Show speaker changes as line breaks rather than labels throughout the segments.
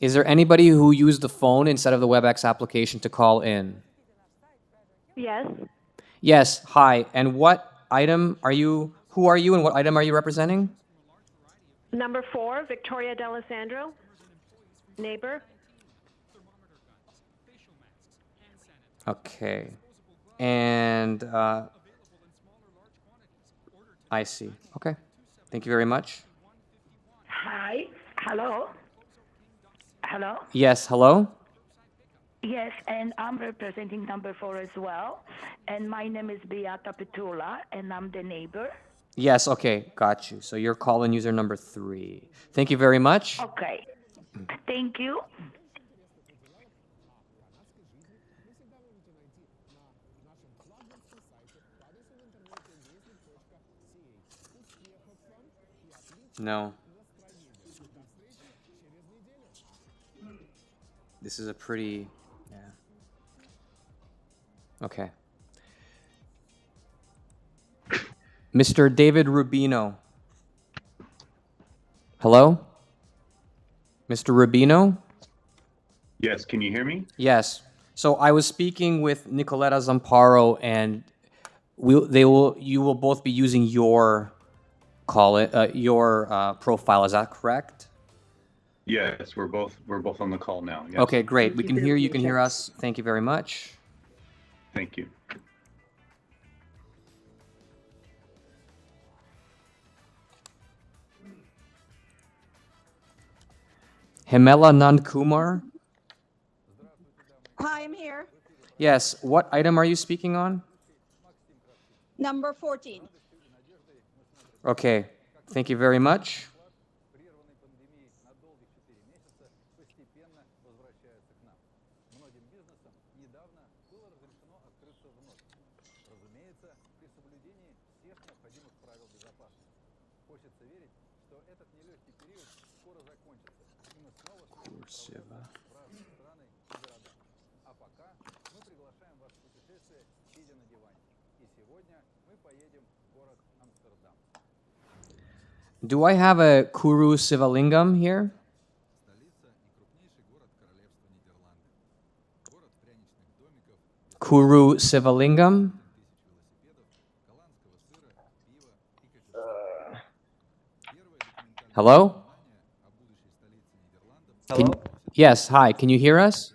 Is there anybody who used the phone instead of the WebEx application to call in?
Yes.
Yes, hi. And what item are you, who are you and what item are you representing?
Number 4, Victoria D'Alessandro, neighbor.
Okay. And I see. Okay. Thank you very much.
Hi. Hello. Hello.
Yes, hello?
Yes, and I'm representing number 4 as well. And my name is Beata Petula, and I'm the neighbor.
Yes, okay, got you. So you're call-in user number 3. Thank you very much.
Okay. Thank you.
No. This is a pretty, yeah. Okay. Mr. David Rubino. Hello? Mr. Rubino?
Yes, can you hear me?
Yes. So I was speaking with Nicoletta Zamparo, and you will both be using your profile. Is that correct?
Yes, we're both on the call now. Yes.
Okay, great. We can hear you. You can hear us. Thank you very much.
Thank you.
Hemela Nandkumar.
Hi, I'm here.
Yes. What item are you speaking on?
Number 14.
Okay. Thank you very much. Do I have a Kuru Sivalingam here? Kuru Sivalingam? Hello?
Hello?
Yes, hi. Can you hear us?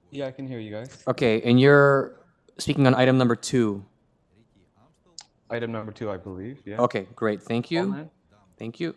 Yeah, I can hear you guys.
Okay, and you're speaking on item number 2.
Item number 2, I believe. Yeah.
Okay, great. Thank you.
Online.
Thank you.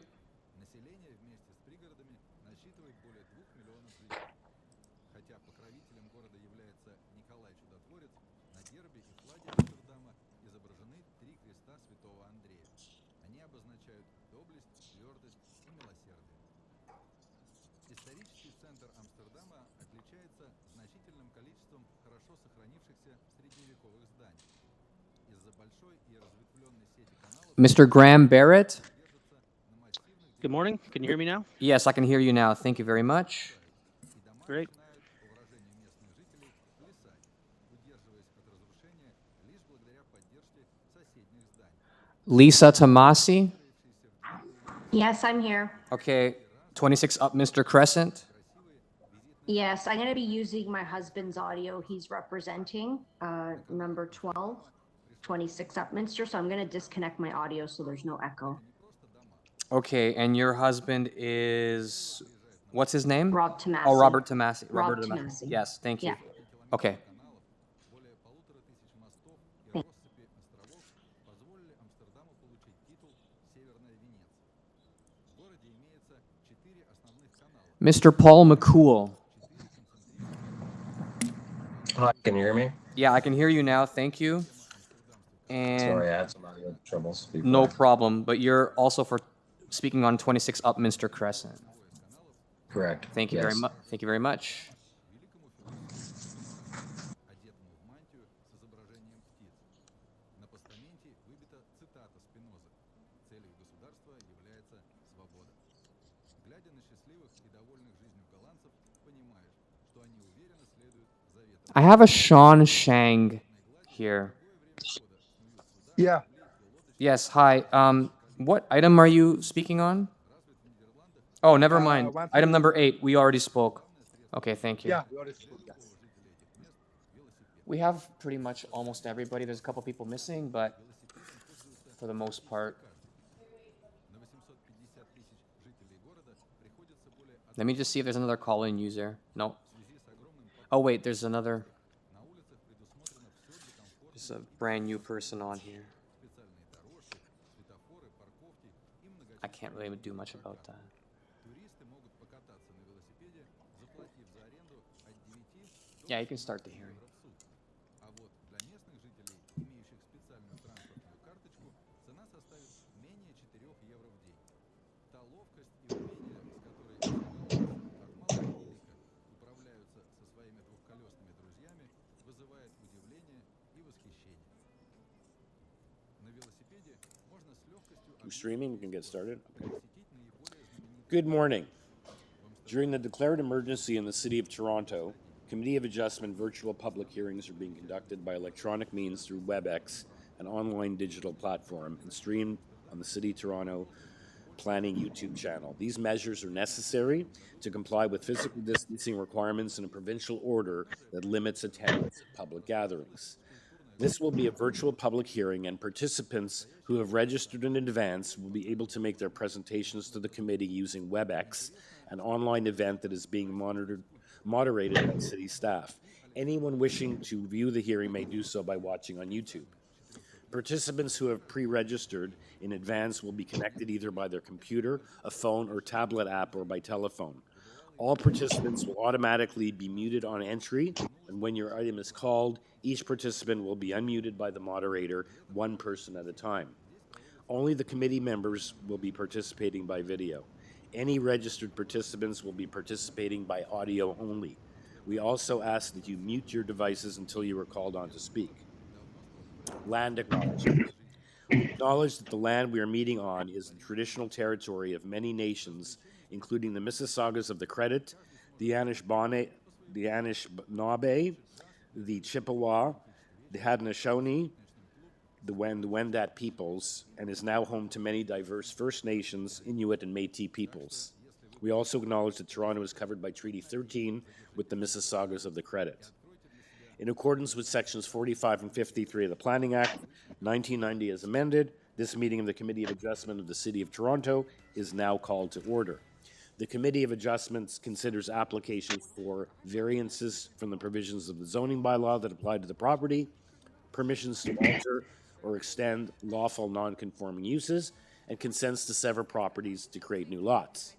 Mr. Graham Barrett?
Good morning. Can you hear me now?
Yes, I can hear you now. Thank you very much.
Great.
Lisa Tomasi?
Yes, I'm here.
Okay, 26 Upminster Crescent.
Yes, I'm going to be using my husband's audio. He's representing number 12, 26 Upminster. So I'm going to disconnect my audio so there's no echo.
Okay, and your husband is, what's his name?
Rob Tomasi.
Oh, Robert Tomasi.
Rob Tomasi.
Yes, thank you.
Yeah.
Okay. Mr. Paul McCool.
Hi, can you hear me?
Yeah, I can hear you now. Thank you. And
Sorry, I had some audio troubles before.
no problem, but you're also for speaking on 26 Upminster Crescent.
Correct.
Thank you very much. Thank you very much. I have a Sean Shang here.
Yeah.
Yes, hi. What item are you speaking on? Oh, never mind.
one
Item
thing-
number 8, we already spoke. Okay, thank you.
Yeah, we already spoke, yes.
We have pretty much almost everybody. There's a couple people missing, but for the most part. Let me just see if there's another call-in user. No. Oh, wait, there's another. There's a brand new person on here. I can't really do much about that. Yeah, you can start the hearing.
I'm streaming, we can get started. Okay. Good morning. During the declared emergency in the City of Toronto, Committee of Adjustment virtual public hearings are being conducted by electronic means through WebEx, an online digital platform, and streamed on the City of Toronto Planning YouTube channel. These measures are necessary to comply with physical distancing requirements in a provincial order that limits attendance at public gatherings. This will be a virtual public hearing, and participants who have registered in advance will be able to make their presentations to the committee using WebEx, an online event that is being moderated by city staff. Anyone wishing to view the hearing may do so by watching on YouTube. Participants who have pre-registered in advance will be connected either by their computer, a phone, or tablet app, or by telephone. All participants will automatically be muted on entry, and when your item is called, each participant will be unmuted by the moderator, one person at a time. Only the committee members will be participating by video. Any registered participants will be participating by audio only. We also ask that you mute your devices until you are called on to speak. Land acknowledgement. We acknowledge that the land we are meeting on is the traditional territory of many nations, including the Mississaugas of the Credit, the Anishinaabe, the Chippewa, the Haudenosaunee, the Wendat peoples, and is now home to many diverse First Nations, Inuit, and Métis peoples. We also acknowledge that Toronto is covered by Treaty 13 with the Mississaugas of the Credit. In accordance with Sections 45 and 53 of the Planning Act, 1990 as amended, this meeting of the Committee of Adjustment of the City of Toronto is now called to order. The Committee of Adjustments considers applications for variances from the provisions of the zoning bylaw that apply to the property, permissions to alter or extend lawful non-conforming uses, and consents to sever properties to create new lots.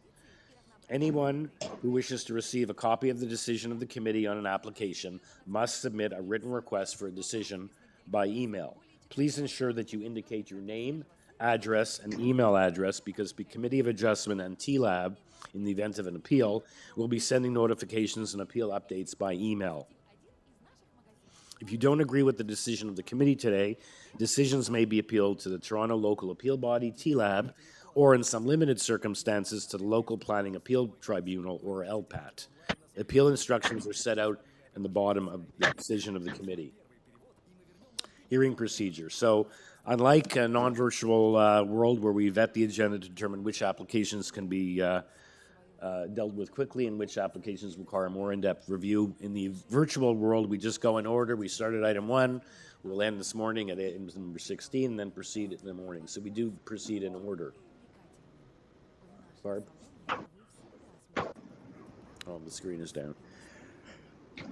Anyone who wishes to receive a copy of the decision of the committee on an application must submit a written request for a decision by email. Please ensure that you indicate your name, address, and email address, because the Committee of Adjustment and TLAB, in the event of an appeal, will be sending notifications and appeal updates by email. If you don't agree with the decision of the committee today, decisions may be appealed to the Toronto Local Appeal Body, TLAB, or in some limited circumstances to the Local Planning Appeal Tribunal, or LPAT. Appeal instructions are set out in the bottom of the decision of the committee. Hearing procedure. So, unlike a non-virtual world where we vet the agenda to determine which applications can be dealt with quickly and which applications require more in-depth review, in the virtual world, we just go in order. We start at item 1, we'll end this morning at item number 16, and then proceed in the morning. So we do proceed in order. Barb? Oh, the screen is down.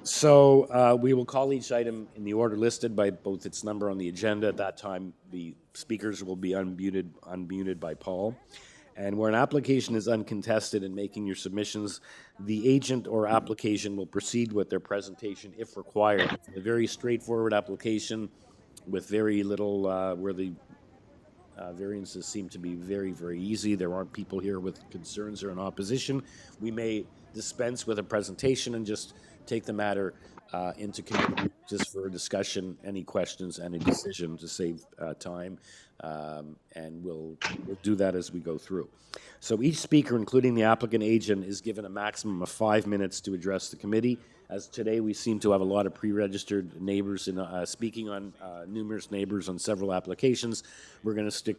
So we will call each item in the order listed by both its number on the agenda. At that time, the speakers will be unmuted by Paul. And where an application is uncontested in making your submissions, the agent or application will proceed with their presentation if required. It's a very straightforward application with very little, where the variances seem to be very, very easy. There aren't people here with concerns or in opposition. We may dispense with a presentation and just take the matter into committee just for a discussion, any questions, and a decision to save time. And we'll do that as we go through. So each speaker, including the applicant agent, is given a maximum of 5 minutes to address the committee. As today we seem to have a lot of pre-registered neighbors in, speaking on numerous neighbors on several applications, we're going to stick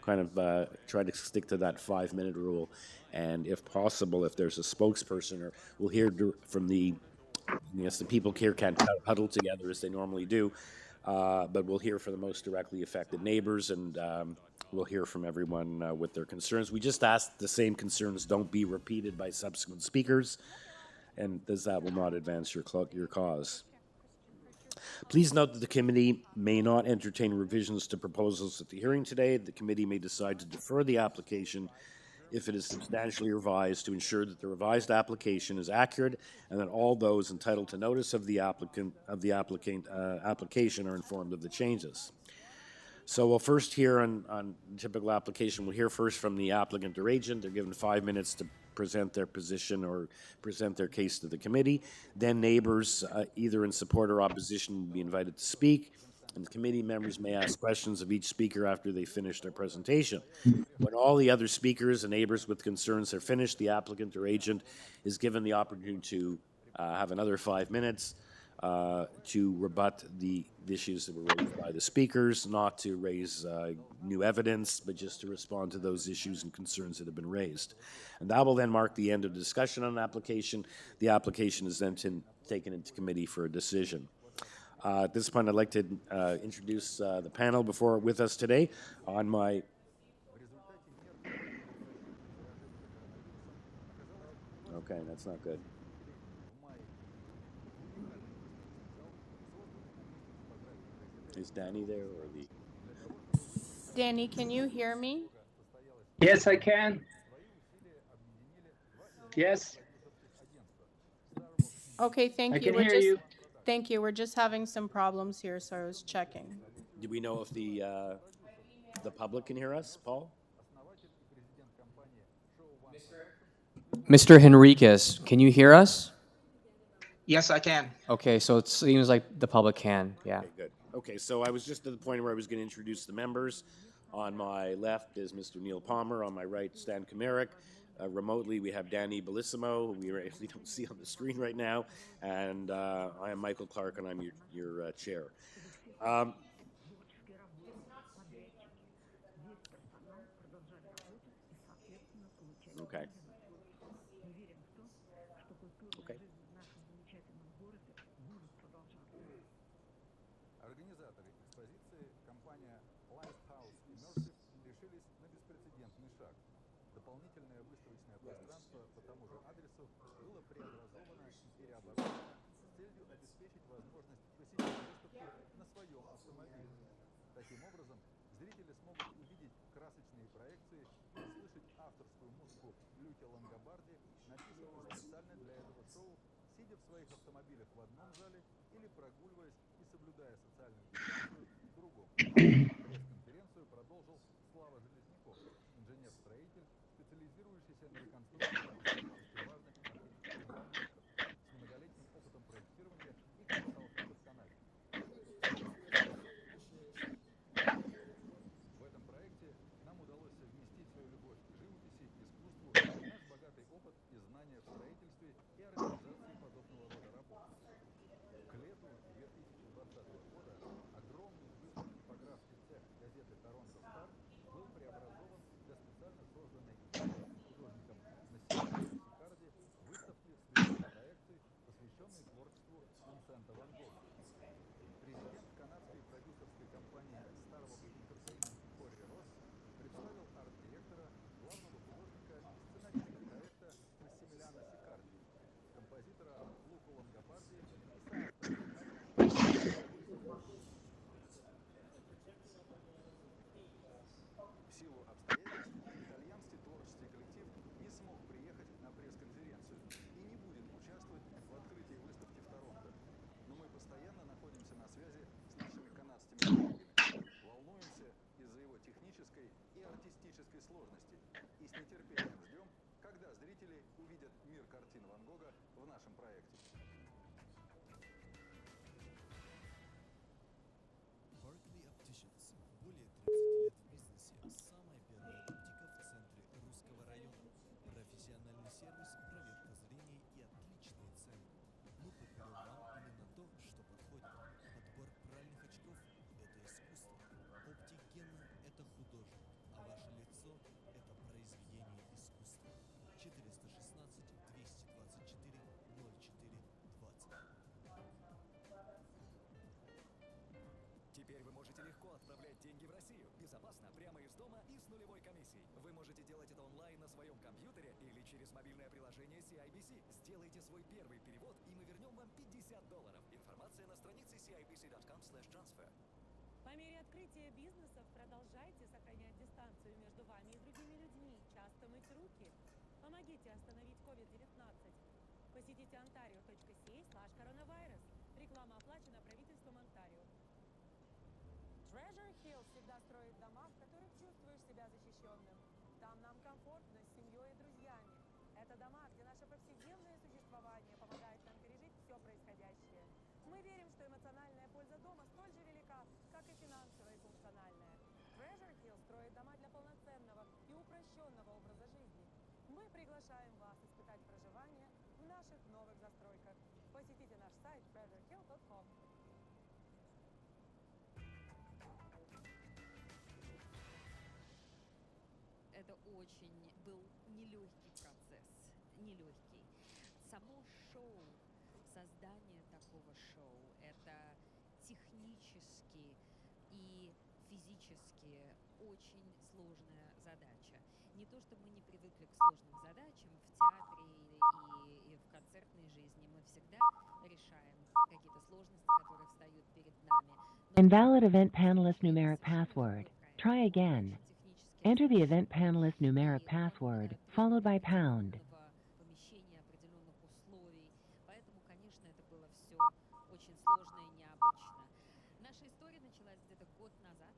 kind of try to stick to that 5-minute rule. And if possible, if there's a spokesperson, or we'll hear from the, yes, the people here can't huddle together as they normally do, but we'll hear from the most directly affected neighbors, and we'll hear from everyone with their concerns. We just ask the same concerns don't be repeated by subsequent speakers, and that will not advance your cause. Please note that the committee may not entertain revisions to proposals at the hearing today. The committee may decide to defer the application if it is substantially revised to ensure that the revised application is accurate and that all those entitled to notice of the application are informed of the changes. So we'll first hear on typical application, we'll hear first from the applicant or agent. They're given 5 minutes to present their position or present their case to the committee. Then neighbors, either in support or opposition, will be invited to speak. And the committee members may ask questions of each speaker after they finish their presentation. When all the other speakers and neighbors with concerns are finished, the applicant or agent is given the opportunity to have another 5 minutes to rebut the issues that were raised by the speakers, not to raise new evidence, but just to respond to those issues and concerns that have been raised. And that will then mark the end of the discussion on an application. The application is then taken into committee for a decision. At this point, I'd like to introduce the panel with us today. On my okay, that's not good. Is Danny there or the?
Danny, can you hear me?
Yes, I can. Yes,
Okay, thank
I
you.
can hear you.
Thank you. We're just having some problems here, so I was checking.
Do we know if the public can hear us, Paul?
Mr. Henriquez, can you hear us?
Yes, I can.
Okay, so it seems like the public can, yeah.
Okay, good. Okay, so I was just at the point where I was going to introduce the members. On my left is Mr. Neil Palmer. On my right, Stan Kamerick. Remotely, we have Danny Bellissimo, who we actually don't see on the screen right now. And I am Michael Clark, and I'm your chair. Okay. Okay.
Организаторы экспозиции, компания Lighthouse Immersive, решились на беспрецедентный шаг. Дополнительное выставочное пространство по тому же адресу было преобразовано и переоборудовано с целью обеспечить возможность посетить выставку на своем автомобиле. Таким образом, зрители смогут увидеть красочные проекции и услышать авторскую музыку Люки Лангобарди, написанную специально для этого шоу, сидя в своих автомобилях в одном зале или прогуливаясь и соблюдая социальную дистанцию в другом. Пресс-конференцию продолжил Слава Железняков, инженер-строитель, специализирующийся на реконструкции исторически важных архитектурных объектов, с многолетним опытом проектирования и консалтинга в Канаде. В этом проекте нам удалось совместить свою любовь к живописи, искусству, наш богатый опыт и знания в строительстве и организации подобного рода работ. К лету 2020 года огромный бывший типографский цех газеты «Торонто Стар» был преобразован для специально созданной художником Насимом Сикарди выставки следующих проекций, посвященной творчеству Винсента Ван Гога. Президент канадской продюсерской компании Starbuck Entertainment Кори Росс представил арт-директора, главного художника и сценариста проекта Массимилиано Сикарди, композитора Луку Лангобарди и соавтора В силу обстоятельств итальянский творческий коллектив не смог приехать на пресс-конференцию и не будет участвовать в открытии выставки в Торонто. Но мы постоянно находимся на связи с нашими канадскими коллегами, волнуемся из-за его технической и артистической сложности и с нетерпением ждем, когда зрители увидят мир картин Ван Гога в нашем проекте.
это художник, а ваш безопасно прямо из дома и с нулевой комиссией. Вы можете делать это онлайн на своем компьютере или через мобильное приложение CIBC. Сделайте свой первый перевод, и мы вернем вам $50. Информация на странице cibc.com/transfer.
По мере открытия бизнесов продолжайте сохранять дистанцию между вами и другими людьми. Часто мыть руки. Помогите остановить COVID-19. Посетите ontario.ca/coronavirus. Реклама оплачена правительством Онтарио. Treasure Hill всегда строит дома, в которых чувствуешь себя защищенным. Там нам комфортно с семьей и друзьями. Это дома, где наше повседневное существование помогает нам пережить все происходящее. Мы верим, что эмоциональная польза дома столь же велика, как и финансовая и функциональная. Treasure Hill строит дома для полноценного и упрощенного образа жизни. Мы приглашаем вас испытать проживание в наших новых застройках. Посетите наш сайт treasurehill.com.
Это очень был нелегкий процесс, нелегкий. Само шоу, создание такого шоу, это технически и физически очень сложная задача. Не то, что мы не привыкли к сложным задачам в театре и в концертной жизни, мы всегда решаем какие-то сложности, которые встают перед нами.
Invalid event panelist numeric password. Try again. Enter the event panelist numeric password, followed by pound.
Помещения, определенных условий. Поэтому, конечно, это было все очень сложно и необычно. Наша история началась где-то год назад,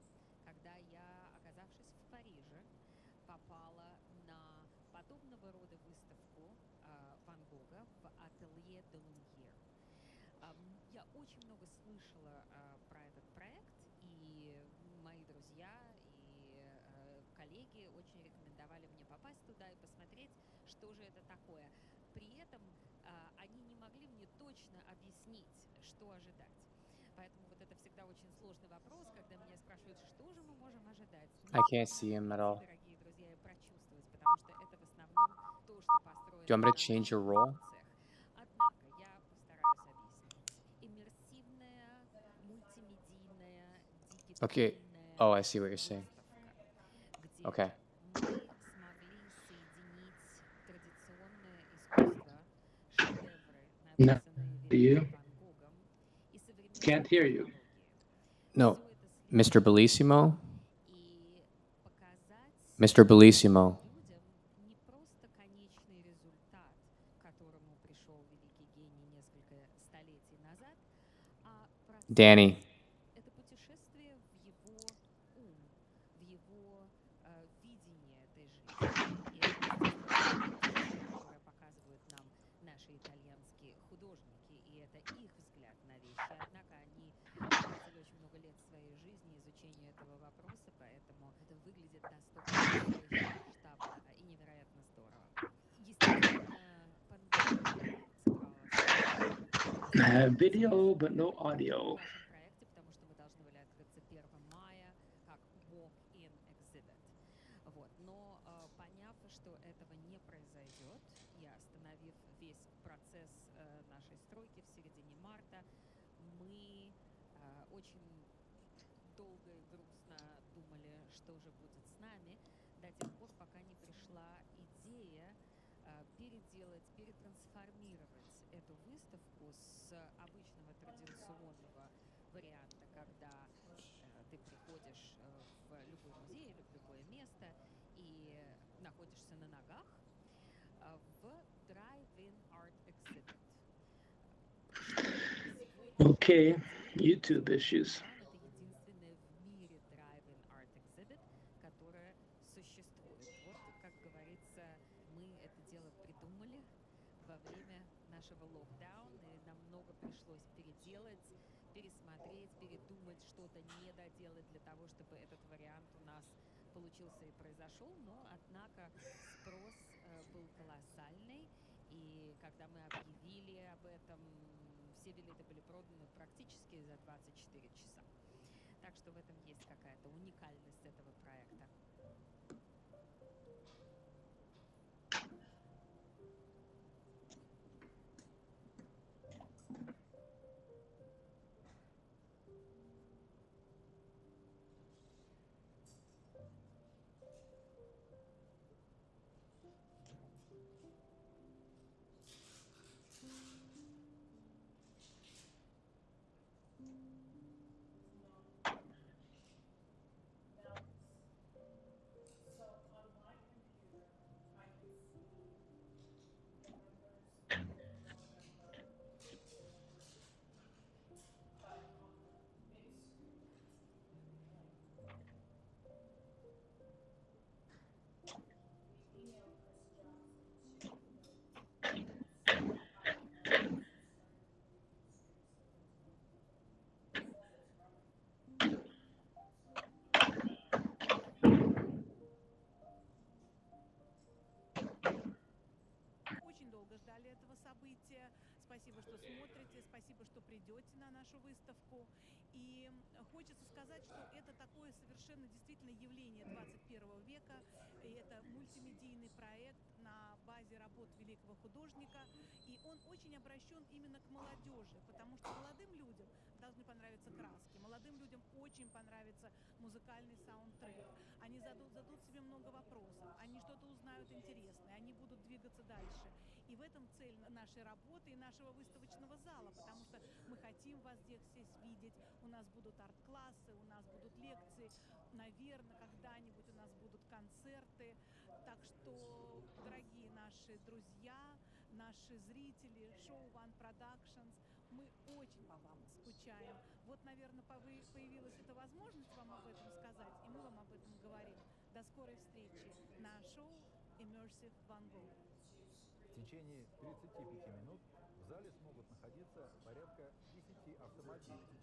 когда я, оказавшись в Париже, попала на подобного рода выставку Ван Гога в ателье де Лумьер. Я очень много слышала про этот проект, и мои друзья и коллеги очень рекомендовали мне попасть туда и посмотреть, что же это такое. При этом они не могли мне точно объяснить, что ожидать. Поэтому вот это всегда очень сложный вопрос, когда меня спрашивают, что же мы можем ожидать.
I can't see him at all.
Дорогие друзья, и прочувствовать, потому что это в основном то, что построено
Do you want me to
на
change your
наших
role?
эмоциях. Однако я постараюсь объяснить. Иммерсивная, мультимедийная,
Okay.
дигитальная
Oh, I see what you're saying.
выставка,
Okay.
где мы смогли соединить традиционное искусство, шедевры, написанные великим Ван Гогом, и современные
Can't hear you.
технологии.
No,
Всё это
Mr. Bellissimo?
и показать
Mr. Bellissimo.
людям не просто конечный результат, к которому пришел великий гений несколько столетий назад, а процесс.
Danny.
Это путешествие в его ум, в его видение этой жизни. И это, естественно, видение, которое показывают нам наши итальянские художники, и это их взгляд на вещи. Однако они потратили очень много лет своей жизни изучению этого вопроса, поэтому это выглядит настолько по-настоящему масштабно и невероятно здорово. Естественно, пандемия сыграла
Video, but no audio.
в нашем проекте, потому что мы должны были открыться 1 мая как walk-in exhibit. Вот. Но поняв, что этого не произойдет, и остановив весь процесс нашей стройки в середине марта, мы очень долго и грустно думали, что же будет с нами, до тех пор, пока не пришла идея переделать, перетрансформировать эту выставку с обычного традиционного варианта, когда ты приходишь в любой музей или в любое место и находишься на ногах, в drive-in art exhibit.
Okay, YouTube issues.
Это единственное в мире drive-in art exhibit, которое существует. Вот, как говорится, мы это дело придумали во время нашего локдауна, и нам много пришлось переделать, пересмотреть, передумать, что-то не доделать для того, чтобы этот вариант у нас получился и произошел. Но, однако, спрос был колоссальный, и когда мы объявили об этом, все билеты были проданы практически за 24 часа. Так что в этом есть какая-то уникальность этого проекта.
спасибо, что смотрите, спасибо, что придете на нашу выставку. И хочется сказать, что это такое совершенно действительно явление 21 века. И это мультимедийный проект на базе работ великого художника. И он очень обращен именно к молодежи, потому что молодым людям должны понравиться краски, молодым людям очень понравится музыкальный саундтрек. Они зададут себе много вопросов, они что-то узнают интересное, они будут двигаться дальше. И в этом цель нашей работы и нашего выставочного зала, потому что мы хотим вас здесь видеть. У нас будут арт-классы, у нас будут лекции, наверное, когда-нибудь у нас будут концерты. Так что, дорогие наши друзья, наши зрители, шоу One Productions, мы очень по вам скучаем. Вот, наверное, появилась эта возможность вам об этом сказать, и мы вам об этом говорим. До скорой встречи на шоу Immersive Van Gogh.
В течение 35 минут в зале смогут находиться порядка 10 автомобилей.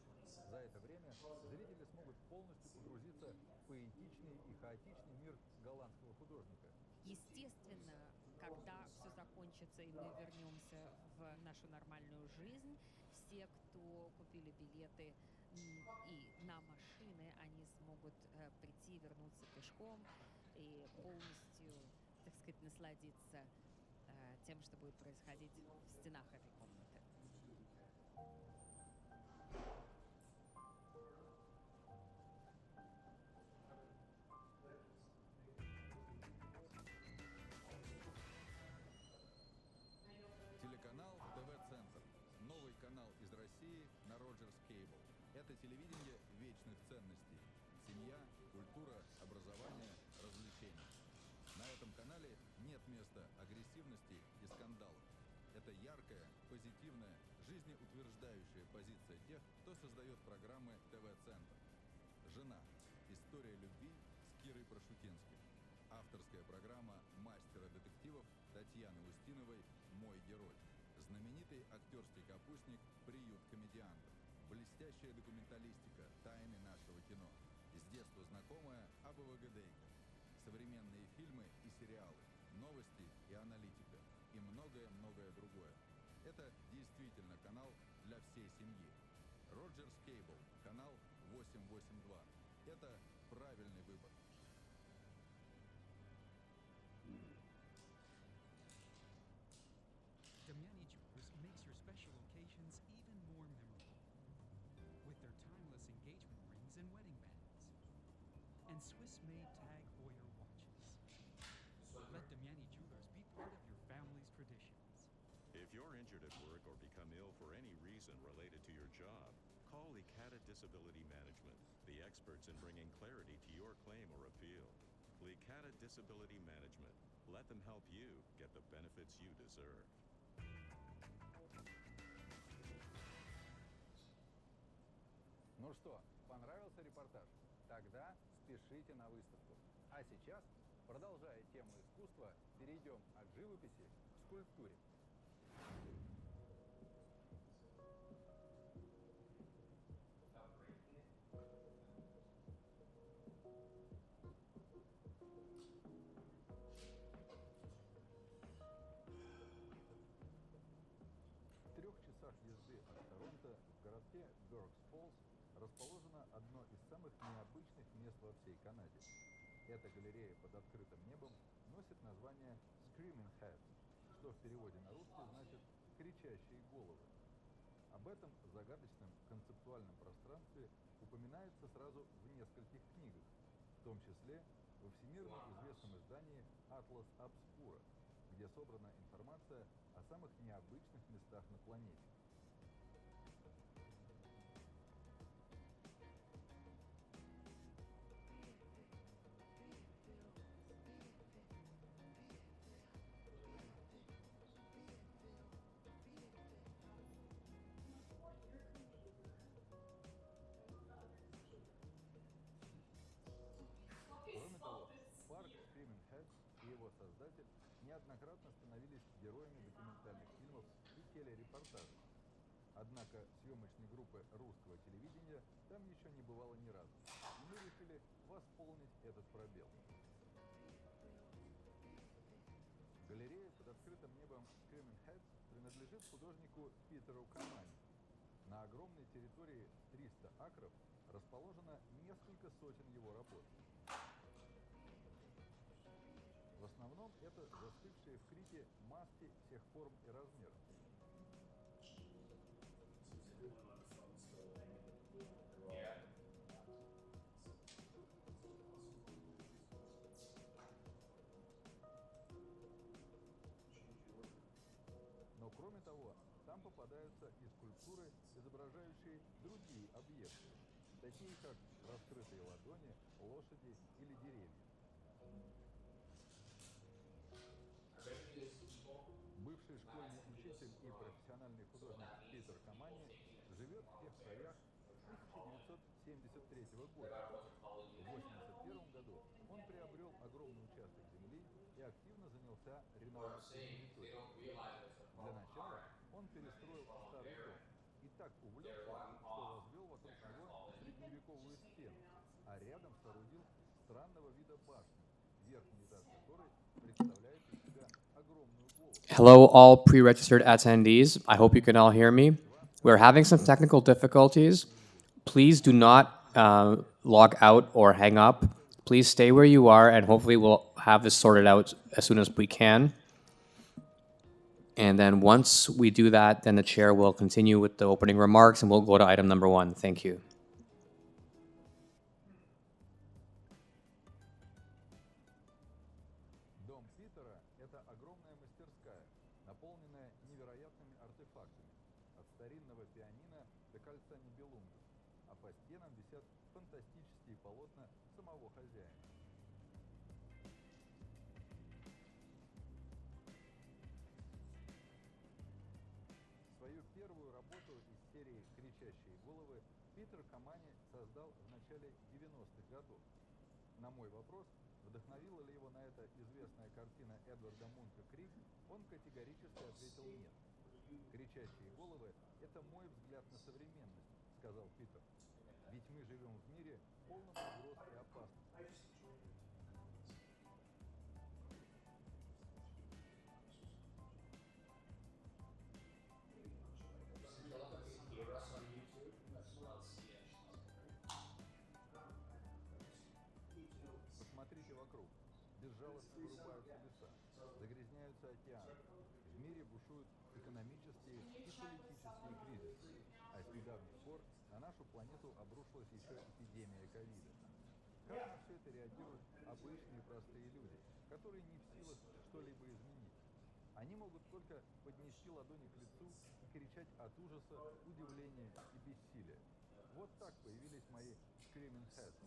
За это время зрители смогут полностью погрузиться в поэтичный и хаотичный мир голландского художника.
Естественно, когда все закончится и мы вернемся в нашу нормальную жизнь, все, кто купили билеты и на машины, они смогут прийти, вернуться пешком и полностью, так сказать, насладиться тем, что будет происходить в стенах этой комнаты.
Телеканал ТВ-центр. Новый канал из России на Роджерс Кейбл. Это телевидение вечных ценностей. Семья, культура, образование, развлечения. На этом канале нет места агрессивности и скандалов. Это яркая, позитивная, жизнеутверждающая позиция тех, кто создает программы ТВ-центр. «Жена. История любви» с Кирой Прошутинским. Авторская программа мастера детективов Татьяны Устиновой «Мой герой». Знаменитый актерский капустник «Приют комедиантов». Блестящая документалистика «Тайны нашего кино». С детства знакомая АБВГДейка. Современные фильмы и сериалы, новости и аналитика. И многое-многое другое. Это действительно канал для всей семьи. Роджерс Кейбл, канал 882. Это правильный выбор.
Damiani Jewelers makes your special occasions even more memorable with their timeless engagement rings and wedding bands and Swiss-made Tag Heuer watches. Let Damiani Jewelers be part of your family's traditions.
If you're injured at work or become ill for any reason related to your job, call Licata Disability Management, the experts in bringing clarity to your claim or appeal. Licata Disability Management. Let them help you get the benefits you deserve.
Ну что, понравился репортаж? Тогда спешите на выставку. А сейчас, продолжая тему искусства, перейдем от живописи к скульптуре. В 3 часах езды от Торонто в городке Беркс-Фоллс расположено одно из самых необычных мест во всей Канаде. Эта галерея под открытым небом носит название Screaming Heads, что в переводе на русский значит «кричащие головы». Об этом загадочном концептуальном пространстве упоминается сразу в нескольких книгах, в том числе во всемирно известном издании «Атлас Обскура», где собрана информация о самых необычных местах на планете. Кроме того, парк Screaming Heads и его создатель неоднократно становились героями документальных фильмов и телерепортажей. Однако съемочной группы русского телевидения там еще не бывало ни разу. И мы решили восполнить этот пробел. Галерея под открытым небом Screaming Heads принадлежит художнику Питеру Камани. На огромной территории 300 акров расположено несколько сотен его работ. В основном это застывшие в Крите маски всех форм и размеров. Но кроме того, там попадаются и скульптуры, изображающие другие объекты, такие как раскрытые ладони, лошади или деревья. Бывший школьный учитель и профессиональный художник Питер Камани живет в тех краях с 1973 года. В 1981 году он приобрел огромный участок земли и активно занялся реновацией территории. Для начала он перестроил старый дом и так увлекся, что возвел вокруг него средневековую стену, а рядом соорудил странного вида башню, верхний этаж которой представляет из себя огромную голову.
Hello, all pre-registered attendees. I hope you can all hear me. We're having some technical difficulties. Please do not log out or hang up. Please stay where you are, and hopefully we'll have this sorted out as soon as we can. And then once we do that, then the chair will continue with the opening remarks, and we'll go to item number 1. Thank you.
Дом Питера – это огромная мастерская, наполненная невероятными артефактами, от старинного пианино до кольца Нибелунгов, а по стенам висят фантастические полотна самого хозяина. Свою первую работу из серии «Кричащие головы» Питер Камани создал в начале 90-х годов. На мой вопрос, вдохновила ли его на это известная картина Эдварда Мунка «Крик», он категорически ответил нет. «Кричащие головы – это мой взгляд на современность», — сказал Питер. «Ведь мы живем в мире, полном угроз и опасностей». Посмотрите вокруг. Безжалостно вырубаются леса, загрязняются океаны. В мире бушуют экономические и политические кризисы. А с недавних пор на нашу планету обрушилась еще эпидемия ковида. Как на все это реагируют обычные простые люди, которые не в силах что-либо изменить? Они могут только поднести ладони к лицу и кричать от ужаса, удивления и бессилия. Вот так появились мои Screaming Heads.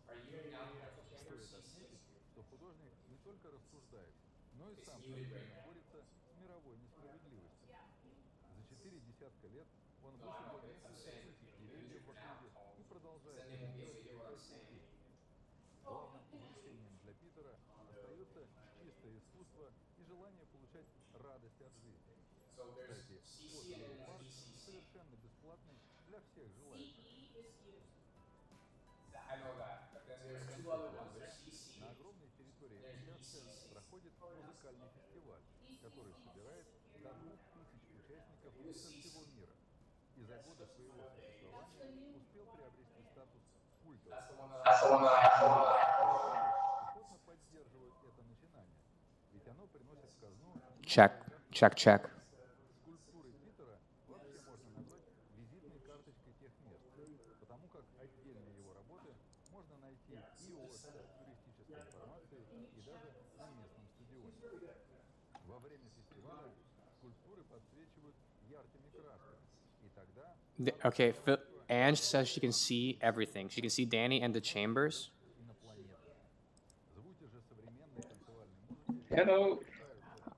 Стоит отметить, что художник не только рассуждает, но и сам активно борется с мировой несправедливостью. За 4 десятка лет он высадил несколько тысяч деревьев в округе и продолжает это делать по сей день. Главным увлечением для Питера остается чистое искусство и желание получать радость от жизни. Кстати, вход в его парк совершенно бесплатный для всех желающих. В октябре на огромной территории участка проходит музыкальный фестиваль, который собирает до 2000 участников со всего мира. И за годы своего существования успел приобрести статус культового. Охотно поддерживают это начинание, ведь оно приносит в казну
Check, check, check.
скульптуры Питера вообще можно назвать визитной карточкой тех мест, потому как отдельные его работы можно найти и у офиса туристической информации, и даже на местном стадионе. Во время фестиваля скульптуры подсвечивают яркими красками, и тогда...
Okay, Ange says she can see everything. She can see Danny and the chambers.
Звуки же современной танцевальной музыки...
Hello.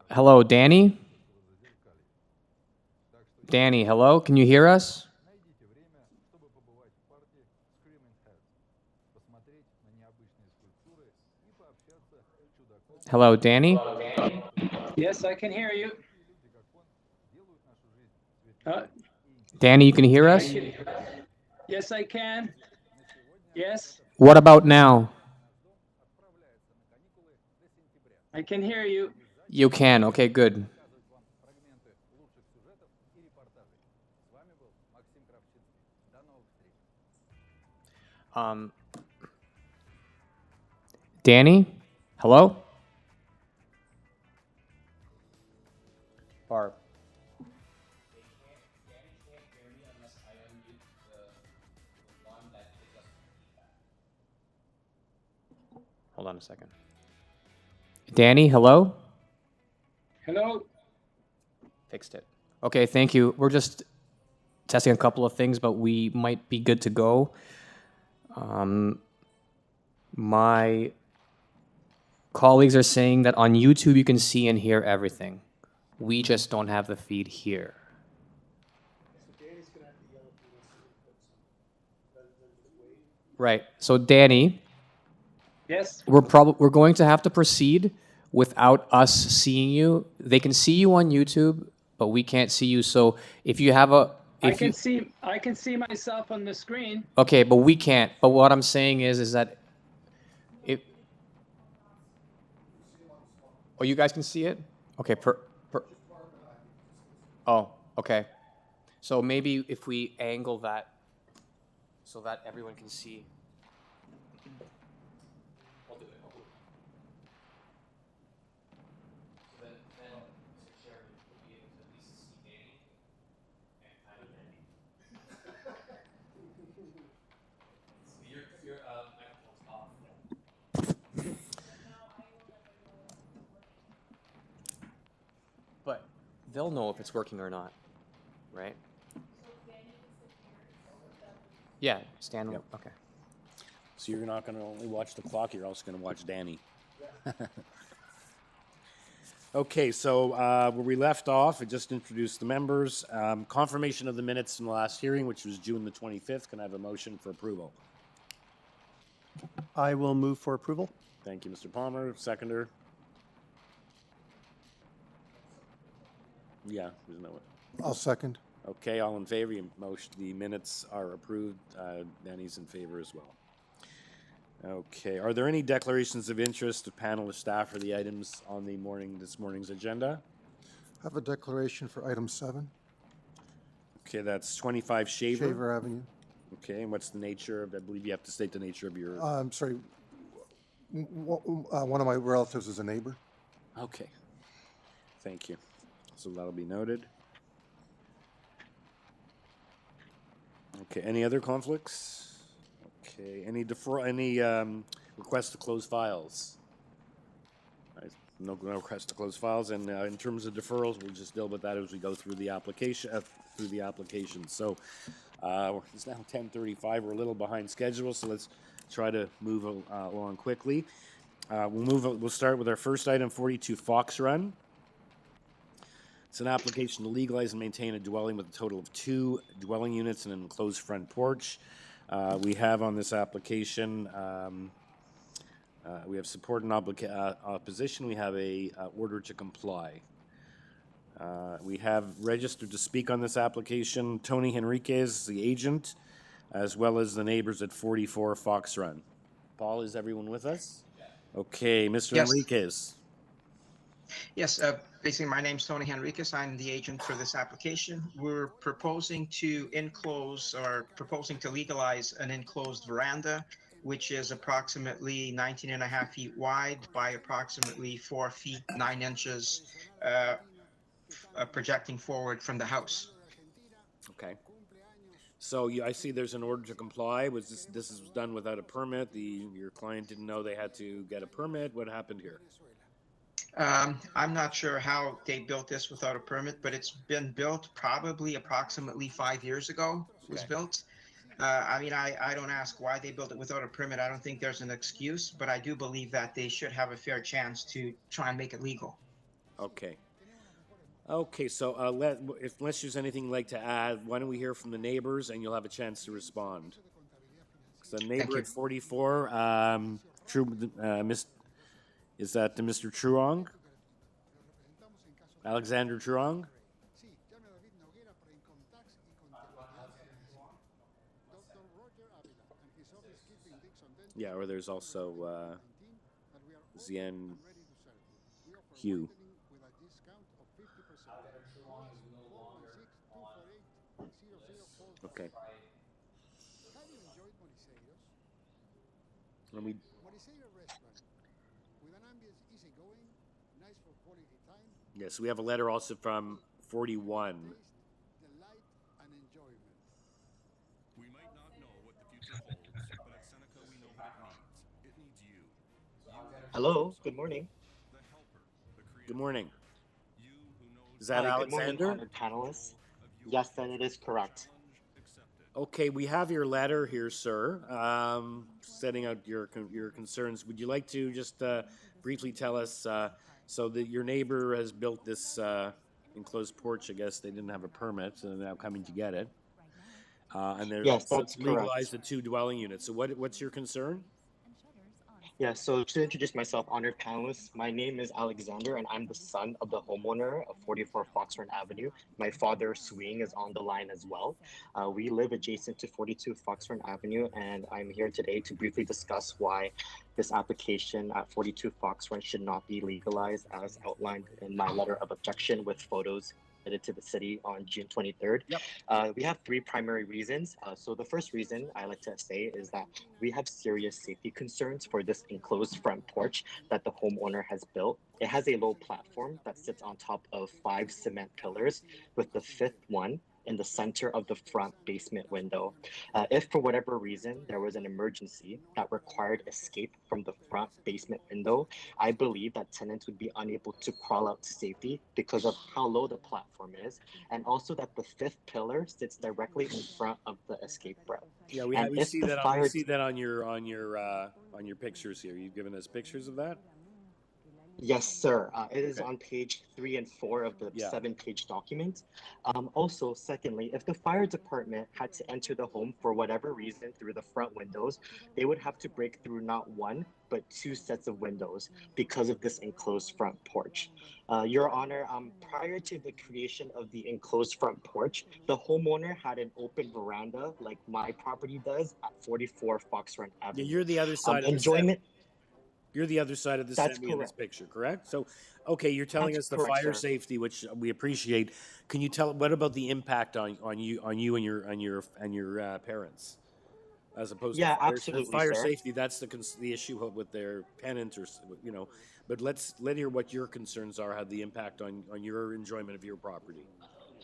Hello, Danny? Danny, hello? Can you hear us?
Найдите время, чтобы побывать в парке Screaming Heads, посмотреть на необычные скульптуры и пообщаться с чудаком.
Hello, Danny?
Yes, I can hear you.
Люди, как он, делают нашу жизнь светлее.
Danny, you can hear us?
Yes, I can. Yes,
What about now?
I can hear you.
You can. Okay, good. Danny, hello? Barb. Hold on a second. Danny, hello?
Hello?
Fixed it. Okay, thank you. We're just testing a couple of things, but we might be good to go. My colleagues are saying that on YouTube you can see and hear everything. We just don't have the feed here. Right. So Danny,
Yes?
we're going to have to proceed without us seeing you. They can see you on YouTube, but we can't see you. So if you have a
I can see myself on the screen.
okay, but we can't. But what I'm saying is that if oh, you guys can see it? Okay, oh, okay. So maybe if we angle that so that everyone can see. I'll do it. So then Mr. Chairman will be able to at least see Danny and kind of Danny. Your microphone's off. But they'll know if it's working or not, right? Yeah, stand.
Yep.
Okay.
So you're not going to only watch the clock, you're also going to watch Danny. Okay, so where we left off, I just introduced the members. Confirmation of the minutes from the last hearing, which was June the 25th. Can I have a motion for approval?
I will move for approval.
Thank you, Mr. Palmer. Seconder? Yeah, there's no one.
I'll second.
Okay, all in favor? Motion, the minutes are approved. Danny's in favor as well. Okay, are there any declarations of interest of panel or staff for the items on the this morning's agenda?
I have a declaration for item 7.
Okay, that's 25
Shaver Avenue.
Okay, and what's the nature of, I believe you have to state the nature of your...
I'm sorry. One of my relatives is a neighbor.
Okay, thank you. So that'll be noted. Okay, any other conflicts? Okay, any requests to close files? No request to close files, and in terms of deferrals, we'll just deal with that as we go through the application. So it's now 10:35. We're a little behind schedule, so let's try to move along quickly. We'll start with our first item, 42 Fox Run. It's an application to legalize and maintain a dwelling with a total of 2 dwelling units and an enclosed front porch. We have on this application, we have support and opposition. We have a order to comply. We have registered to speak on this application Tony Henriquez, the agent, as well as the neighbors at 44 Fox Run. Paul, is everyone with us? Okay, Mr.
Yes.
Henriquez.
Yes, basically my name's Tony Henriquez. I'm the agent for this application. We're proposing to legalize an enclosed veranda, which is approximately 19.5 feet wide by approximately 4 feet 9 inches, projecting forward from the house.
Okay. So I see there's an order to comply. This is done without a permit? Your client didn't know they had to get a permit? What happened here?
I'm not sure how they built this without a permit, but it's been built probably approximately 5 years ago. It was built. I mean, I don't ask why they built it without a permit. I don't think there's an excuse, but I do believe that they should have a fair chance to try and make it legal.
Okay. Okay, so unless there's anything you'd like to add, why don't we hear from the neighbors and you'll have a chance to respond. So neighbor at 44, is that Mr. Truong? Alexander Truong? Yeah, or there's also Zien Hugh. Okay. And we,
Moricea restaurant with an ambience easygoing, nice for quality time,
yes, we have a letter also from 41.
taste, delight, and enjoyment.
We might not know what the future holds, but at Seneca we know what it needs. It needs you. You,
Hello, good morning.
the helper, the creator.
Good morning.
You who knows
Is that
Good morning,
Alexander?
honored panelists. Yes, that it is correct.
Okay, we have your letter here, sir, setting out your concerns. Would you like to just briefly tell us, so that your neighbor has built this enclosed porch? I guess they didn't have a permit, so they're now coming to get it. And they're
Yes,
also
that's
legalized
correct.
the 2 dwelling units. So what's your concern?
Yeah, so to introduce myself, honored panelists, my name is Alexander and I'm the son of the homeowner of 44 Foxrun Avenue. My father, Swing, is on the line as well. We live adjacent to 42 Foxrun Avenue, and I'm here today to briefly discuss why this application at 42 Foxrun should not be legalized as outlined in my letter of objection with photos submitted to the city on June 23rd.
Yep.
We have 3 primary reasons. So the first reason I like to say is that we have serious safety concerns for this enclosed front porch that the homeowner has built. It has a low platform that sits on top of 5 cement pillars, with the 5th one in the center of the front basement window. If for whatever reason there was an emergency that required escape from the front basement window, I believe that tenants would be unable to crawl out to safety because of how low the platform is, and also that the 5th pillar sits directly in front of the escape route.
Yeah, we
And if
see
the
that
fire
on your pictures here. You've given us pictures of that.
Yes, sir. It is
Okay.
on page 3 and 4 of the
Yeah.
7-page document. Also, secondly, if the fire department had to enter the home for whatever reason through the front windows, they would have to break through not 1, but 2 sets of windows because of this enclosed front porch. Your Honor, prior to the creation of the enclosed front porch, the homeowner had an open veranda like my property does at 44 Fox Run
Yeah,
Avenue.
you're the other side of the
Enjoyment.
You're the other side of the
That's
semi in this
correct.
picture, correct? So, okay, you're telling
That's
us the
correct,
fire
sir.
safety, which we appreciate. Can you tell what about the impact on you and your parents, as opposed to
Yeah,
fire
absolutely,
fire
sir.
safety? That's the issue with their tenant, or But let hear what your concerns are. How the impact on your enjoyment of your property.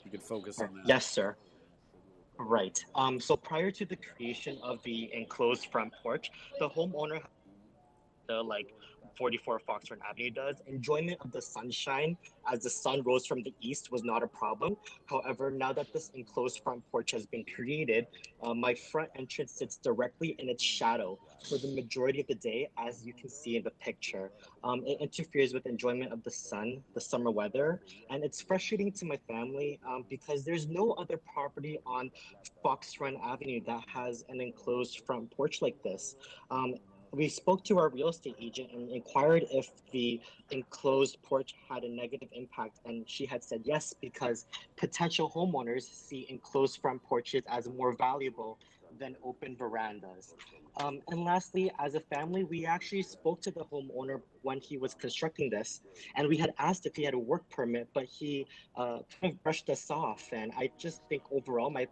You could focus on that.
Yes, sir. Right. So prior to the creation of the enclosed front porch, the homeowner, like 44 Foxford Avenue does, enjoyment of the sunshine as the sun rose from the east was not a problem. However, now that this enclosed front porch has been created, my front entrance sits directly in its shadow for the majority of the day, as you can see in the picture. It interferes with enjoyment of the sun, the summer weather, and it's frustrating to my family because there's no other property on Fox Run Avenue that has an enclosed front porch like this. We spoke to our real estate agent and inquired if the enclosed porch had a negative impact, and she had said yes, because potential homeowners see enclosed front porches as more valuable than open verandas. And lastly, as a family, we actually spoke to the homeowner when he was constructing this, and we had asked if he had a work permit, but he kind of brushed us off. And I just think overall, my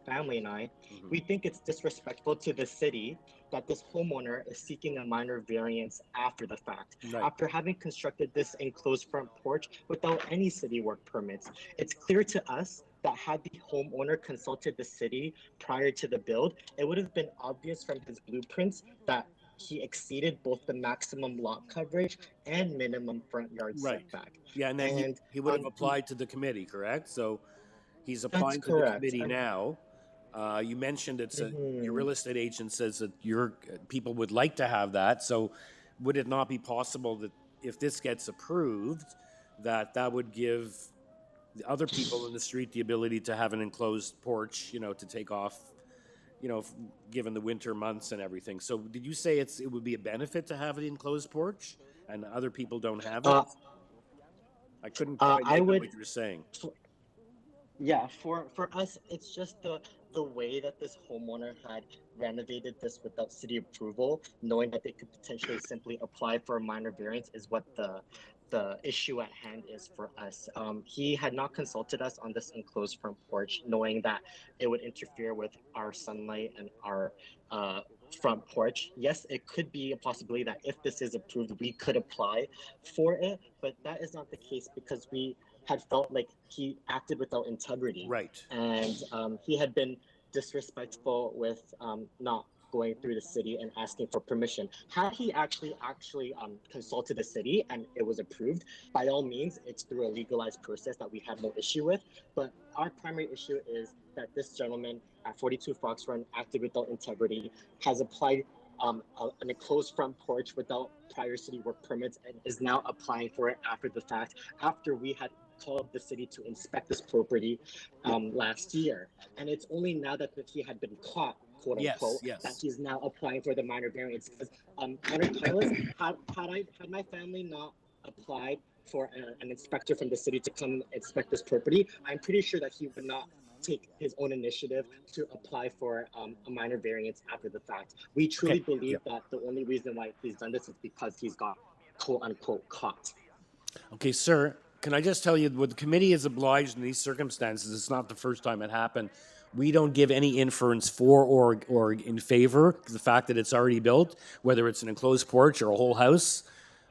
family and I, we think it's disrespectful to the city that this homeowner is seeking a minor variance after the fact,
Right.
after having constructed this enclosed front porch without any city work permits. It's clear to us that had the homeowner consulted the city prior to the build, it would have been obvious from his blueprints that he exceeded both the maximum lot coverage and minimum front yard
Right.
setback.
Yeah, and then
And
he would have applied to the committee, correct? So he's
that's
applying to the
correct.
committee now. You mentioned your
Mhm.
real estate agent says that your people would like to have that. So would it not be possible that if this gets approved, that would give the other people in the street the ability to have an enclosed porch, to take off, given the winter months and everything. So did you say it would be a benefit to have an enclosed porch and other people don't have it?
Uh,
I couldn't quite
I
make out
would,
what you were saying.
yeah, for us, it's just the way that this homeowner had renovated this without city approval, knowing that they could potentially simply apply for a minor variance, is what the issue at hand is for us. He had not consulted us on this enclosed front porch, knowing that it would interfere with our sunlight and our front porch. Yes, it could be a possibility that if this is approved, we could apply for it, but that is not the case because we had felt like he acted without integrity.
Right.
And he had been disrespectful with not going through the city and asking for permission. Had he actually consulted the city and it was approved, by all means, it's through a legalized process that we have no issue with. But our primary issue is that this gentleman at 42 Fox Run acted without integrity, has applied an enclosed front porch without prior city work permits, and is now applying for it after the fact, after we had called the city to inspect this property last year. And it's only now that he had been caught, quote unquote, that he's now applying for the minor variance. Because Hunter Tyler, had my family not applied for an inspector from the city to come inspect this property, I'm pretty sure that he would not take his own initiative to apply for a minor variance after the fact. We truly believe that the only reason why he's done this is because he's got quote unquote caught.
Okay, sir, can I just tell you what the committee is obliged in these circumstances? It's not the first time it happened. We don't give any inference for or in favor of the fact that it's already built, whether it's an enclosed porch or a whole house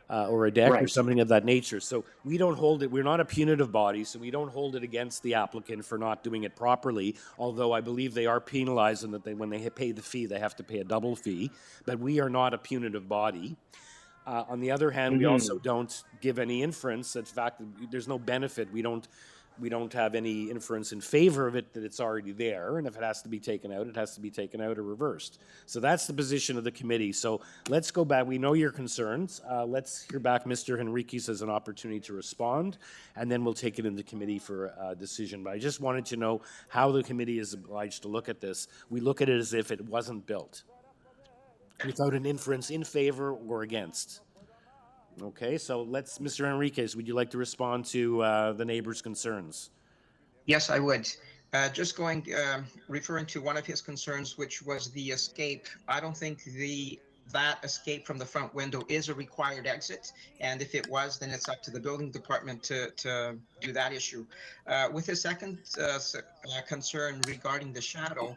or a deck or something of that nature. So we don't hold it. We're not a punitive body, so we don't hold it against the applicant for not doing it properly, although I believe they are penalized and that when they pay the fee, they have to pay a double fee. But we are not a punitive body. On the other hand, we also don't give any inference. In fact, there's no benefit. We don't have any inference in favor of it that it's already there. And if it has to be taken out, it has to be taken out or reversed. So that's the position of the committee. So let's go back. We know your concerns. Let's hear back Mr. Henriquez as an opportunity to respond, and then we'll take it into committee for a decision. But I just wanted to know how the committee is obliged to look at this. We look at it as if it wasn't built, without an inference in favor or against. Okay, so Mr. Henriquez, would you like to respond to the neighbor's concerns?
Yes, I would. Just referring to one of his concerns, which was the escape. I don't think that escape from the front window is a required exit. And if it was, then it's up to the building department to do that issue. With his second concern regarding the shadow,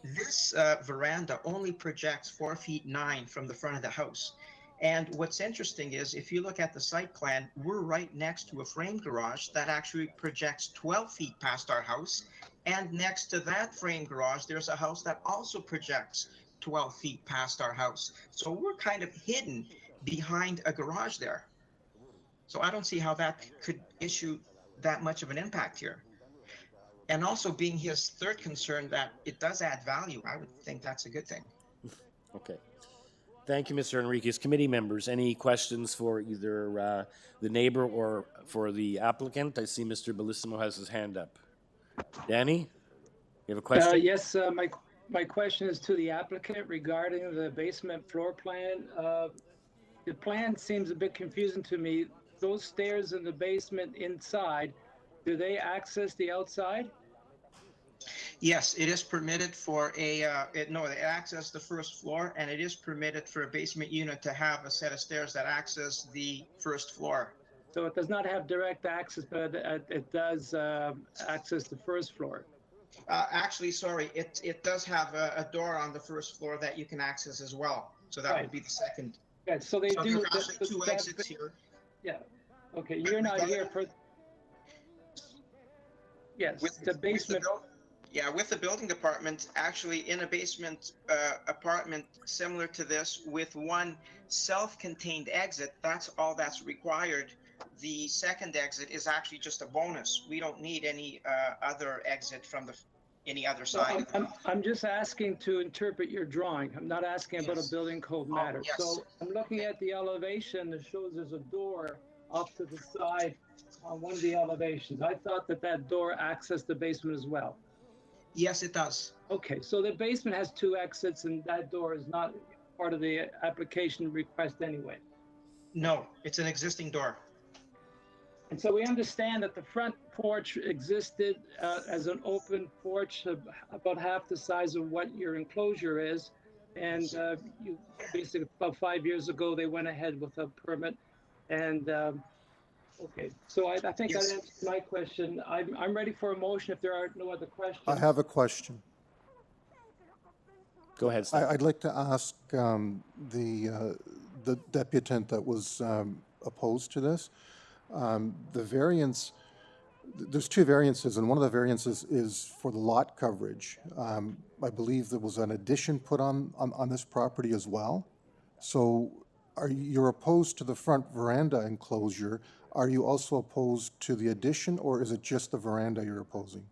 this veranda only projects 4 feet 9 from the front of the house. And what's interesting is if you look at the site plan, we're right next to a frame garage that actually projects 12 feet past our house. And next to that frame garage, there's a house that also projects 12 feet past our house. So we're kind of hidden behind a garage there. So I don't see how that could issue that much of an impact here. And also being his third concern that it does add value, I would think that's a good thing.
Okay. Thank you, Mr. Henriquez. Committee members, any questions for either the neighbor or for the applicant? I see Mr. Bellissimo has his hand up. Danny, you have a question?
Yes, my question is to the applicant regarding the basement floor plan. The plan seems a bit confusing to me. Those stairs in the basement inside, do they access the outside?
Yes, it is permitted for they access the first floor, and it is permitted for a basement unit to have a set of stairs that access the first floor.
So it does not have direct access, but it does access the first floor.
Actually, sorry, it does have a door on the first floor that you can access as well. So that would be the second.
Yeah, so they do.
There's actually two exits here.
Yeah. Okay, you're not here for. Yes, the basement.
With the building department, actually in a basement apartment similar to this with one self-contained exit, that's all that's required. The second exit is actually just a bonus. We don't need any other exit from any other side.
I'm just asking to interpret your drawing. I'm not asking about a building code matter.
Yes.
So I'm looking at the elevation that shows there's a door off to the side on one of the elevations. I thought that door accessed the basement as well.
Yes, it does.
Okay, so the basement has 2 exits and that door is not part of the application request anyway.
No, it's an existing door.
And so we understand that the front porch existed as an open porch about half the size of what your enclosure is. And you basically about 5 years ago, they went ahead with a permit. And okay, so I think that answers my question. I'm ready for a motion if there are no other questions.
I have a question.
Go ahead, Stan.
I'd like to ask the deputant that was opposed to this, the variance, there's two variances, and one of the variances is for the lot coverage. I believe there was an addition put on this property as well. So you're opposed to the front veranda enclosure. Are you also opposed to the addition, or is it just the veranda you're opposing?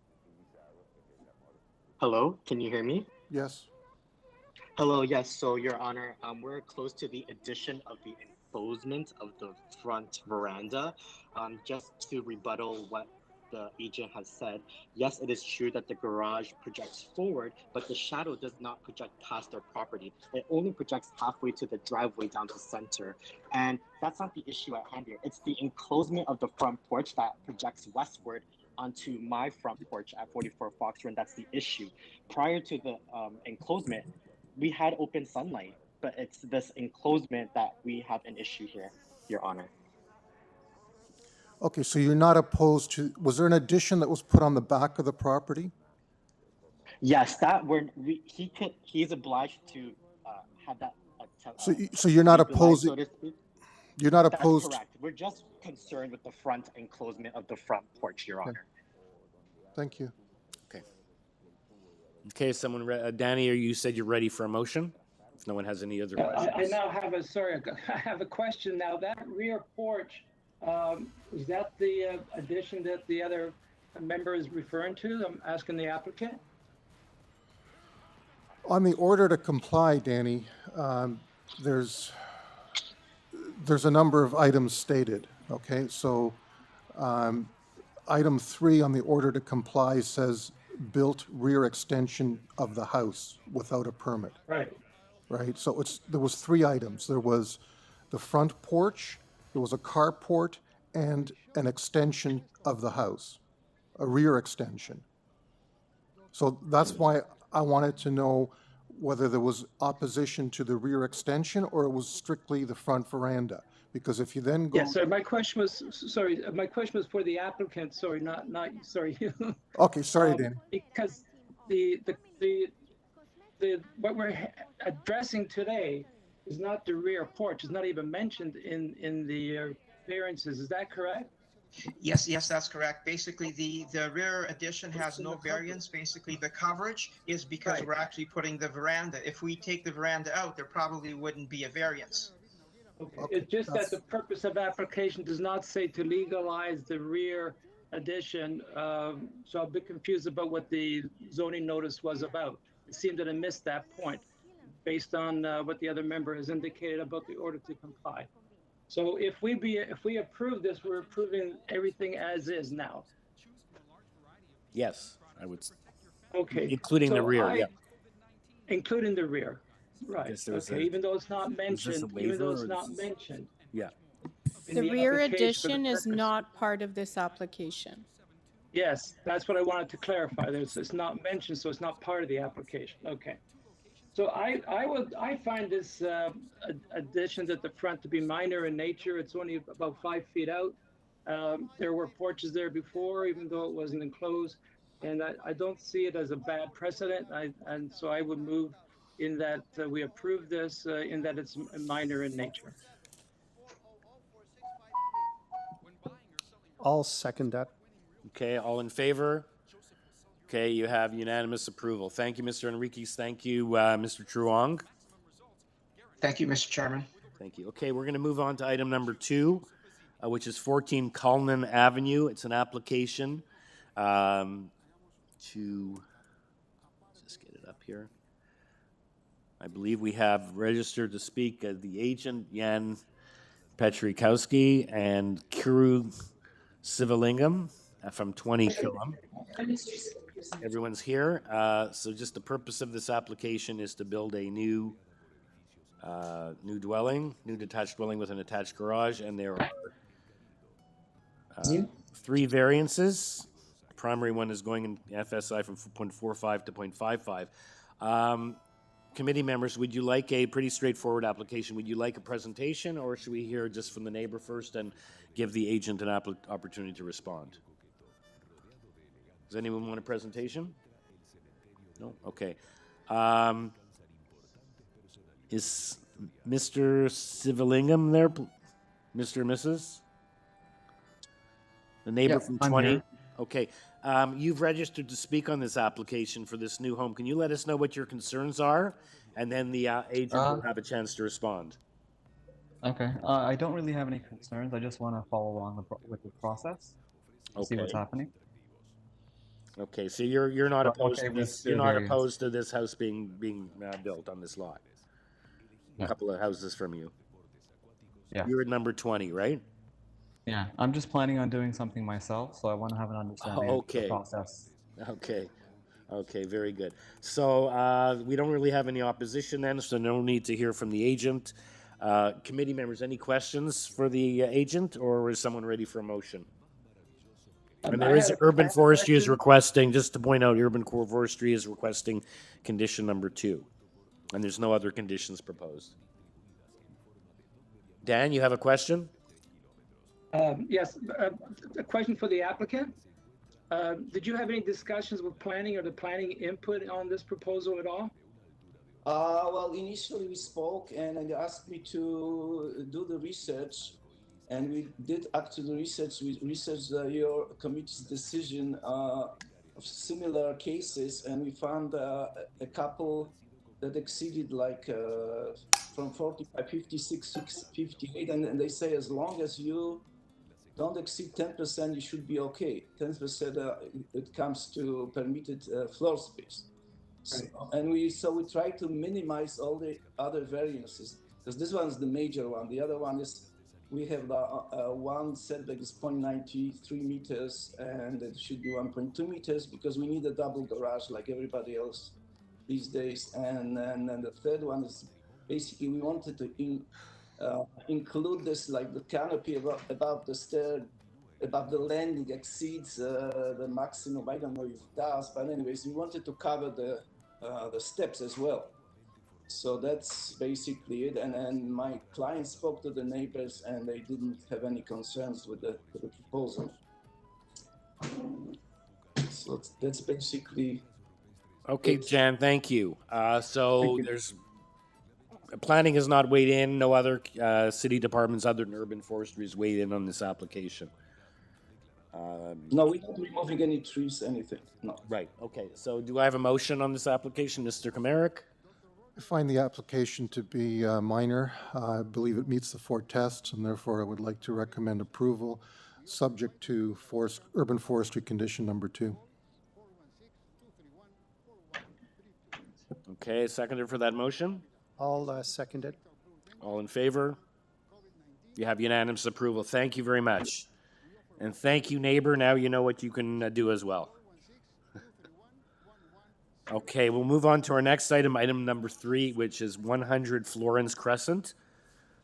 Hello, can you hear me?
Yes.
Hello, yes. So, Your Honor, we're close to the addition of the enclosement of the front veranda. Just to rebuttal what the agent has said, yes, it is true that the garage projects forward, but the shadow does not project past their property. It only projects halfway to the driveway down the center. And that's not the issue at hand here. It's the enclosement of the front porch that projects westward onto my front porch at 44 Fox Run. That's the issue. Prior to the enclosement, we had open sunlight, but it's this enclosement that we have an issue here, Your Honor.
Okay, so you're not opposed to, was there an addition that was put on the back of the property?
Yes, he's obliged to have that.
So you're not
legalized,
opposing,
so to speak.
you're not
That's
opposed?
correct. We're just concerned with the front enclosement of the front porch, Your Honor.
Thank you.
Okay, someone, Danny, you said you're ready for a motion? If no one has any other questions.
I now have I have a question now. That rear porch, is that the addition that the other member is referring to? I'm asking the applicant.
On the order to comply, Danny, there's a number of items stated, okay? So item 3 on the order to comply says built rear extension of the house without a permit.
Right.
Right, so there was 3 items. There was the front porch, there was a carport, and an extension of the house, a rear extension. So that's why I wanted to know whether there was opposition to the rear extension or it was strictly the front veranda. Because if you then go...
Yes, sir. My question was, sorry, my question was for the applicant. Sorry, not sorry.
Okay, sorry, Danny.
Because what we're addressing today is not the rear porch. It's not even mentioned in the variances. Is that correct?
Yes, that's correct. Basically, the rear addition has no variance. Basically, the coverage is because we're actually putting the veranda. If we take the veranda out, there probably wouldn't be a variance.
Okay. It's just that the purpose of application does not say to legalize the rear addition. So I'm a bit confused about what the zoning notice was about. It seemed that I missed that point based on what the other member has indicated about the order to comply. So if we approve this, we're approving everything as is now.
Yes, I would.
Okay.
Including the rear, yeah.
Including the rear, right? Okay. Even though it's not mentioned. Even though it's not mentioned.
Yeah.
The rear addition is not part of this application.
Yes, that's what I wanted to clarify. It's not mentioned, so it's not part of the application. Okay. So I find this addition at the front to be minor in nature. It's only about 5 feet out. There were porches there before, even though it wasn't enclosed, and I don't see it as a bad precedent. And so I would move in that we approve this in that it's minor in nature.
I'll second that.
Okay, all in favor? Okay, you have unanimous approval. Thank you, Mr. Enriquez. Thank you, Mr. Truong.
Thank you, Mr. Chairman.
Thank you. Okay, we're going to move on to item number 2, which is 14 Cullinan Avenue. It's an application to, let's just get it up here. I believe we have registered to speak the agent, Jan Petrikowski, and Kiru Sivalingam from 20 Killam. Everyone's here. So just the purpose of this application is to build a new detached dwelling with an attached garage, and there are 3 variances. The primary one is going in FSI from 0.45 to 0.55. Committee members, would you like a pretty straightforward application? Would you like a presentation, or should we hear just from the neighbor first and give the agent an opportunity to respond? Does anyone want a presentation? No? Okay. Is Mr. Sivalingam there? Mr. and Mrs.? The neighbor
Yeah,
from
I'm
20?
here.
Okay. You've registered to speak on this application for this new home. Can you let us know what your concerns are? And then the agent will have a chance to respond.
Okay. I don't really have any concerns. I just want to follow along with the process to see what's
Okay.
happening.
Okay, so you're not
So I'm
opposed
okay
to
with
this.
the
You're not
variance.
opposed to this house being built on this lot. A
No.
couple of houses from you.
Yeah.
You're at number 20, right?
Yeah. I'm just planning on doing something myself, so I want to have an understanding of the
Okay.
process.
Okay. Okay, very good. So we don't really have any opposition then, so no need to hear from the agent. Committee members, any questions for the agent, or is someone ready for a motion? And there is Urban Forestry is requesting, just to point out, Urban Forestry is requesting condition number 2. And there's no other conditions proposed. Dan, you have a question?
Yes, a question for the applicant. Did you have any discussions with planning or the planning input on this proposal at all?
Well, initially we spoke and they asked me to do the research, and we did actually research. We researched your committee's decision of similar cases, and we found a couple that exceeded like from 45, 56, 58, and they say as long as you don't exceed 10%, you should be okay. 10% it comes to permitted floor space. And we try to minimize all the other variances, because this one is the major one. The other one is we have the one setback is 0.93 meters, and it should be 1.2 meters because we need a double garage like everybody else these days. And then the third one is basically we wanted to include this, like the canopy above the stair, above the landing exceeds the maximum. I don't know if it does, but anyways, we wanted to cover the steps as well. So that's basically it. And my client spoke to the neighbors, and they didn't have any concerns with the proposal. So that's basically.
Okay, Jan, thank you. There's planning has not weighed in. No other city departments other than Urban Forestry has weighed in on this application.
No, we're not removing any trees, anything. No.
Right. Okay. So do I have a motion on this application, Mr. Kamarick?
I find the application to be minor. I believe it meets the 4 tests, and therefore I would like to recommend approval, subject to urban forestry condition number 2.
Okay, seconder for that motion?
I'll second it.
All in favor? You have unanimous approval. Thank you very much. And thank you, neighbor. Now you know what you can do as well. Okay, we'll move on to our next item, item number 3, which is 100 Florence Crescent.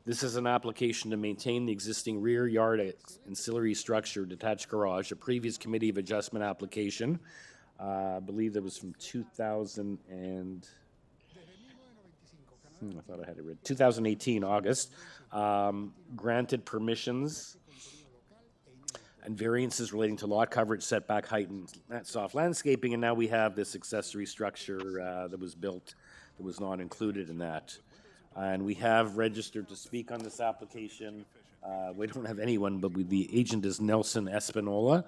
This is an application to maintain the existing rear yard ancillary structure detached garage, a previous committee of adjustment application. I believe that was from 2000 and... I thought I had it written. 2018, August. Granted permissions and variances relating to lot coverage, setback height, and soft landscaping, and now we have this accessory structure that was built that was not included in that. And we have registered to speak on this application. We don't have anyone, but the agent is Nelson Espinola.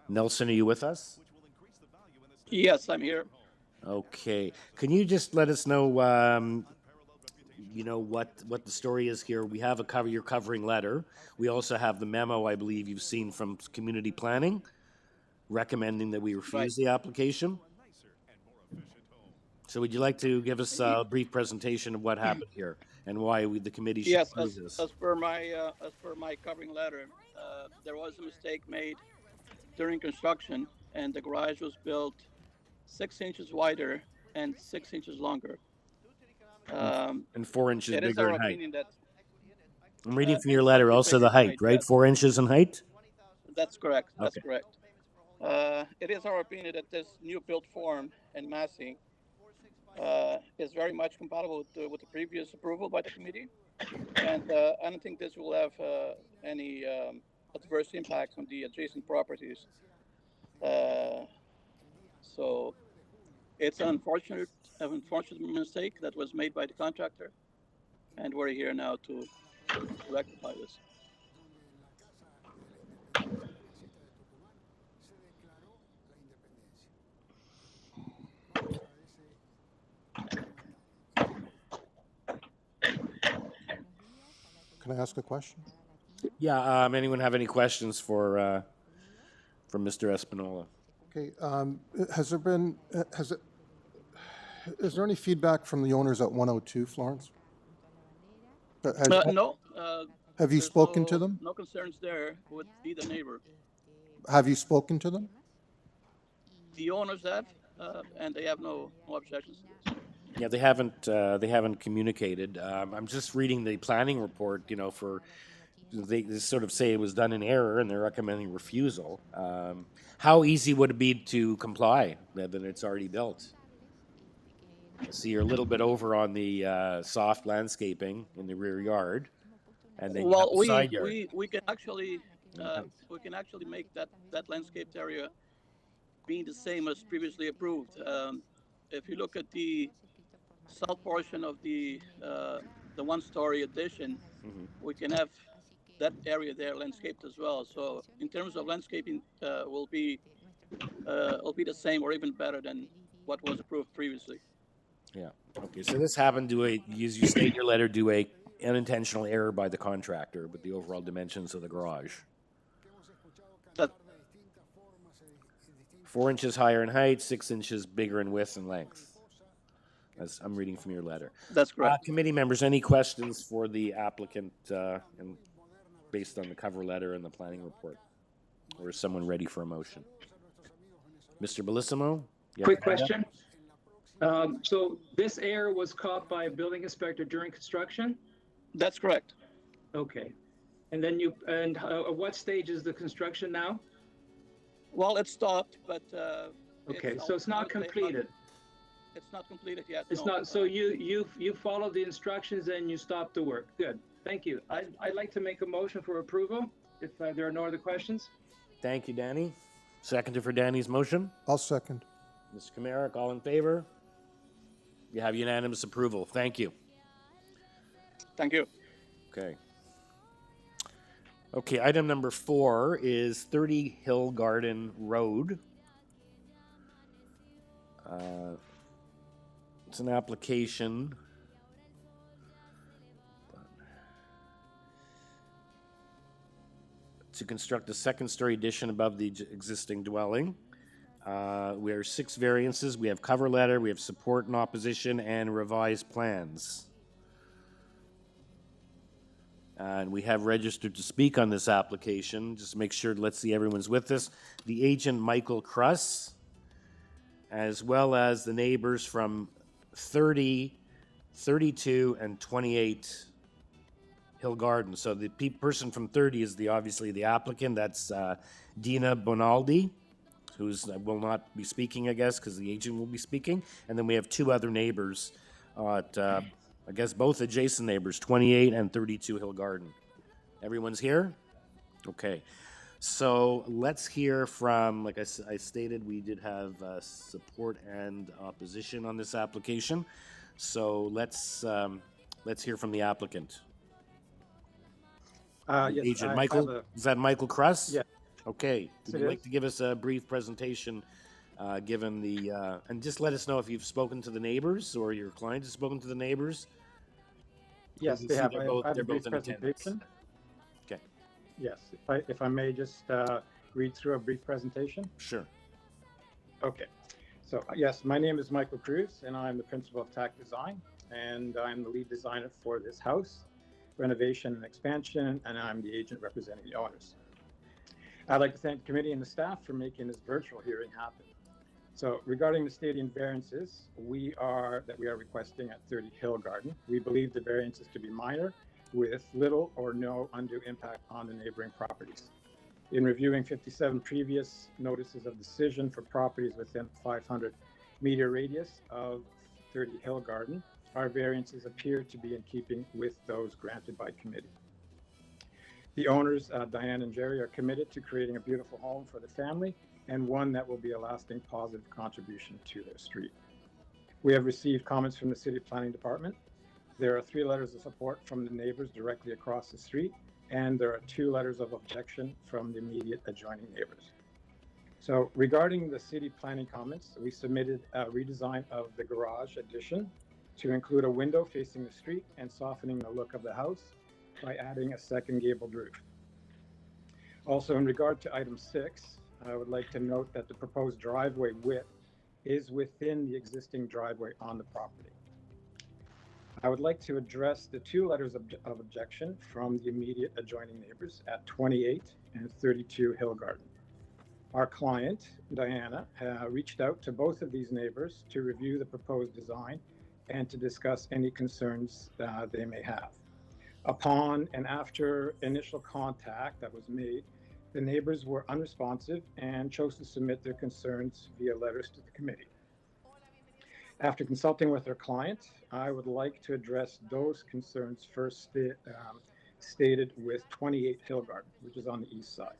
Nelson, are you with us?
Yes, I'm here.
Okay. Can you just let us know, what the story is here? We have your covering letter. We also have the memo, I believe you've seen from community planning, recommending that we refuse the application. So would you like to give us a brief presentation of what happened here and why the committee should approve this?
As per my covering letter, there was a mistake made during construction, and the garage was built 6 inches wider and 6 inches longer.
And 4 inches
it is
bigger
our
in height.
opinion that
I'm reading from your letter also the height, right? 4 inches in height?
that's correct. That's
Okay.
correct. It is our opinion that this new built form and massing is very much compatible with the previous approval by the committee, and I don't think this will have any adverse impacts on the adjacent properties. So it's an unfortunate mistake that was made by the contractor. and we're here now to rectify this.
Can I ask a question?
Yeah. Anyone have any questions for Mr. Espinola?
Okay. Is there any feedback from the owners at 102, Florence?
No.
Have you spoken to them?
No concerns there with either neighbor.
Have you spoken to them?
The owners have, and they have no objections to this.
Yeah, they haven't communicated. I'm just reading the planning report. They sort of say it was done in error, and they're recommending refusal. How easy would it be to comply that it's already built? So you're a little bit over on the soft landscaping in the rear yard, and then you have the side yard.
we can actually make that landscaped area being the same as previously approved. If you look at the south portion of the one-story addition, we can have that area there landscaped as well. So in terms of landscaping, will be the same or even better than what was approved previously.
Yeah. Okay. So this happened to as you state in your letter, due a unintentional error by the contractor with the overall dimensions of the garage. 4 inches higher in height, 6 inches bigger in width and length. As I'm reading from your letter.
That's correct.
Committee members, any questions for the applicant and based on the cover letter and the planning report? Or is someone ready for a motion? Mr. Bellissimo?
Quick question. So this error was caught by a building inspector during construction?
That's correct.
Okay. And then at what stage is the construction now?
Well, it stopped, but
okay, so it's not completed.
It's not completed yet.
It's
no.
not. So you followed the instructions and you stopped the work. Good. Thank you. I'd like to make a motion for approval if there are no other questions.
Thank you, Danny. Seconder for Danny's motion.
I'll second.
Mr. Kamarick, all in favor? You have unanimous approval. Thank you.
Thank you.
Okay. Okay, item number 4 is 30 Hill Garden Road. It's an application to construct a second-story addition above the existing dwelling. We are 6 variances. We have cover letter, we have support and opposition, and revised plans. And we have registered to speak on this application. Just make sure, let's see everyone's with us. The agent, Michael Kruss, as well as the neighbors from 30, 32, and 28 Hill Garden. So the person from 30 is obviously the applicant. That's Dina Bonaldi, who's will not be speaking, I guess, because the agent will be speaking. And then we have 2 other neighbors at, I guess, both adjacent neighbors, 28 and 32 Hill Garden. Everyone's here? Okay. So let's hear from, like I stated, we did have support and opposition on this application. So let's hear from the applicant.
Yes,
Agent Michael, is that Michael Kruss?
Yeah.
Okay. Would
It
you like
is.
to give us a brief presentation, given the, and just let us know if you've spoken to the neighbors or your client has spoken to the neighbors?
Yes,
You
they
see
have.
they're
I
both-
have
they're
a brief
both in attendance.
presentation.
Okay.
Yes, if I may just read through a brief presentation.
Sure.
Okay. So yes, my name is Michael Cruz, and I'm the principal of TAC Design, and I'm the lead designer for this house, renovation and expansion, and I'm the agent representing the owners. I'd like to thank the committee and the staff for making this virtual hearing happen. So regarding the stadium variances we are requesting at 30 Hill Garden, we believe the variances to be minor with little or no undue impact on the neighboring properties. In reviewing 57 previous notices of decision for properties within 500-meter radius of 30 Hill Garden, our variances appear to be in keeping with those granted by committee. The owners, Diane and Jerry, are committed to creating a beautiful home for the family and one that will be a lasting positive contribution to their street. We have received comments from the City Planning Department There are 3 letters of support from the neighbors directly across the street, and there are 2 letters of objection from the immediate adjoining neighbors. So regarding the city planning comments, we submitted a redesign of the garage addition to include a window facing the street and softening the look of the house by adding a second gabled roof. Also, in regard to item 6, I would like to note that the proposed driveway width is within the existing driveway on the property. I would like to address the 2 letters of objection from the immediate adjoining neighbors at 28 and 32 Hill Garden. Our client, Diana, reached out to both of these neighbors to review the proposed design and to discuss any concerns they may have. Upon and after initial contact that was made, the neighbors were unresponsive and chose to submit their concerns via letters to the committee. After consulting with their client, I would like to address those concerns first stated with 28 Hill Garden, which is on the east side.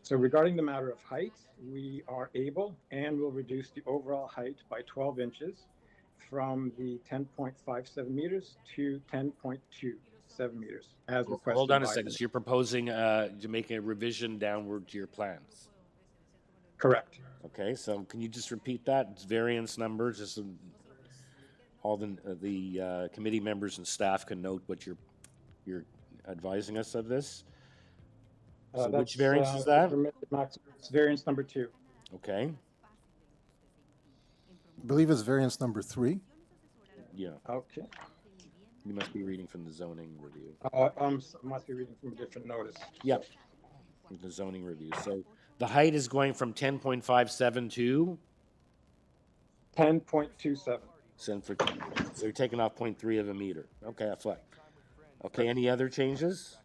So regarding the matter of height, we are able and will reduce the overall height by 12 inches from the 10.57 meters to 10.27 meters as requested.
Hold on a second. So you're proposing to make a revision downward to your plans?
Correct.
Okay, so can you just repeat that? It's variance numbers, just so all the committee members and staff can note what you're advising us of this. So which variance is that?
It's variance number 2.
Okay.
I believe it's variance number 3.
Yeah.
Okay.
You must be reading from the zoning review.
Must be reading from a different notice.
Yep. The zoning review. So the height is going from 10.57 to
10.27.
So you're taking off 0.3 of a meter. Okay, a foot. Okay, any other changes?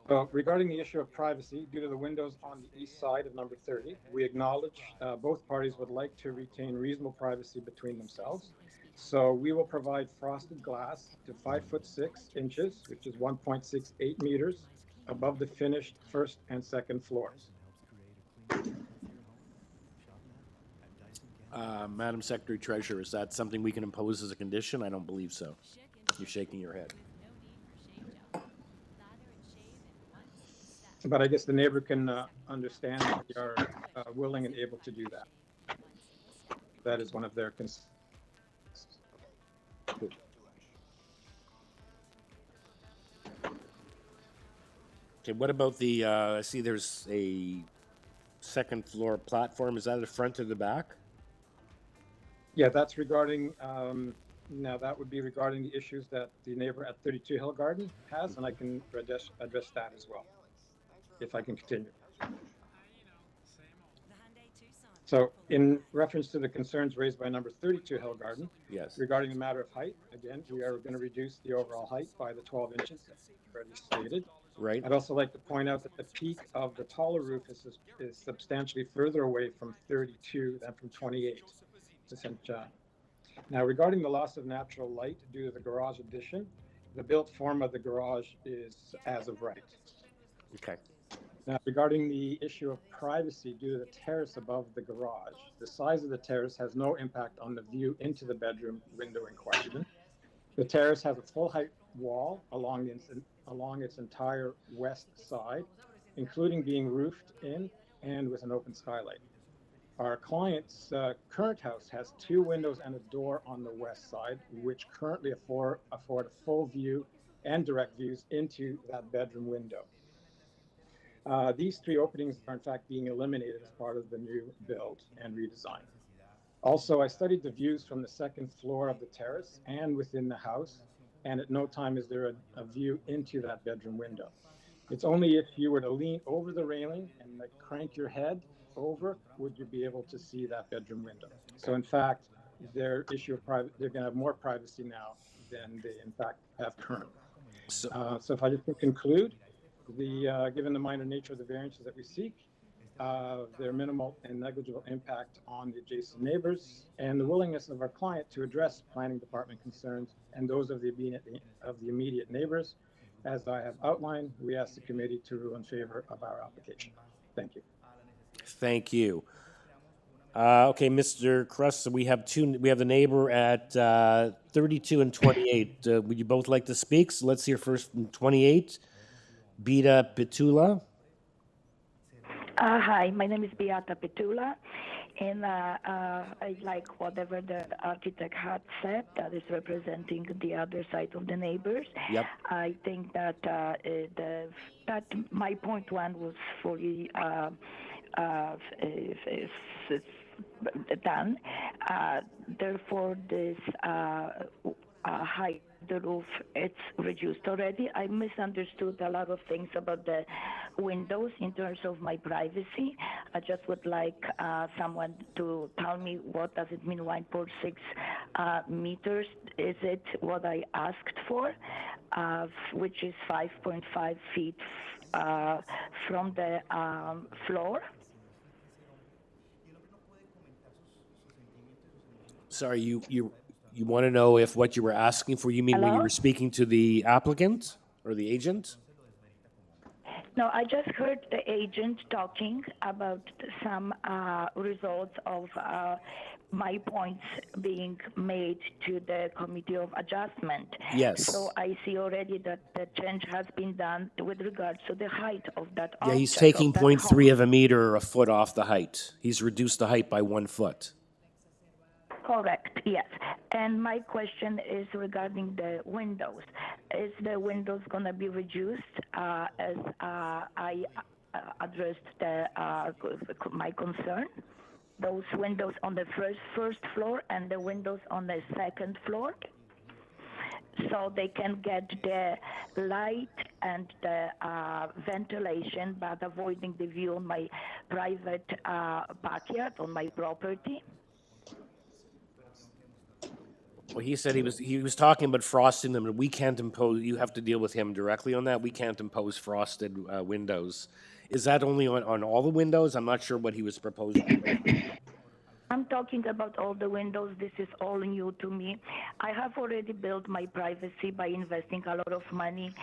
Well, regarding the issue of privacy, due to the windows on the east side of number 30, we acknowledge both parties would like to retain reasonable privacy between themselves. So we will provide frosted glass to 5'6" which is 1.68 meters above the finished first and second floors.
Madam Secretary Treasurer, is that something we can impose as a condition? I don't believe so. You're shaking your head.
But I guess the neighbor can understand that we are willing and able to do that. That is one of their concerns.
Okay, what about the, I see there's a second floor platform. Is that the front or the back?
Yeah, that's regarding, now that would be regarding the issues that the neighbor at 32 Hill Garden has, and I can address that as well, if I can continue. So in reference to the concerns raised by number 32 Hill Garden,
yes,
regarding the matter of height, again, we are going to reduce the overall height by the 12 inches that we've already stated.
Right.
I'd also like to point out that the peak of the taller roof is substantially further away from 32 than from 28 to St. John. Now, regarding the loss of natural light due to the garage addition, the built form of the garage is as of right.
Okay.
Now, regarding the issue of privacy due to the terrace above the garage, the size of the terrace has no impact on the view into the bedroom window in question. The terrace has a full height wall along its entire west side, including being roofed in and with an open skylight. Our client's current house has 2 windows and a door on the west side, which currently afford a full view and direct views into that bedroom window. These 3 openings are in fact being eliminated as part of the new build and redesign. Also, I studied the views from the second floor of the terrace and within the house, and at no time is there a view into that bedroom window. It's only if you were to lean over the railing and like crank your head over would you be able to see that bedroom window. So in fact, their issue of they're going to have more privacy now than they in fact have currently. So if I just conclude, given the minor nature of the variances that we seek, their minimal and negligible impact on the adjacent neighbors, and the willingness of our client to address planning department concerns and those of the immediate neighbors, as I have outlined, we ask the committee to rule in favor of our application. Thank you.
Thank you. Okay, Mr. Crust, we have the neighbor at 32 and 28. Would you both like to speak? So let's hear first from 28, Bita Petula.
Hi, my name is Beata Petula, and I like whatever the architect had said that is representing the other side of the neighbors.
Yep.
I think that that my point one was fully done. Therefore, this height the roof it's reduced already. I misunderstood a lot of things about the windows in terms of my privacy. I just would like someone to tell me what does it mean 1.6 meters. Is it what I asked for, which is 5.5 feet from the floor?
Sorry, you want to know if what you were asking for, you mean when you
Hello?
were speaking to the applicant or the agent?
No, I just heard the agent talking about some results of my points being made to the Committee of Adjustment.
Yes.
So I see already that the change has been done with regards to the height of that
Yeah, he's
object,
taking
of that
0.3
home.
of a meter or a foot off the height. He's reduced the height by 1 foot.
Correct, yes. And my question is regarding the windows. Is the windows going to be reduced as I addressed my concern? Those windows on the first floor and the windows on the second floor? So they can get the light and the ventilation, but avoiding the view on my private backyard, on my property?
Well, he said he was talking about frosting them, and we can't impose. You have to deal with him directly on that. We can't impose frosted windows. Is that only on all the windows? I'm not sure what he was proposing.
I'm talking about all the windows. This is all new to me. I have already built my privacy by investing a lot of money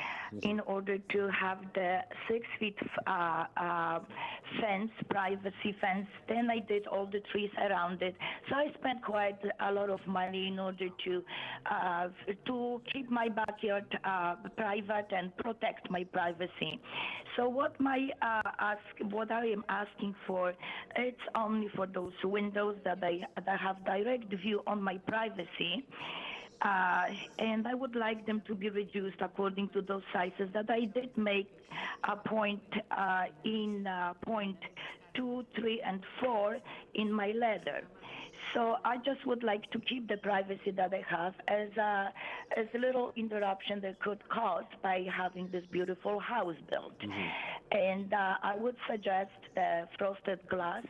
in order to have the 6 feet fence, privacy fence. Then I did all the trees around it. So I spent quite a lot of money in order to keep my backyard private and protect my privacy. So what I am asking for, it's only for those windows that have direct view on my privacy. And I would like them to be reduced according to those sizes that I did make a point in point 2, 3, and 4 in my letter. So I just would like to keep the privacy that I have as a little interruption that could cause by having this beautiful house built. And I would suggest frosted glass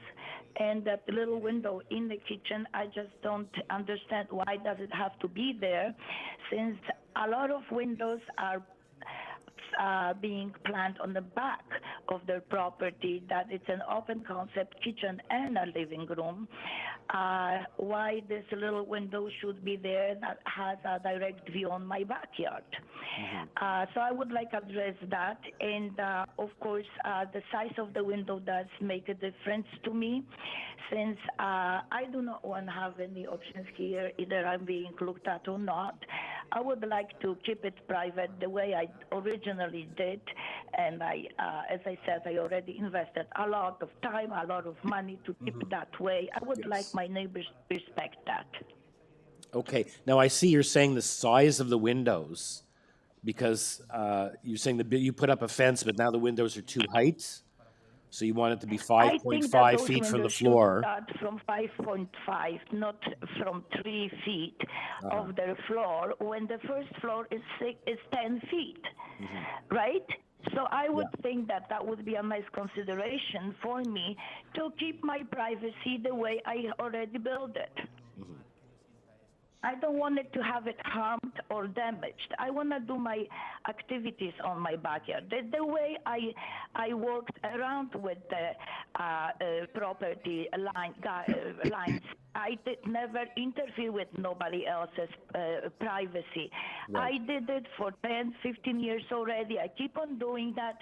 and that little window in the kitchen. I just don't understand why does it have to be there, since a lot of windows are being planned on the back of their property, that it's an open concept kitchen and a living room. Why this little window should be there that has a direct view on my backyard? So I would like to address that. And of course, the size of the window does make a difference to me, since I do not want to have any options here, either I'm being looked at or not. I would like to keep it private the way I originally did. And as I said, I already invested a lot of time, a lot of money to keep it that way. I would like my neighbors to respect that.
Okay. Now I see you're saying the size of the windows, because you're saying you put up a fence, but now the windows are too height. So you want it to be
I think that
5.5
those
feet from the
windows
floor.
should start from 5.5, not from 3 feet of their floor, when the first floor is 10 feet, right? So I would think that that would be a nice consideration for me to keep my privacy the way I already built it. I don't want it to have it harmed or damaged. I want to do my activities on my backyard. The way I worked around with the property lines, I did never interfere with nobody else's privacy.
Right.
I did it for 10, 15 years already. I keep on doing that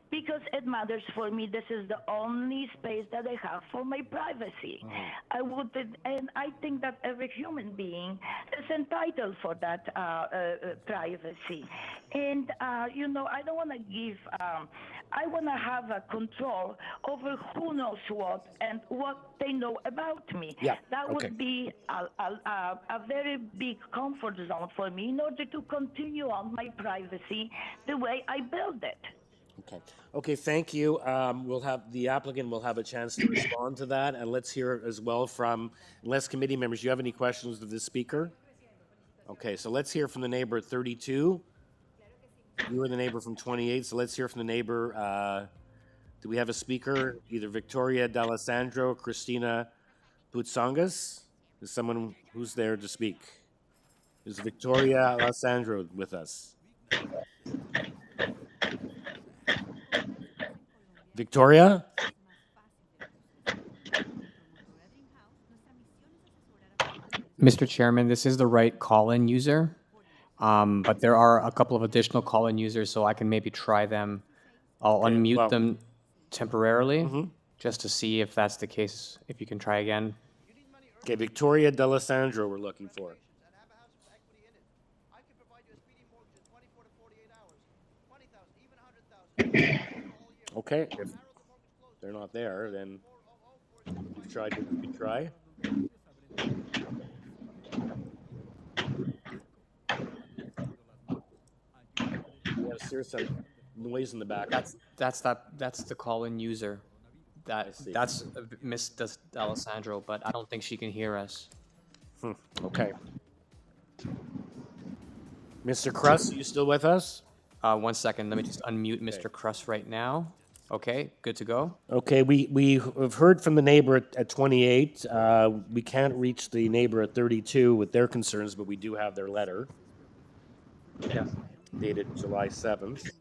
because it matters for me. This is the only space that I have for my privacy. I would, and I think that every human being is entitled for that privacy. And I don't want to give. I want to have a control over who knows what and what they know about me.
Yeah,
That
okay.
would be a very big comfort zone for me in order to continue on my privacy the way I build it.
Okay. Okay. Thank you. The applicant will have a chance to respond to that, and let's hear as well from, unless committee members, you have any questions of the speaker? Okay. So let's hear from the neighbor at 32. You were the neighbor from 28. So let's hear from the neighbor. Do we have a speaker? Either Victoria D'Alessandro, Christina Putzangas? Is someone who's there to speak? Is Victoria Alessandro with us? Victoria?
Mr. Chairman, this is the right call-in user, but there are a couple of additional call-in users, so I can maybe try them. I'll
Okay,
unmute
well-
them temporarily, just to see if that's the case, if you can try again.
Okay, Victoria D'Alessandro we're looking for. Okay, if they're not there, then we've tried what we could try. Yes, there's some noise in the back.
That's the call-in user. That's Miss D'Alessandro, but I don't think she can hear us.
Okay. Mr. Kruss, are you still with us?
1 second. Let me just unmute Mr. Kruss right now. Okay, good to go.
Okay, we have heard from the neighbor at 28. We can't reach the neighbor at 32 with their concerns, but we do have their letter.
Yes.
Dated July 7th.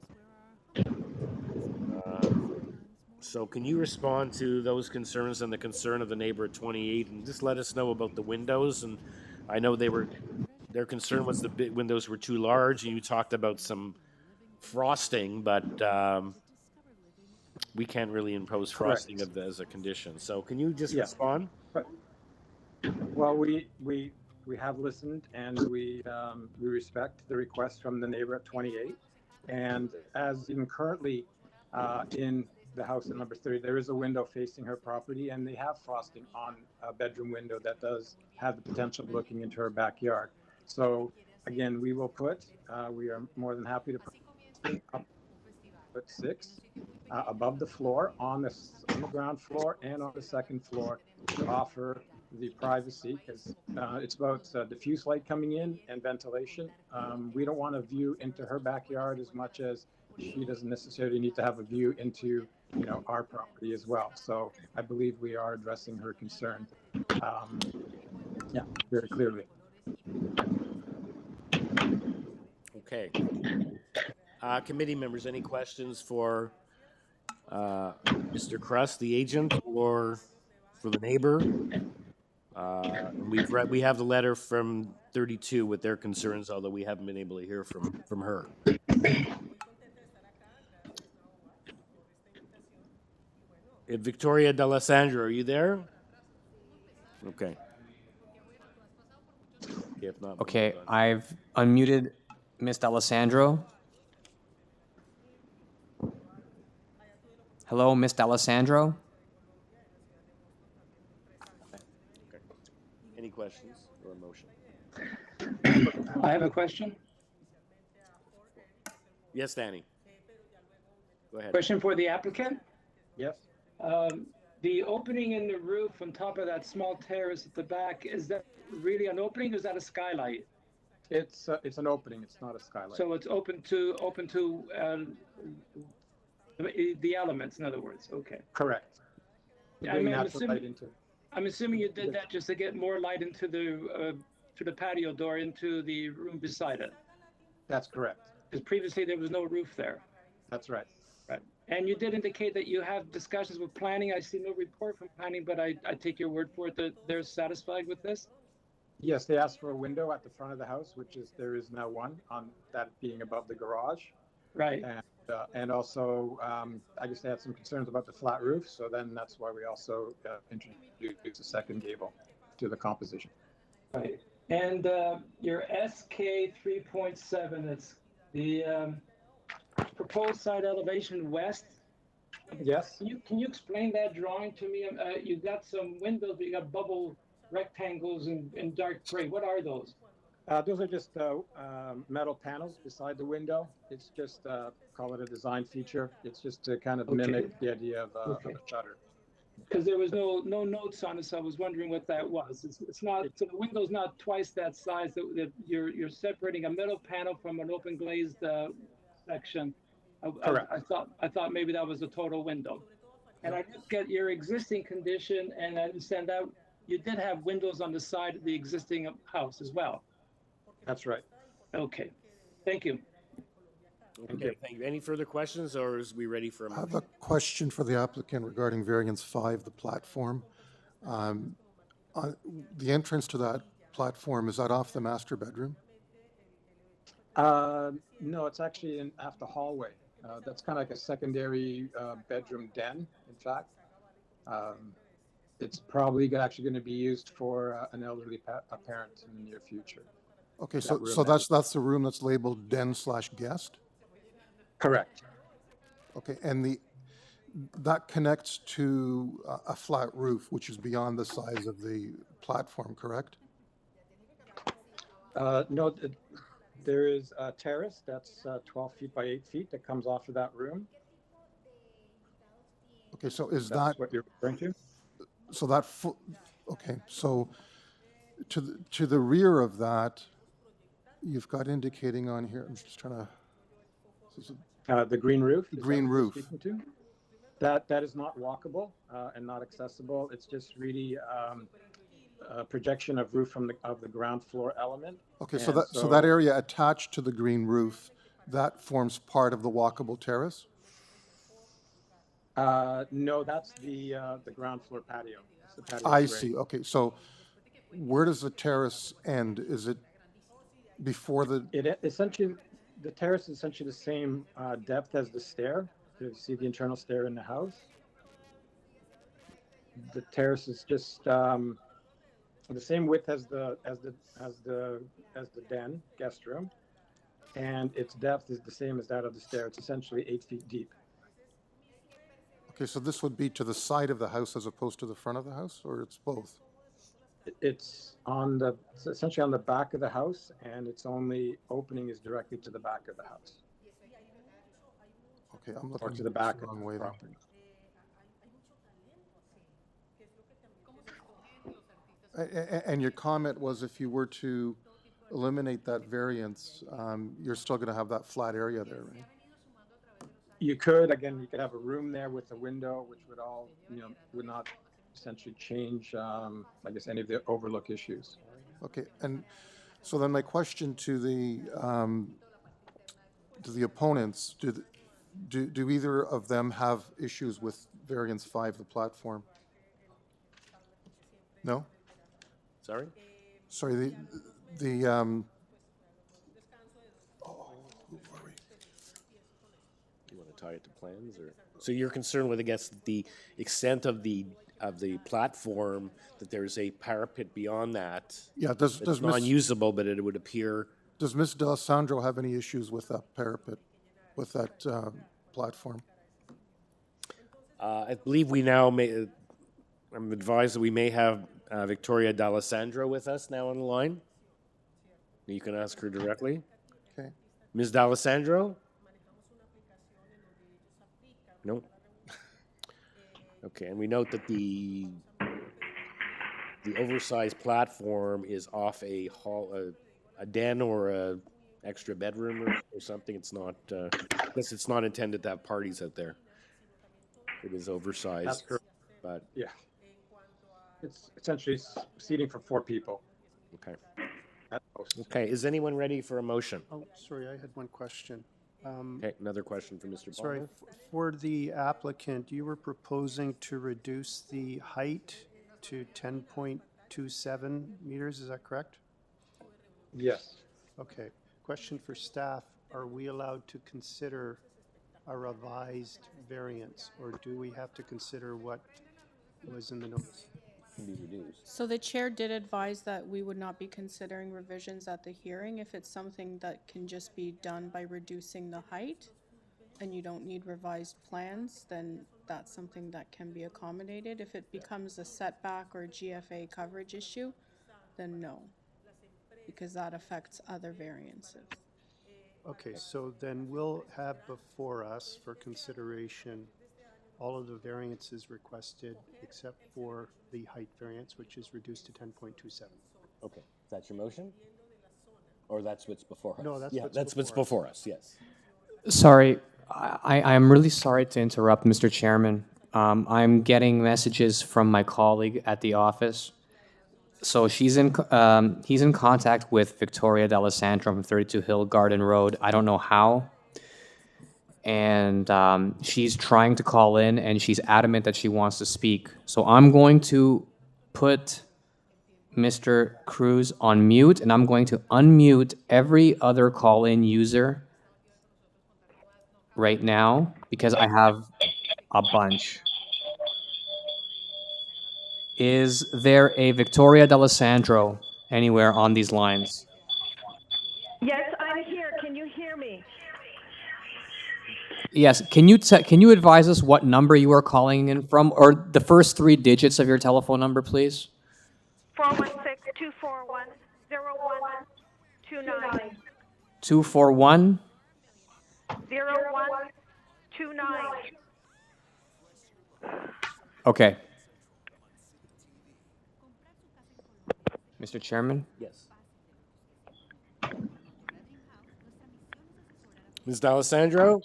So can you respond to those concerns and the concern of the neighbor at 28 and just let us know about the windows? And I know their concern was the windows were too large, and you talked about some frosting, but we can't really impose frosting as a condition. So can you just respond?
Well, we have listened, and we respect the request from the neighbor at 28. And as even currently in the house at number 30, there is a window facing her property, and they have frosting on a bedroom window that does have the potential of looking into her backyard. So again, we will we are more than happy to put frosting up at 6 above the floor on the ground floor and on the second floor to offer the privacy, because it's about diffuse light coming in and ventilation. We don't want a view into her backyard as much as she doesn't necessarily need to have a view into our property as well. So I believe we are addressing her concern very clearly.
Okay. Committee members, any questions for Mr. Kruss, the agent, or for the neighbor? We have the letter from 32 with their concerns, although we haven't been able to hear from her. Victoria D'Alessandro, are you there? Okay. If not,
Okay, I've unmuted Miss D'Alessandro. Hello, Miss D'Alessandro.
Okay. Any questions or a motion?
I have a question.
Yes, Danny. Go ahead.
Question for the applicant.
Yes.
The opening in the roof on top of that small terrace at the back, is that really an opening or is that a skylight?
It's an opening. It's not a skylight.
So it's open to the elements, in other words. Okay.
Correct.
I'm assuming you did that just to get more light into the patio door into the room beside it.
That's correct.
Because previously there was no roof there.
That's right.
Right. And you did indicate that you have discussions with planning. I see no report from planning, but I take your word for it that they're satisfied with this?
Yes, they asked for a window at the front of the house, there is now one, on that being above the garage.
Right.
and also, I guess they had some concerns about the flat roof, so then that's why we also introduced a second gable to the composition.
Right. And your SK 3.7, it's the proposed side elevation west.
Yes.
Can you explain that drawing to me? You got some windows, but you got bubble rectangles in dark gray. What are those?
Those are just metal panels beside the window. It's just, call it a design feature. It's just to kind of mimic the idea of a shutter.
Because there was no notes on it, so I was wondering what that was. It's not, so the window's not twice that size. That you're separating a metal panel from an open glazed section.
Correct.
I thought maybe that was a total window. And I look at your existing condition, and I understand that you did have windows on the side of the existing house as well.
That's right.
Okay, thank you.
Okay, thank you. Any further questions, or is we ready for a
I
motion?
have a question for the applicant regarding variance 5, the platform. The entrance to that platform, is that off the master bedroom?
No, it's actually off the hallway. That's kind of like a secondary bedroom den, in fact. It's probably actually going to be used for an elderly parent in the near future.
Okay, so that's the room that's labeled den/guest?
Correct.
Okay, and that connects to a flat roof, which is beyond the size of the platform, correct?
No, there is a terrace that's 12 feet by 8 feet that comes off of that room.
Okay, so is
That's
that
what you're referring to?
So that okay, so to the rear of that, you've got indicating on here. I'm just trying to.
The green roof.
The green roof.
Speaking to? That is not walkable and not accessible. It's just really a projection of roof of the ground floor element.
Okay, so that area attached to the green roof, that forms part of the walkable terrace?
No, that's the ground floor patio. It's the patio
I
grade.
see. Okay, so where does the terrace end? Is it before the?
The terrace is essentially the same depth as the stair. You see the internal stair in the house. The terrace is just the same width as the den guest room, and its depth is the same as that of the stair. It's essentially 8 feet deep.
Okay, so this would be to the side of the house as opposed to the front of the house, or it's both?
It's essentially on the back of the house, and its only opening is directly to the back of the house.
Okay, I'm looking
to the back
the
of
wrong
the
way.
property.
And your comment was if you were to eliminate that variance, you're still going to have that flat area there, right?
You could have a room there with a window, which would not essentially change, I guess, any of the overlook issues.
Okay, and so then my question to the opponents, do either of them have issues with variance 5, the platform? No?
Sorry?
Sorry,
You want to tie it to plans, or? So you're concerned with, I guess, the extent of the platform, that there's a parapet beyond that.
Yeah,
it's non-usable, but it would appear.
Does Ms. D'Alessandro have any issues with that parapet, with that platform?
I believe we now may. I'm advised that we may have Victoria D'Alessandro with us now on the line. You can ask her directly.
Okay.
Ms. D'Alessandro? No. Okay, and we note that the oversized platform is off a hall, a den or a extra bedroom or something. It's not. I guess it's not intended to have parties out there. It is oversized.
That's correct.
But
yeah, it's essentially seating for 4 people.
Okay. Okay. Is anyone ready for a motion?
Oh, sorry, I had one question.
Okay, another question for Mr.
Sorry,
Palmer.
for the applicant, you were proposing to reduce the height to 10.27 meters, is that correct?
Yes.
Okay. Question for staff, are we allowed to consider a revised variance, or do we have to consider what was in the notice?
Can be reduced.
So the chair did advise that we would not be considering revisions at the hearing. If it's something that can just be done by reducing the height and you don't need revised plans, then that's something that can be accommodated. If it becomes a setback or GFA coverage issue, then no, because that affects other variances.
Okay, so then we'll have before us for consideration all of the variances requested except for the height variance, which is reduced to 10.27.
Okay, is that your motion? Or that's what's before us?
No, that's
yeah,
what's
that's what's before us, yes.
Sorry, I'm really sorry to interrupt, Mr. Chairman. I'm getting messages from my colleague at the office. So he's in contact with Victoria D'Alessandro from 32 Hill Garden Road. I don't know how. And she's trying to call in, and she's adamant that she wants to speak. So I'm going to put Mr. Cruz on mute, and I'm going to unmute every other call-in user right now because I have a bunch. Is there a Victoria D'Alessandro anywhere on these lines?
Yes, I'm here. Can you hear me?
Yes. Can you advise us what number you are calling in from, or the first 3 digits of your telephone number, please?
416-241-0129.
241.
0129.
Okay. Mr. Chairman?
Yes. Ms. D'Alessandro?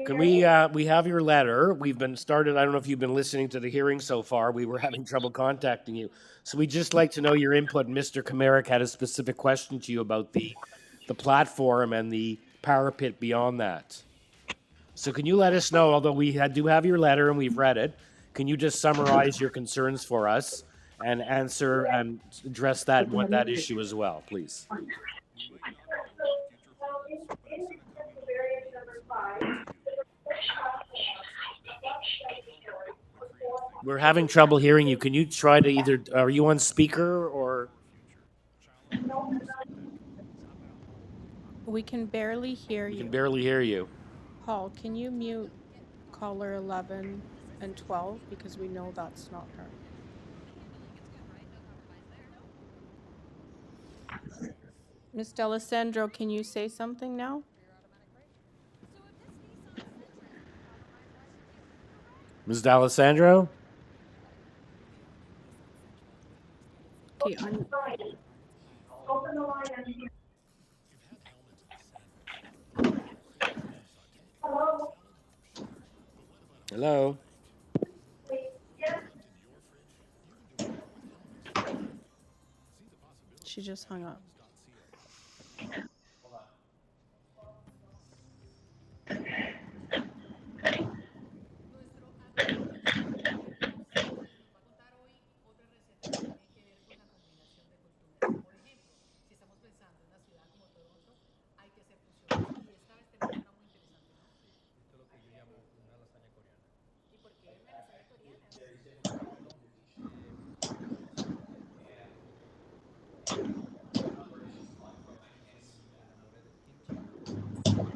Can we have your letter? We've been started, I don't know if you've been listening to the hearing so far. We were having trouble contacting you. So we'd just like to know your input. Mr. Kamarick had a specific question to you about the platform and the parapet beyond that. So can you let us know, although we do have your letter and we've read it, can you just summarize your concerns for us and answer and address that issue as well, please? We're having trouble hearing you. Can you try to are you on speaker or?
We can barely hear you.
We can barely hear you.
Paul, can you mute caller 11 and 12 because we know that's not her. Ms. D'Alessandro, can you say something now?
Ms. D'Alessandro?
Okay,
Open the line and hello.
Hello?
She just hung up.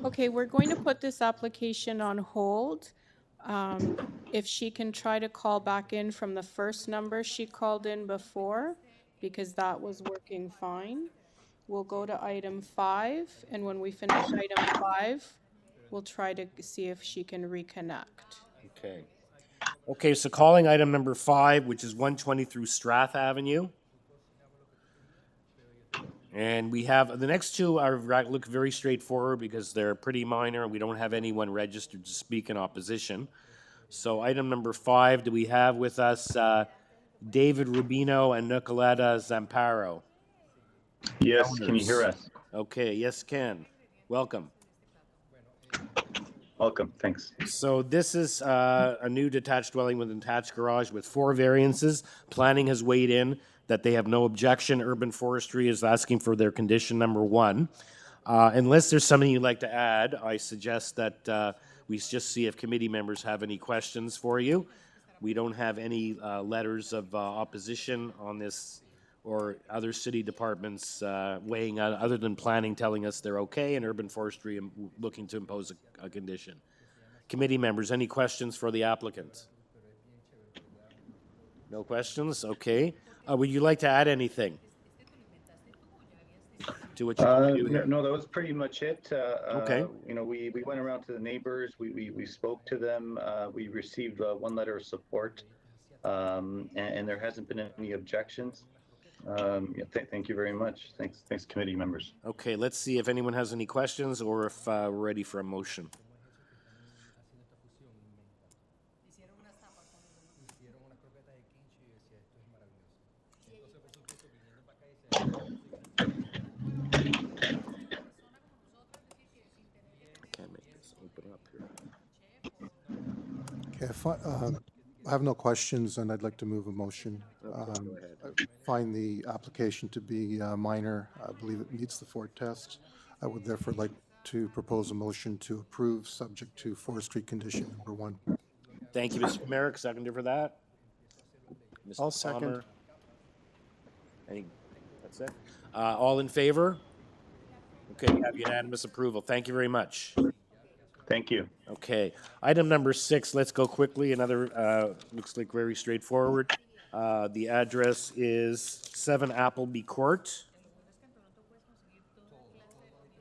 Okay, we're going to put this application on hold. If she can try to call back in from the first number she called in before, because that was working fine. We'll go to item 5, and when we finish item 5, we'll try to see if she can reconnect.
Okay. Okay, so calling item number 5, which is 120 through Strath Avenue. And we have, the next two look very straightforward because they're pretty minor and we don't have anyone registered to speak in opposition. So item number 5, do we have with us David Rubino and Nicoletta Zamparo?
Yes,
Owners.
can you hear us?
Okay, yes, can. Welcome.
Welcome, thanks.
So this is a new detached dwelling with an attached garage with 4 variances. Planning has weighed in that they have no objection. Urban Forestry is asking for their condition number 1. Unless there's something you'd like to add, I suggest that we just see if committee members have any questions for you. We don't have any letters of opposition on this or other city departments weighing out, other than planning telling us they're okay and urban forestry looking to impose a condition. Committee members, any questions for the applicant? No questions? Okay. Would you like to add anything to what you do here?
No, that was pretty much it.
Okay.
You know, we went around to the neighbors. We spoke to them. We received one letter of support, and there hasn't been any objections. Yeah, thank you very much. Thanks, committee members.
Okay, let's see if anyone has any questions or if we're ready for a motion.
Okay, I have no questions, and I'd like to move a motion. I find the application to be minor. I believe it meets the Ford test. I would therefore like to propose a motion to approve, subject to forestry condition number 1.
Thank you, Mr. Merrick. Seconder for that. Mr.
I'll second.
That's it. All in favor? Okay, we have unanimous approval. Thank you very much.
Thank you.
Okay, item number 6, let's go quickly. Another, looks like very straightforward. The address is 7 Appleby Court.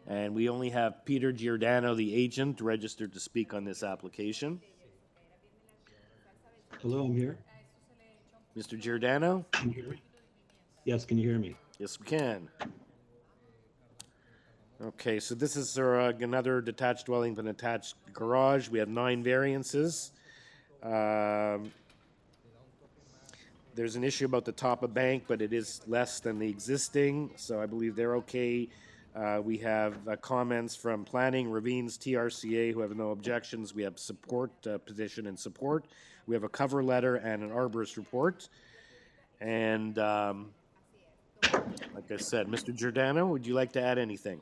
And we only have Peter Giordano, the agent, registered to speak on this application.
Hello, I'm here.
Mr. Giordano?
Can you hear me? Yes, can you hear me?
Yes, we can. Okay, so this is another detached dwelling with an attached garage. We have 9 variances. There's an issue about the top of bank, but it is less than the existing, so I believe they're okay. We have comments from Planning, Ravines, TRCA, who have no objections. We have support, position and support. We have a cover letter and an arborist report. And like I said, Mr. Giordano, would you like to add anything?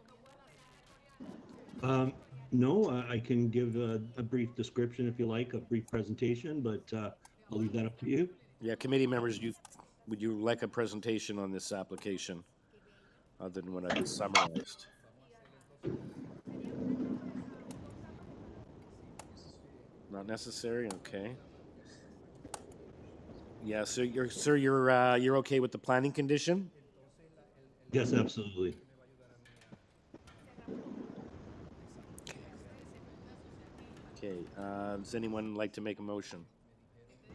No, I can give a brief description if you like, a brief presentation, but I'll leave that up to you.
Yeah, committee members, would you like a presentation on this application other than what I just summarized? Not necessary. Okay. Yeah, so you're okay with the planning condition?
Yes, absolutely.
Okay. Does anyone like to make a motion?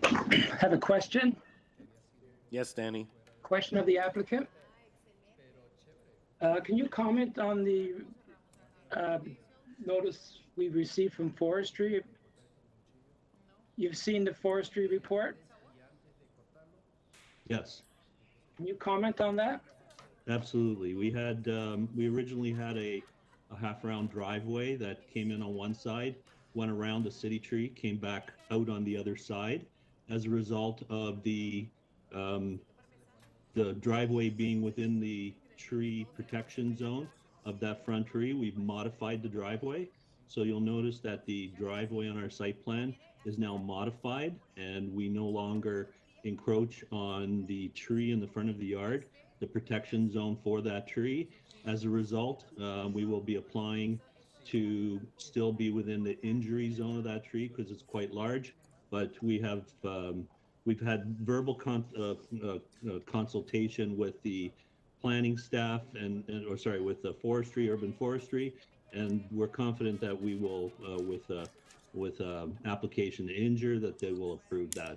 I have a question.
Yes, Danny.
Question of the applicant. Can you comment on the notice we received from forestry? You've seen the forestry report?
Yes.
Can you comment on that?
Absolutely. We originally had a half-round driveway that came in on one side, went around the city tree, came back out on the other side. As a result of the driveway being within the tree protection zone of that front tree, we've modified the driveway. So you'll notice that the driveway on our site plan is now modified, and we no longer encroach on the tree in the front of the yard, the protection zone for that tree. As a result, we will be applying to still be within the injury zone of that tree because it's quite large, but we've had verbal consultation with the planning staff with the forestry, urban forestry, and we're confident that we will, with application to injure, that they will approve the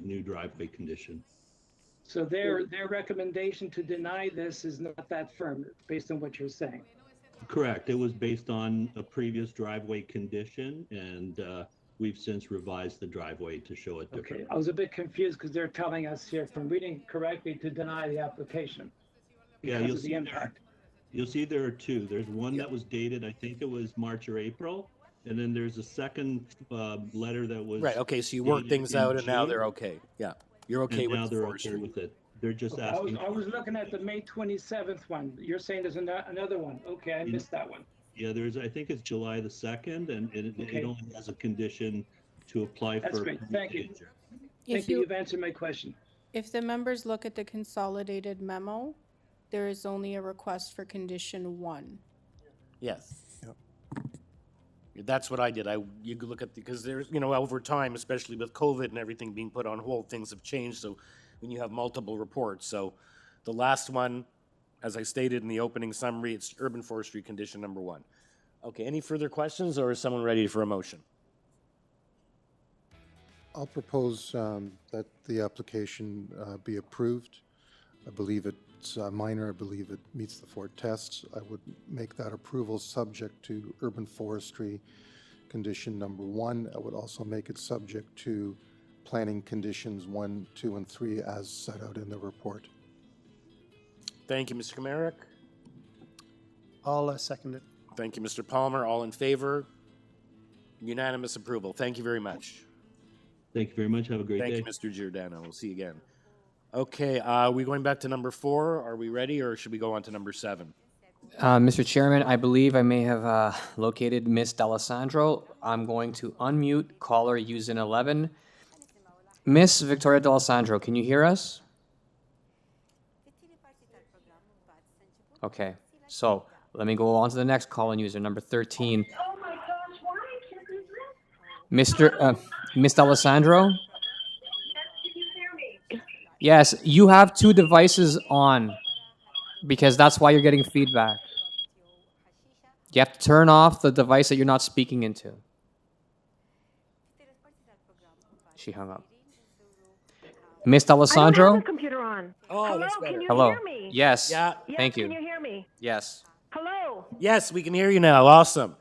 new driveway condition.
So their recommendation to deny this is not that firm, based on what you're saying.
Correct. It was based on a previous driveway condition, and we've since revised the driveway to show it differently.
Okay, I was a bit confused because they're telling us here, if I'm reading correctly, to deny the application.
Yeah,
Because of the impact.
You'll see there are 2. There's one that was dated, I think it was March or April, and then there's a second letter that was
Right. Okay. So you worked things out, and now they're okay. Yeah, you're okay
and
with
now
the
they're
forestry.
okay with it. They're just
I
asking.
was looking at the May 27th one. You're saying there's another one. Okay, I missed that one.
Yeah, I think it's July the 2nd, and
Okay.
it only has a condition to apply
That's
for.
great. Thank you.
If
Thank you. You've answered my question.
If the members look at the consolidated memo, there is only a request for condition 1.
Yes. That's what I did. You could look at because there's, over time, especially with COVID and everything being put on hold, things have changed. So when you have multiple reports, so the last one, as I stated in the opening summary, it's urban forestry condition number 1. Okay, any further questions, or is someone ready for a motion?
I'll propose that the application be approved. I believe it's minor. I believe it meets the 4 tests. I would make that approval subject to urban forestry condition number 1. I would also make it subject to planning conditions 1, 2, and 3 as set out in the report.
Thank you, Mr. Kamarick.
I'll second it.
Thank you, Mr. Palmer. All in favor? Unanimous approval. Thank you very much.
Thank you very much. Have a great day.
Thank you, Mr. Giordano. We'll see you again. Okay, are we going back to number 4? Are we ready, or should we go on to number 7?
Mr. Chairman, I believe I may have located Miss D'Alessandro. I'm going to unmute caller using 11. Miss Victoria D'Alessandro, can you hear us? Okay, so let me go on to the next call-in user, number 13.
Oh my gosh, why?
Miss D'Alessandro?
Can you hear me?
Yes, you have 2 devices on because that's why you're getting feedback. You have to turn off the device that you're not speaking into. She hung up. Miss
I don't
D'Alessandro?
have the computer on.
Oh,
Hello,
that's better.
can you
Hello.
hear me?
Yes.
Yeah.
Thank you.
Can you hear me?
Yes.
Hello.
Yes, we can hear you now. Awesome.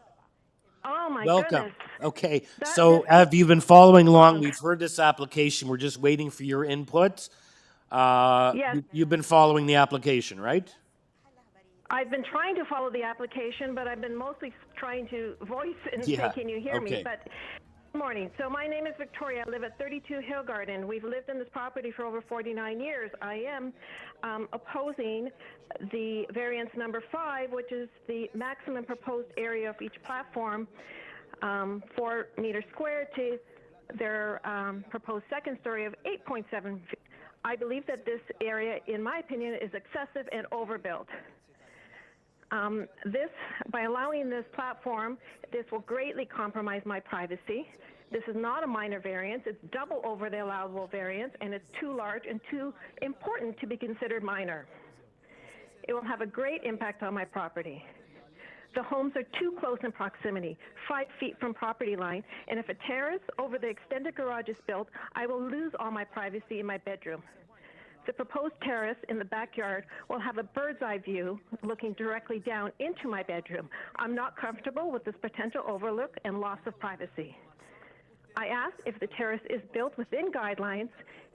Oh my
Welcome.
goodness.
Okay, so have you been following along? We've heard this application. We're just waiting for your input.
Yes.
You've been following the application, right?
I've been trying to follow the application, but I've been mostly trying to voice and
Yeah,
say, can you hear
okay.
me? But good morning. So my name is Victoria. I live at 32 Hill Garden. We've lived in this property for over 49 years. I am opposing the variance number 5, which is the maximum proposed area of each platform, 4 meters squared to their proposed second story of 8.7 feet. I believe that this area, in my opinion, is excessive and overbuilt. By allowing this platform, this will greatly compromise my privacy. This is not a minor variance. It's double over the allowable variance, and it's too large and too important to be considered minor. It will have a great impact on my property. The homes are too close in proximity, 5 feet from property line, and if a terrace over the extended garage is built, I will lose all my privacy in my bedroom. The proposed terrace in the backyard will have a bird's eye view looking directly down into my bedroom. I'm not comfortable with this potential overlook and loss of privacy. I asked if the terrace is built within guidelines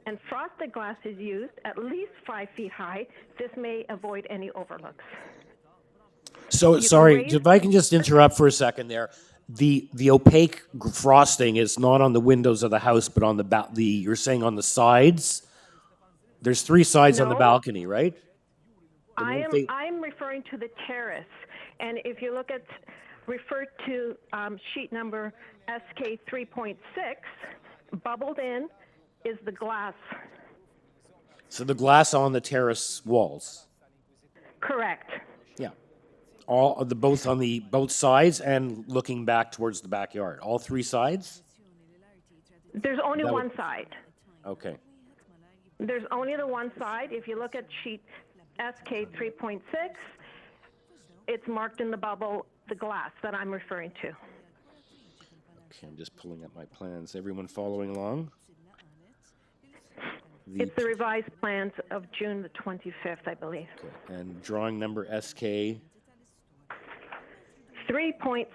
and frosted glass is used at least 5 feet high. This may avoid any overlooks.
So, sorry, if I can just interrupt for a second there. The opaque frosting is not on the windows of the house, but on you're saying on the sides? There's 3 sides on the balcony, right?
I'm referring to the terrace, and if you refer to sheet number SK 3.6, bubbled in is the glass.
So the glass on the terrace walls.
Correct.
Yeah, both on both sides and looking back towards the backyard. All 3 sides.
There's only one side.
Okay.
There's only the one side. If you look at sheet SK 3.6, it's marked in the bubble, the glass that I'm referring to.
Okay, I'm just pulling up my plans. Everyone following along?
It's the revised plans of June the 25th, I believe.
Okay. And drawing number SK?
3.6.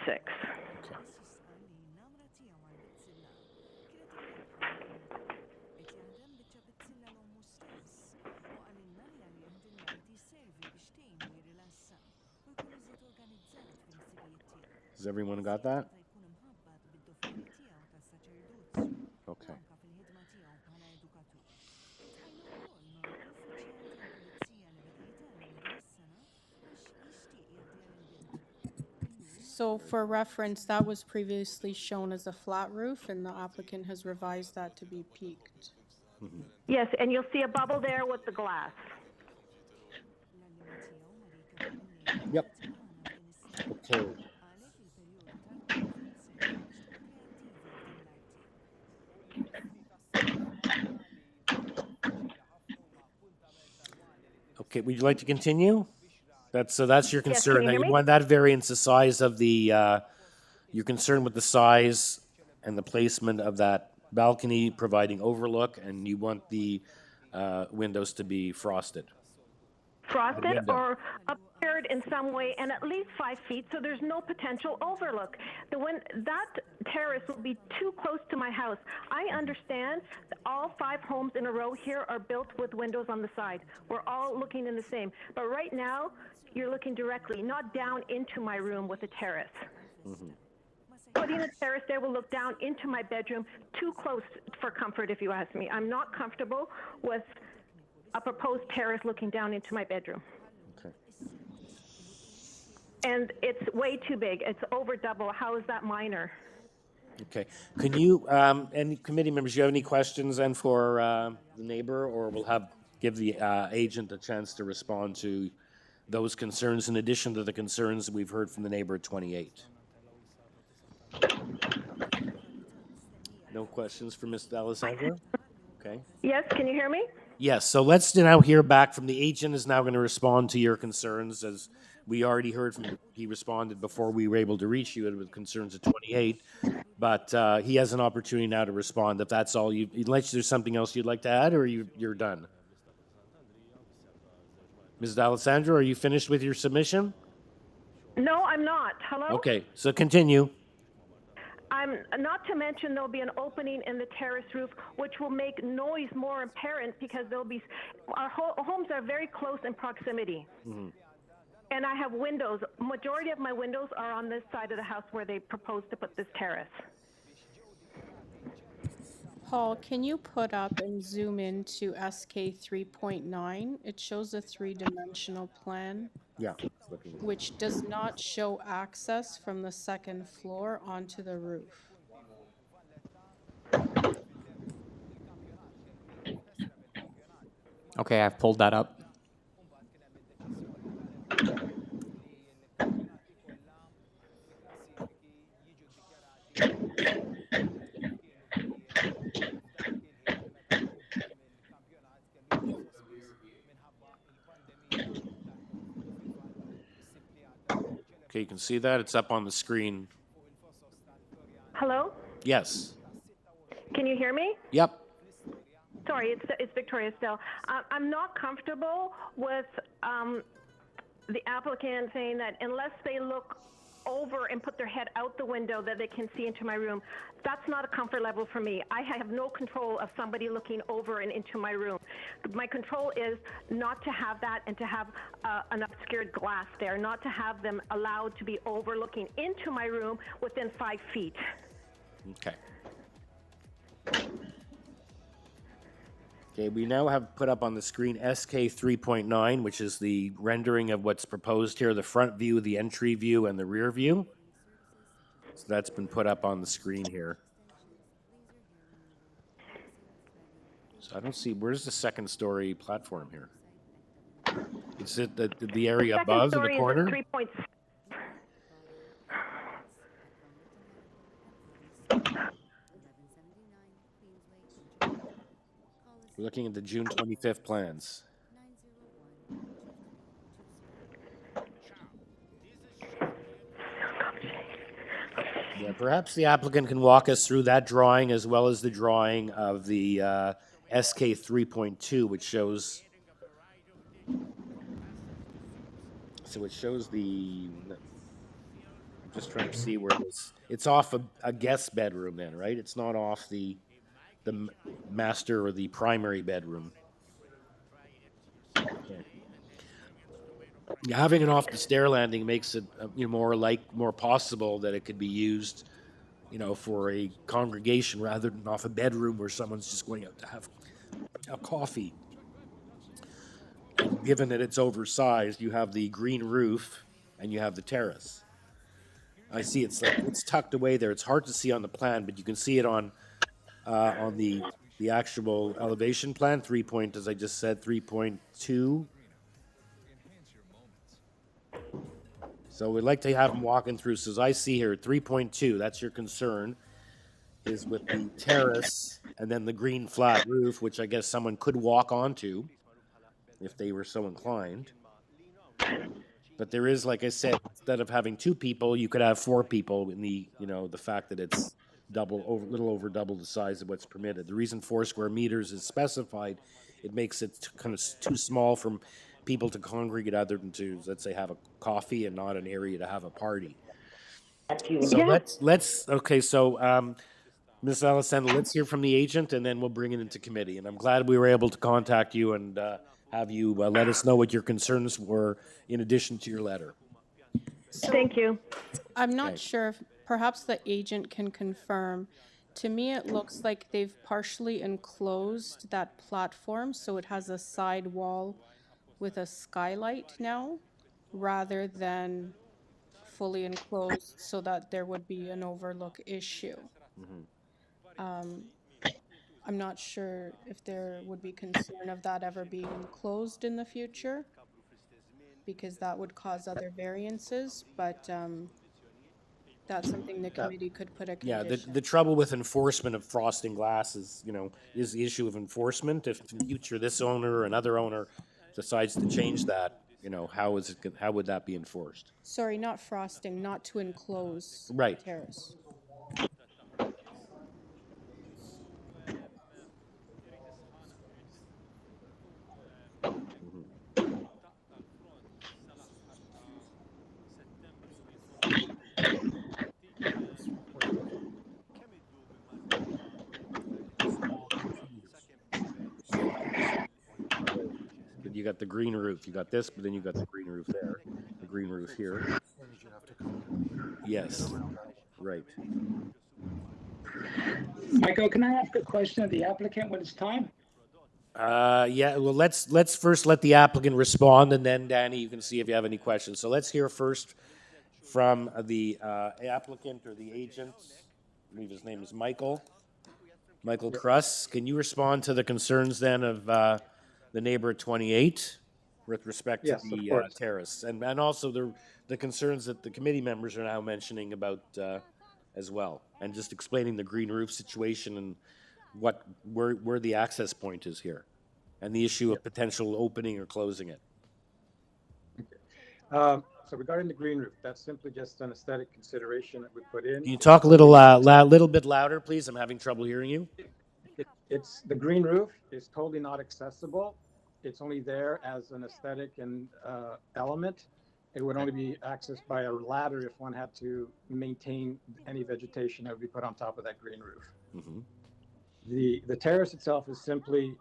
Has everyone got that? Okay.
So for reference, that was previously shown as a flat roof, and the applicant has revised that to be peaked.
Yes, and you'll see a bubble there with the glass.
Yep. Okay. Okay, would you like to continue? That's your
Yes, can
concern,
you
that
hear
you
me?
want that variance, the size of the, you're concerned with the size and the placement of that balcony providing overlook, and you want the windows to be frosted.
Frosted
window.
or appeared in some way and at least 5 feet so there's no potential overlook. That terrace will be too close to my house. I understand that all 5 homes in a row here are built with windows on the side. We're all looking in the same. But right now, you're looking directly, not down into my room with a terrace. Putting a terrace there will look down into my bedroom, too close for comfort if you ask me. I'm not comfortable with a proposed terrace looking down into my bedroom.
Okay.
And it's way too big. It's over double. How is that minor?
Okay. Can you, any committee members, you have any questions then for the neighbor, or we'll give the agent a chance to respond to those concerns in addition to the concerns that we've heard from the neighbor at 28? No questions for Ms. D'Alessandro? Okay.
Yes, can you hear me?
Yes, so let's now hear back from the agent is now going to respond to your concerns, as we already heard from, he responded before we were able to reach you with concerns at 28, but he has an opportunity now to respond. If that's all unless there's something else you'd like to add, or you're done? Ms. D'Alessandro, are you finished with your submission?
No, I'm not. Hello?
Okay, so continue.
I'm not to mention there'll be an opening in the terrace roof, which will make noise more apparent because our homes are very close in proximity.
Mm-hmm.
And I have windows. Majority of my windows are on this side of the house where they propose to put this terrace.
Paul, can you put up and zoom into SK 3.9? It shows a 3-dimensional plan.
Yeah.
Which does not show access from the second floor onto the roof.
Okay, I've pulled that up.
Okay, you can see that? It's up on the screen.
Hello?
Yes.
Can you hear me?
Yep.
Sorry, it's Victoria still. I'm not comfortable with the applicant saying that unless they look over and put their head out the window that they can see into my room. That's not a comfort level for me. I have no control of somebody looking over and into my room. My control is not to have that and to have an obscured glass there, not to have them allowed to be overlooking into my room within 5 feet.
Okay. Okay, we now have put up on the screen SK 3.9, which is the rendering of what's proposed here, the front view, the entry view, and the rear view. So that's been put up on the screen here. So I don't see, where's the second story platform here? Is it the area above in the corner?
The second story is at 3.6.
We're looking at the June 25th plans. Yeah, perhaps the applicant can walk us through that drawing as well as the drawing of the SK 3.2, which shows. So it shows the. I'm just trying to see where it is. It's off a guest bedroom, then, right? It's not off the master or the primary bedroom. Okay. Having it off the stair landing makes it more possible that it could be used, for a congregation rather than off a bedroom where someone's just going out to have a coffee. Given that it's oversized, you have the green roof and you have the terrace. I see it's tucked away there. It's hard to see on the plan, but you can see it on the actual elevation plan. 3 point, as I just said, 3.2. So we'd like to have them walking through. So as I see here, 3.2. That's your concern, is with the terrace and then the green flat roof, which I guess someone could walk onto if they were so inclined. But there is, like I said, instead of having 2 people, you could have 4 people in the fact that it's little over double the size of what's permitted. The reason 4 square meters is specified, it makes it kind of too small for people to congregate other than to, let's say, have a coffee and not an area to have a party. So let's okay. So Ms. Alessandra, let's hear from the agent, and then we'll bring it into committee. And I'm glad we were able to contact you and have you let us know what your concerns were in addition to your letter.
Thank you.
I'm not sure if perhaps the agent can confirm. To me, it looks like they've partially enclosed that platform, so it has a side wall with a skylight now, rather than fully enclosed so that there would be an overlook issue. I'm not sure if there would be concern of that ever being enclosed in the future, because that would cause other variances, but that's something the committee could put a
Yeah,
condition.
the trouble with enforcement of frosting glass is, is the issue of enforcement. If in future this owner or another owner decides to change that, how would that be enforced?
Sorry, not frosting, not to enclose
Right.
terrace.
But you got the green roof. You got this, but then you got the green roof there, the green roof here. Yes, right.
Michael, can I ask a question of the applicant when it's time?
Yeah. Well, let's first let the applicant respond, and then Danny, you can see if you have any questions. So let's hear first from the applicant or the agent. I believe his name is Michael. Michael Kruss. Can you respond to the concerns then of the neighbor at 28 with respect to
Yes, of
the
course.
terrace, and also the concerns that the committee members are now mentioning about as well, and just explaining the green roof situation and where the access point is here, and the issue of potential opening or closing it.
So regarding the green roof, that's simply just an aesthetic consideration that we put in.
Can you talk a little little bit louder, please? I'm having trouble hearing you.
It's the green roof is totally not accessible. It's only there as an aesthetic and element. It would only be accessed by a ladder if one had to maintain any vegetation that would be put on top of that green roof.
Mm-hmm.
The terrace itself is simply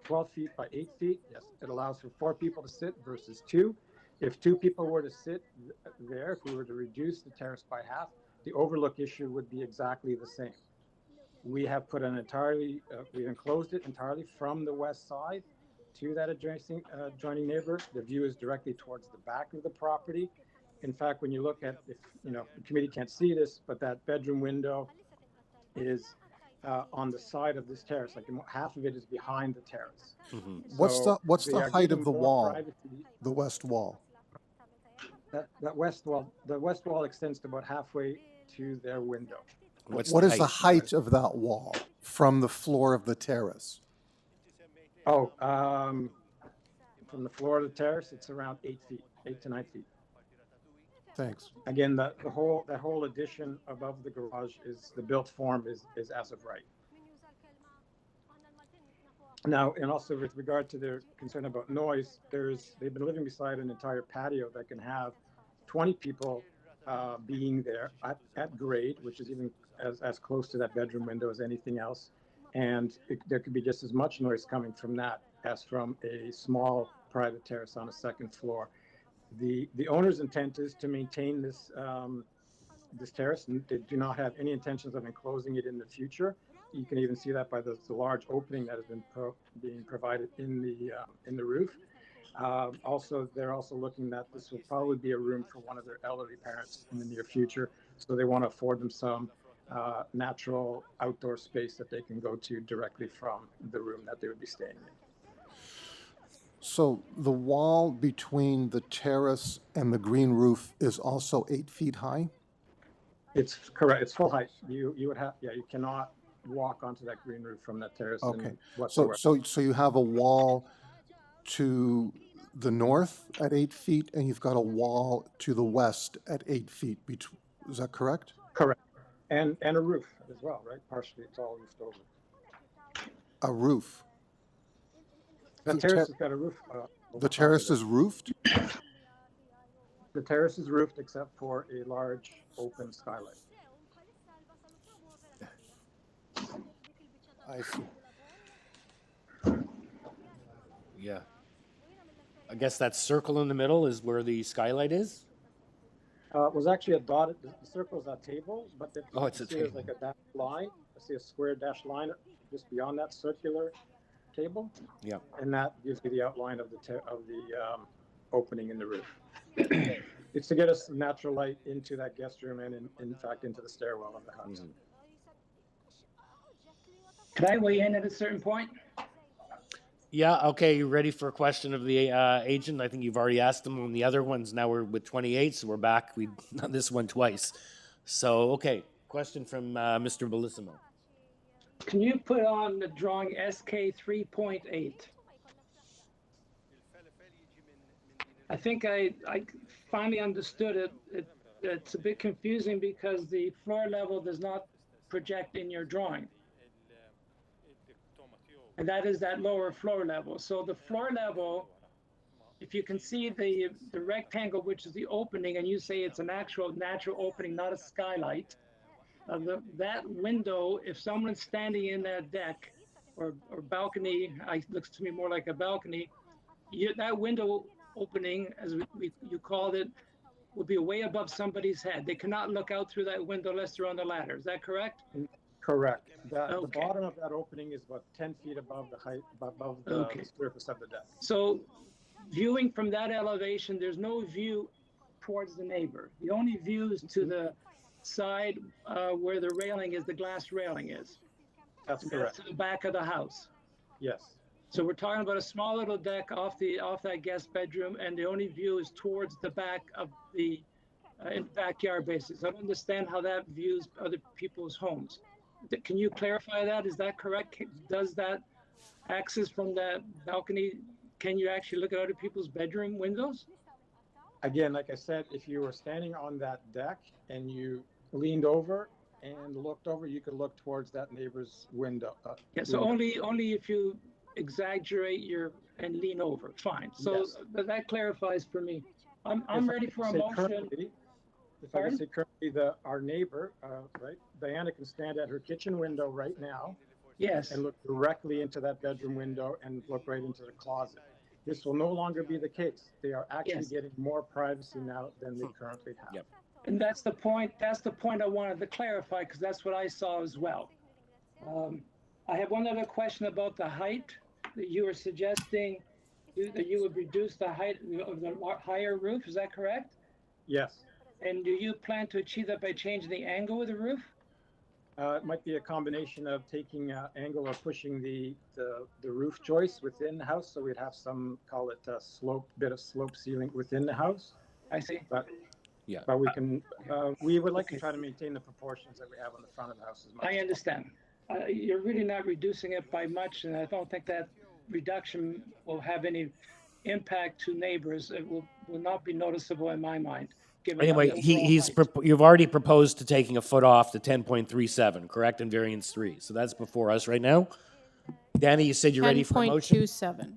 12 feet by 8 feet. Yes, it allows for 4 people to sit versus 2. If 2 people were to sit there, if we were to reduce the terrace by half, the overlook issue would be exactly the same. We have put we've enclosed it entirely from the west side to that adjoining neighbor. The view is directly towards the back of the property. In fact, when you look at, the committee can't see this, but that bedroom window is on the side of this terrace. Like half of it is behind the terrace.
Mm-hmm.
So
What's the height of the wall?
Privacy.
The west wall.
That west wall, the west wall extends to about halfway to their window.
What is the height of that wall from the floor of the terrace?
Oh, from the floor of the terrace, it's around 8 feet, 8 to 9 feet.
Thanks.
Again, that whole addition above the garage the built form is as of right. Now, and also with regard to their concern about noise, they've been living beside an entire patio that can have 20 people being there at grade, which is even as close to that bedroom window as anything else. And there could be just as much noise coming from that as from a small private terrace on a second floor. The owner's intent is to maintain this terrace, and they do not have any intentions of enclosing it in the future. You can even see that by the large opening that has been being provided in the roof. Also, they're also looking that this will probably be a room for one of their elderly parents in the near future. So they want to afford them some natural outdoor space that they can go to directly from the room that they would be staying in.
So the wall between the terrace and the green roof is also 8 feet high?
It's correct. It's full height. You would have, yeah, you cannot walk onto that green roof from that terrace
Okay.
in whatsoever.
So you have a wall to the north at 8 feet, and you've got a wall to the west at 8 feet. Is that correct?
Correct. And a roof as well, right? Partially, it's all roofed over.
A roof.
The terrace has got a roof.
The terrace is roofed?
The terrace is roofed except for a large open skylight.
I see.
Yeah. I guess that circle in the middle is where the skylight is?
It was actually a dotted, the circle is a table, but
It's a
there's
table.
like a dashed line. I see a square dashed line just beyond that circular table.
Yeah.
And that gives you the outline of the opening in the roof. It's to get us natural light into that guest room and in fact into the stairwell of the house.
Mm-hmm.
Can I weigh in at a certain point?
Yeah, okay, you ready for a question of the agent? I think you've already asked them on the other ones. Now we're with 28, so we're back. We've done this one twice. So, okay, question from Mr. Bellissimo.
Can you put on the drawing SK 3.8? I think I finally understood it. It's a bit confusing because the floor level does not project in your drawing. And that is that lower floor level. So the floor level, if you can see the rectangle, which is the opening, and you say it's an actual natural opening, not a skylight, that window, if someone's standing in that deck or balcony, it looks to me more like a balcony, that window opening, as you called it, will be way above somebody's head. They cannot look out through that window unless they're on the ladder. Is that correct?
Correct. The bottom of that opening is about 10 feet above the height, above the surface of the deck.
So viewing from that elevation, there's no view towards the neighbor. The only view is to the side where the railing is, the glass railing is.
That's correct.
That's to the back of the house.
Yes.
So we're talking about a small little deck off that guest bedroom, and the only view is towards the back of the backyard basis. I don't understand how that views other people's homes. Can you clarify that? Is that correct? Does that access from that balcony, can you actually look at other people's bedroom windows?
Again, like I said, if you were standing on that deck and you leaned over and looked over, you could look towards that neighbor's window.
Yeah, so only if you exaggerate and lean over. Fine. So
yes.
That clarifies for me. I'm ready for a motion.
If I can say currently, our neighbor, right, Diana can stand at her kitchen window right now.
Yes.
And look directly into that bedroom window and look right into the closet. This will no longer be the case. They are actually getting more privacy now than they currently have.
Yep.
And that's the point. That's the point I wanted to clarify because that's what I saw as well. I have one other question about the height that you were suggesting that you would reduce the height of the higher roof. Is that correct?
Yes.
And do you plan to achieve that by changing the angle of the roof?
It might be a combination of taking angle or pushing the roof joist within the house, so we'd have some, call it a bit of slope ceiling within the house.
I see.
But
yeah,
but we would like to try to maintain the proportions that we have on the front of the house as much.
I understand. You're really not reducing it by much, and I don't think that reduction will have any impact to neighbors. It will not be noticeable in my mind.
Anyway, you've already proposed to taking a foot off to 10.37, correct, in variance 3. So that's before us right now. Danny, you said you're ready for a motion?
10.27.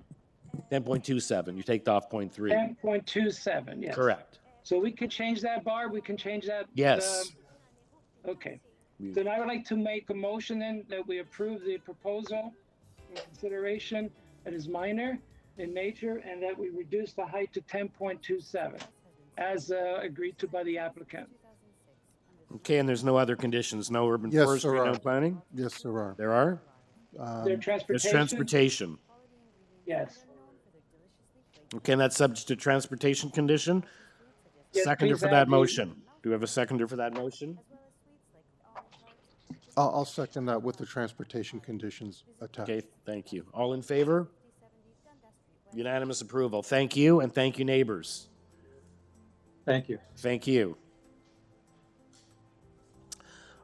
10.27. You take off 0.3.
10.27, yes.
Correct.
So we can change that, Barb? We can change that?
Yes.
Okay. Then I would like to make a motion then that we approve the proposal for consideration that is minor in nature and that we reduce the height to 10.27. As agreed to by the applicant.
Okay, and there's no other conditions, no urban forestry, no planning?
Yes, there are.
There are?
There's transportation?
There's transportation.
Yes.
Okay, and that's subject to transportation condition.
Yes,
Seconder
please
for
add
that
the-
motion. Do we have a seconder for that motion?
I'll second that with the transportation conditions attached.
Okay, thank you. All in favor? Unanimous approval. Thank you, and thank you, neighbors.
Thank you.
Thank you.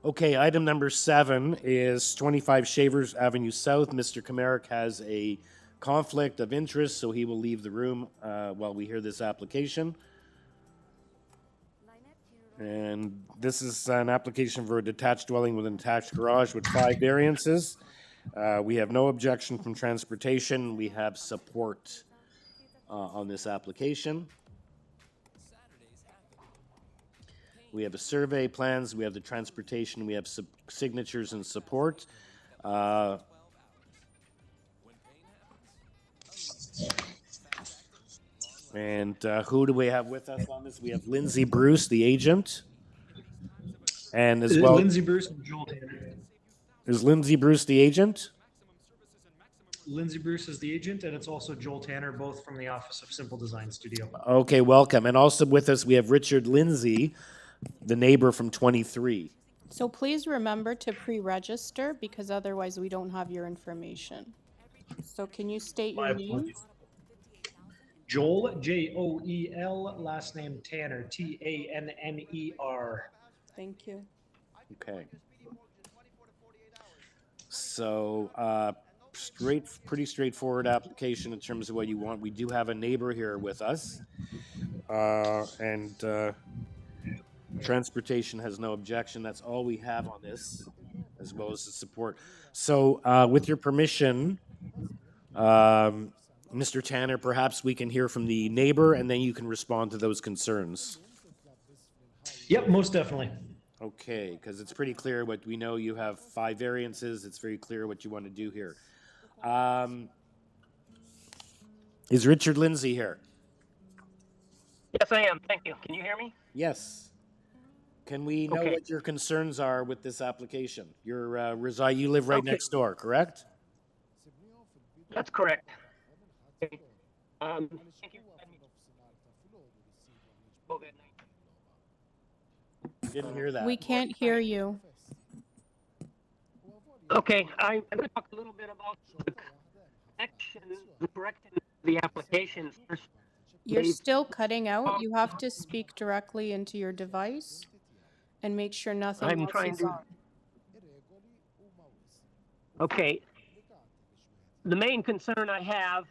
Okay, item number 7 is 25 Shavers Avenue South. Mr. Kamarick has a conflict of interest, so he will leave the room while we hear this application. And this is an application for a detached dwelling with an attached garage with 5 variances. We have no objection from transportation. We have support on this application. We have the survey plans, we have the transportation, we have signatures and support. And who do we have with us on this? We have Lindsay Bruce, the agent. And as well...
Lindsay Bruce and Joel Tanner.
Is Lindsay Bruce the agent?
Lindsay Bruce is the agent, and it's also Joel Tanner, both from the Office of Simple Design Studio.
Okay, welcome. And also with us, we have Richard Lindsay, the neighbor from 23.
So please remember to pre-register because otherwise we don't have your information. So can you state your name?
Joel, Joel, last name Tanner, Tanner.
Thank you.
Okay. So, pretty straightforward application in terms of what you want. We do have a neighbor here with us. And transportation has no objection. That's all we have on this, as well as the support. So, with your permission, Mr. Tanner, perhaps we can hear from the neighbor, and then you can respond to those concerns.
Yep, most definitely.
Okay, because it's pretty clear what we know. You have 5 variances. It's very clear what you want to do here. Is Richard Lindsay here?
Yes, I am. Thank you. Can you hear me?
Yes. Can we know
Okay.
what your concerns are with this application? You live right
Okay.
next door, correct?
That's correct. Okay. Thank you.
Didn't hear that.
We can't hear you.
Okay, I'm going to talk a little bit about the correction of the application first.
You're still cutting out. You have to speak directly into your device and make sure nothing
I'm
else
trying
is
to.
on.
Okay. The main concern I have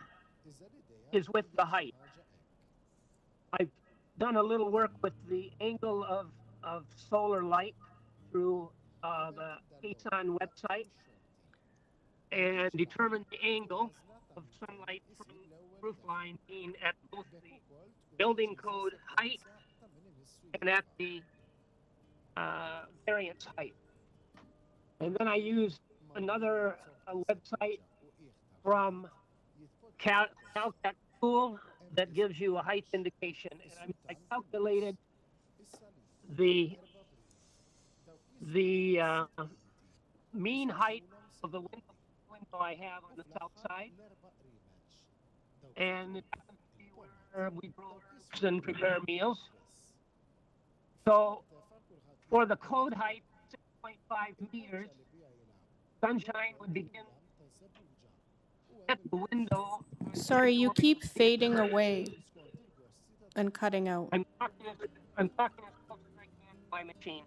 is with the height. I've done a little work with the angle of solar light through the ASON website and determined the angle of sunlight from roof line being at both the building code height and at the variance height. And then I used another website from CalCat Tool that gives you a height indication. And I calculated the mean height of the window I have on the south side. And it happens to be where we grow herbs and prepare meals. So for the code height, 6.5 meters, sunshine would begin at the window.
Sorry, you keep fading away and cutting out.
I'm talking as close as I can to my machine.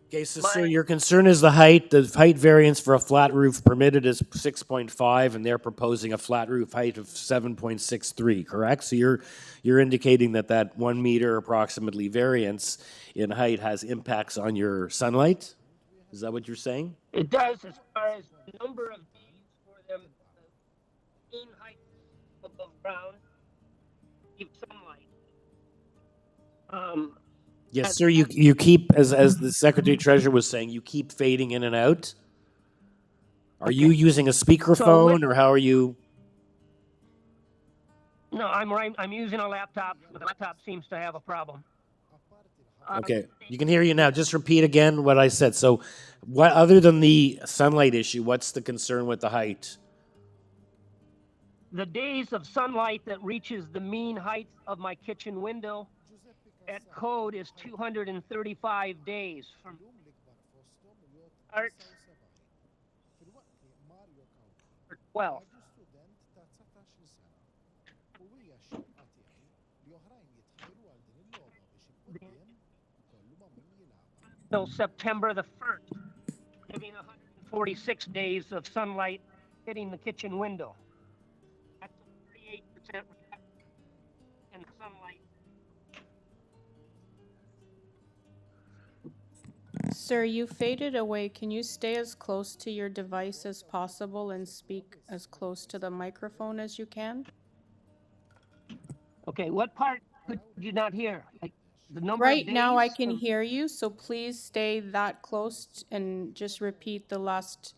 Okay, so sir, your concern is the height. The height variance for a flat roof permitted is 6.5, and they're proposing a flat roof height of 7.63, correct? So you're indicating that 1 meter approximately variance in height has impacts on your sunlight? Is that what you're saying?
It does, as far as the number of days for them, the mean height above ground, keep sunlight.
Yes, sir. You keep, as the Secretary Treasurer was saying, you keep fading in and out. Are you using a speakerphone, or how are you?
No, I'm using a laptop. The laptop seems to have a problem.
Okay, you can hear you now. Just repeat again what I said. So, what other than the sunlight issue? What's the concern with the height?
The days of sunlight that reaches the mean height of my kitchen window at code is 235 days from start or 12. Till September the 1st, giving 146 days of sunlight hitting the kitchen window. That's a 38% reduction in sunlight.
Sir, you faded away. Can you stay as close to your device as possible and speak as close to the microphone as you can?
Okay, what part could you not hear? Like the number
Right
of days?
now I can hear you, so please stay that close and just repeat the last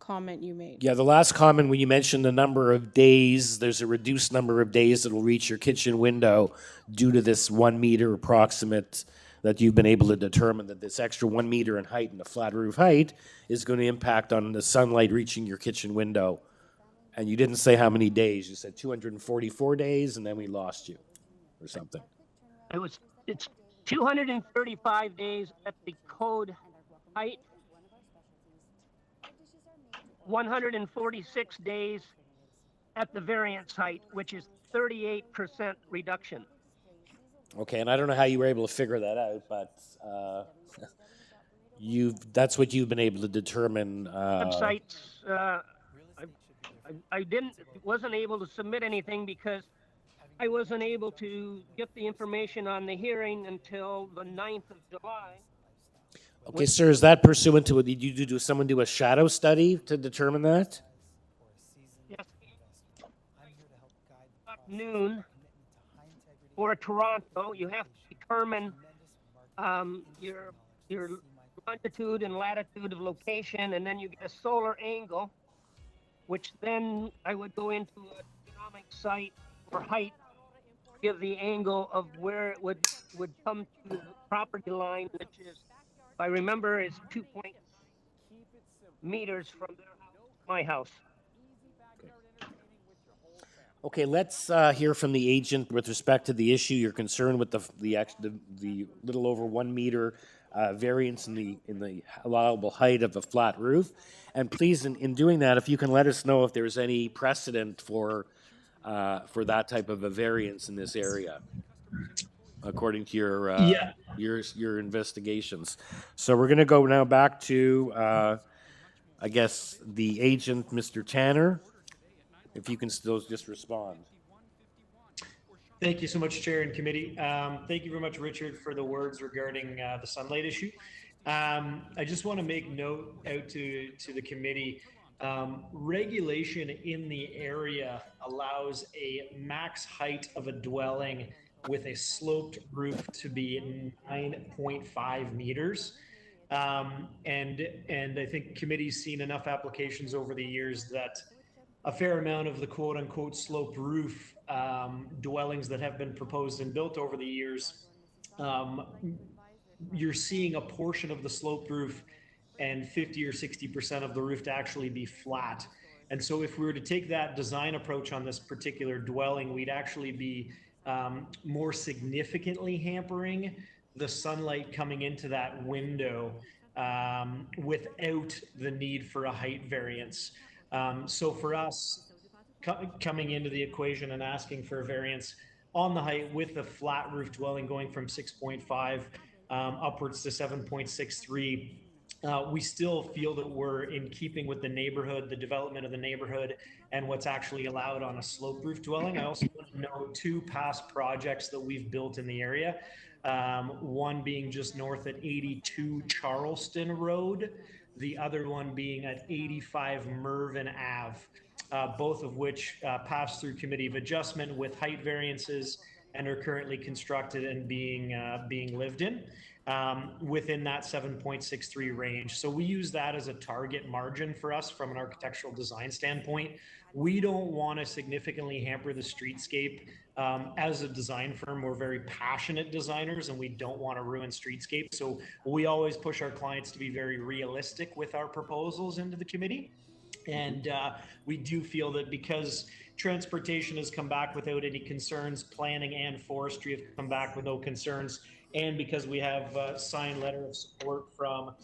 comment you made.
Yeah, the last comment when you mentioned the number of days, there's a reduced number of days that will reach your kitchen window due to this 1 meter approximate that you've been able to determine that this extra 1 meter in height and the flat roof height is going to impact on the sunlight reaching your kitchen window. And you didn't say how many days. You said 244 days, and then we lost you or something.
It's 235 days at the code height, 146 days at the variance height, which is 38% reduction.
Okay, and I don't know how you were able to figure that out, but that's what you've been able to determine.
Websites, I wasn't able to submit anything because I wasn't able to get the information on the hearing until the 9th of July.
Okay, sir, is that pursuant to did someone do a shadow study to determine that?
Yes. Noon for Toronto, you have to determine your longitude and latitude of location, and then you get a solar angle, which then I would go into an economic site for height, give the angle of where it would come to the property line, which is, if I remember, is 2 meters from their house, my house.
Okay, let's hear from the agent with respect to the issue. You're concerned with the little over 1 meter variance in the allowable height of a flat roof, and please, in doing that, if you can let us know if there's any precedent for that type of a variance in this area, according to your investigations. So we're going to go now back to I guess the agent, Mr. Tanner. If you can still just respond.
Thank you so much, Chair and Committee. Thank you very much, Richard, for the words regarding the sunlight issue. I just want to make note out to the committee. Regulation in the area allows a max height of a dwelling with a sloped roof to be 9.5 meters. And I think committee's seen enough applications over the years that a fair amount of the quote unquote sloped roof dwellings that have been proposed and built over the years, you're seeing a portion of the sloped roof and 50 or 60% of the roof to actually be flat. And so if we were to take that design approach on this particular dwelling, we'd actually be more significantly hampering the sunlight coming into that window without the need for a height variance. So for us, coming into the equation and asking for a variance on the height with a flat roof dwelling going from 6.5 upwards to 7.63, we still feel that we're in keeping with the neighborhood, the development of the neighborhood, and what's actually allowed on a slope roof dwelling. I also want to note 2 past projects that we've built in the area. One being just north at 82 Charleston Road, the other one being at 85 Mervyn Ave, both of which passed through Committee of Adjustment with height variances and are currently constructed and being lived in within that 7.63 range. So we use that as a target margin for us from an architectural design standpoint. We don't want to significantly hamper the streetscape. As a design firm, we're very passionate designers and we don't want to ruin streetscape. So we always push our clients to be very realistic with our proposals into the committee. And we do feel that because transportation has come back without any concerns, planning and forestry have come back with no concerns, and because we have a signed letter of support from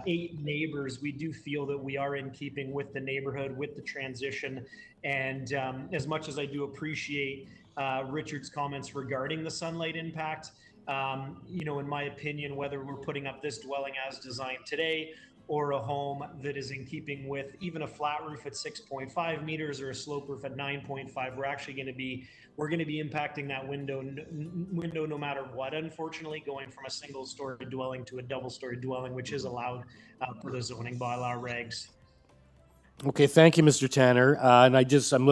8 neighbors, we do feel that we are in keeping with the neighborhood, with the transition. And as much as I do appreciate Richard's comments regarding the sunlight impact, in my opinion, whether we're putting up this dwelling as designed today or a home that is in keeping with even a flat roof at 6.5 meters or a slope roof at 9.5, we're going to be impacting that window no matter what, unfortunately, going from a single story dwelling to a double story dwelling, which is allowed per the zoning bylaw regs.
Okay, thank you, Mr. Tanner. And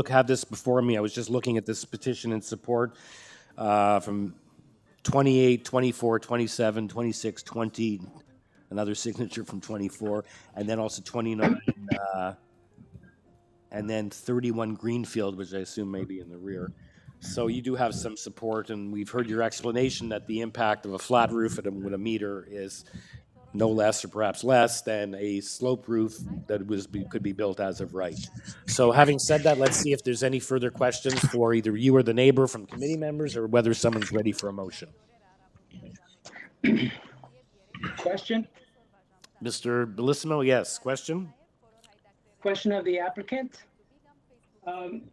have this before me. I was just looking at this petition in support from 28, 24, 27, 26, 20, another signature from 24, and then also 29, and then 31 Greenfield, which I assume may be in the rear. So you do have some support, and we've heard your explanation that the impact of a flat roof with a meter is no less or perhaps less than a slope roof that could be built as of right. So having said that, let's see if there's any further questions for either you or the neighbor from committee members, or whether someone's ready for a motion.
Question?
Mr. Bellissimo, yes. Question?
Question of the applicant.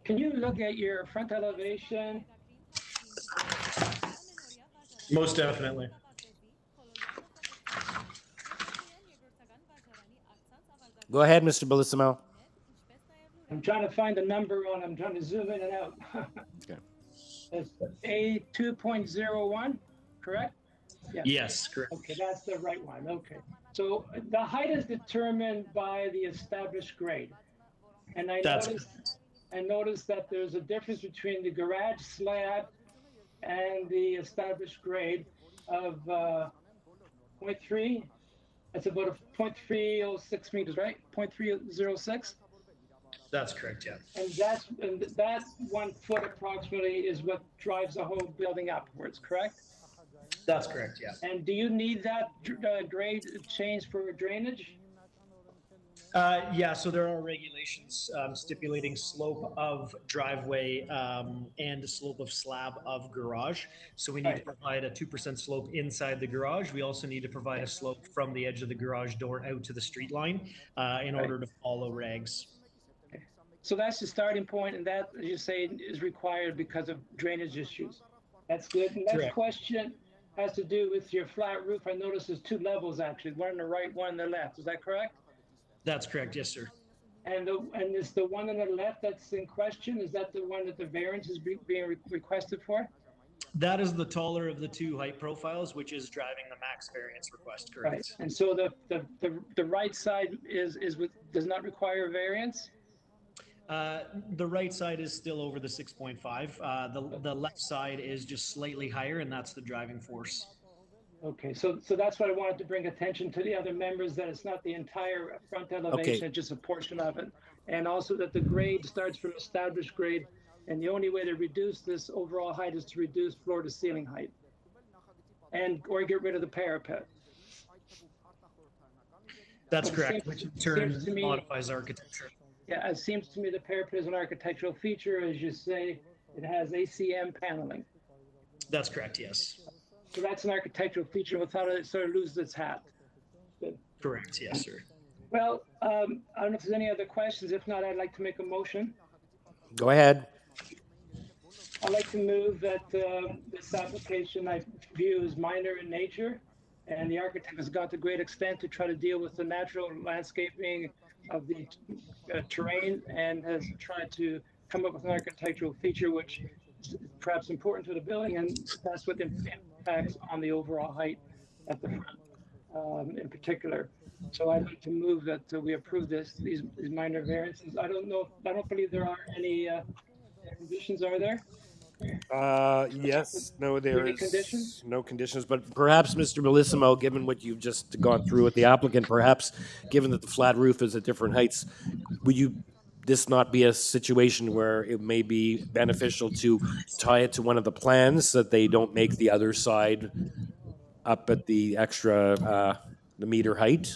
Can you look at your front elevation?
Most definitely.
Go ahead, Mr. Bellissimo.
I'm trying to find the number I'm trying to zoom in and out.
Okay.
It's A2.01, correct?
Yeah. Yes, correct.
Okay, that's the right one. Okay. So the height is determined by the established grade. And I noticed that there's a difference between the garage slab and the established grade of 0.3. That's about a 0.306 meters, right? 0.306.
That's correct, yeah.
And that 1 foot approximately is what drives the whole building upwards, correct?
That's correct, yeah.
And do you need that grade change for drainage?
Yeah, so there are regulations stipulating slope of driveway and slope of slab of garage. So we need to provide a 2% slope inside the garage. We also need to provide a slope from the edge of the garage door out to the street line in order to follow regs.
So that's the starting point, and that, as you say, is required because of drainage issues. That's good. And next question has to do with your flat roof. I noticed there's 2 levels actually, one on the right, one on the left. Is that correct?
That's correct, yes, sir.
And is the one on the left that's in question, is that the one that the variance is being requested for?
That is the taller of the 2 height profiles, which is driving the max variance request, correct?
Right. And so the right side does not require a variance?
The right side is still over the 6.5. The left side is just slightly higher, and that's the driving force.
Okay, so that's what I wanted to bring attention to the other members, that it's not the entire front elevation, just a portion of it. And also that the grade starts from established grade, and the only way to reduce this overall height is to reduce floor to ceiling height, or get rid of the parapet.
That's correct, which in turn modifies architecture.
Yeah, it seems to me the parapet is an architectural feature. As you say, it has ACM paneling.
That's correct, yes.
So that's an architectural feature without it sort of loses its hat. Good.
Correct, yes, sir.
Well, I don't know if there's any other questions. If not, I'd like to make a motion.
Go ahead.
I'd like to move that this application I view as minor in nature, and the architect has gone to great extent to try to deal with the natural landscaping of the terrain, and has tried to come up with an architectural feature which is perhaps important to the building, and that's what impacts on the overall height at the front in particular. So I'd like to move that we approve these minor variances. I don't believe there are any conditions, are there?
Yes, no, there is no conditions, but perhaps, Mr. Bellissimo, given what you've just gone through with the applicant, perhaps given that the flat roof is at different heights, would this not be a situation where it may be beneficial to tie it to one of the plans so that they don't make the other side up at the extra the meter height?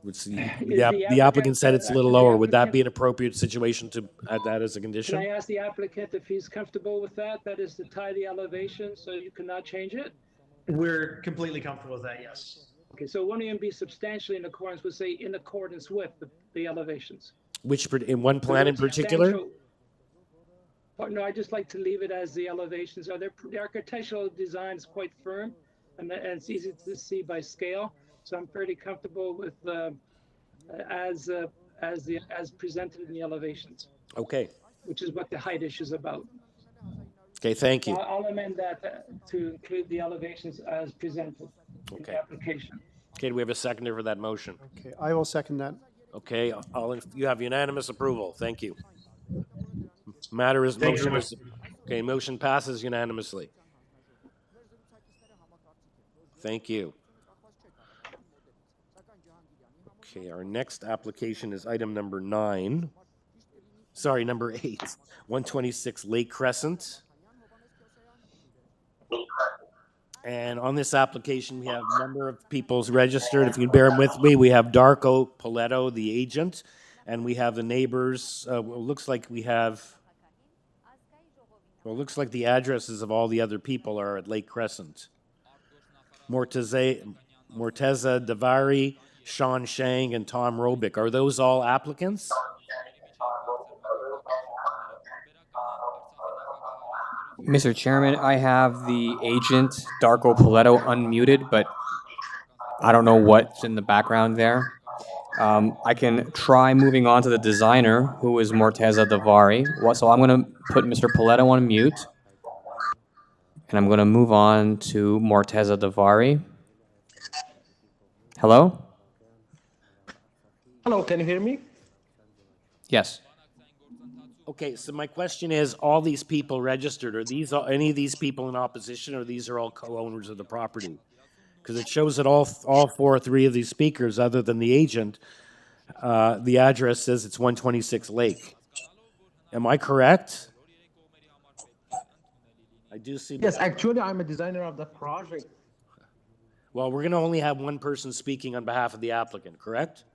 Which
the
applicant said it's a little lower. Would that
applicant-
be an appropriate situation to add that as a
Can
condition?
I ask the applicant if he's comfortable with that? That is to tie the elevation so you cannot change it?
We're completely comfortable with that, yes.
Okay, so it won't even be substantially in accordance with, say, in accordance with the elevations.
In one plan in particular?
No, I just like to leave it as the elevations are. The architectural design is quite firm, and it's easy to see by scale. So I'm fairly comfortable with as presented in the elevations.
Okay.
Which is what the height issue is about.
Okay, thank you.
I'll amend that to include the elevations as presented in the application.
Okay, do we have a seconder for that motion?
Okay, I will second that.
Okay, you have unanimous approval. Thank you. Motion passes unanimously. Thank you. Okay, our next application is item number 8. 126 Lake Crescent. And on this application, we have a number of people registered. If you can bear with me, we have Darko Poletto, the agent, and we have the neighbors. Looks like the addresses of all the other people are at Lake Crescent. Morteza Davari, Sean Shang, and Tom Robick. Are those all applicants?
Mr. Chairman, I have the agent, Darko Poletto, unmuted, but I don't know what's in the background there. I can try moving on to the designer, who is Morteza Davari. So I'm going to put Mr. Poletto on mute, and I'm going to move on to Morteza Davari. Hello?
Hello, can you hear me?
Yes.
Okay, so my question is, all these people registered, are any of these people in opposition, or these are all co-owners of the property? Because it shows that all three of these speakers, other than the agent, the address says it's 126 Lake. Am I correct? I do see.
Yes, actually, I'm a designer of the project.
Well, we're going to only have one person speaking on behalf of the applicant, correct?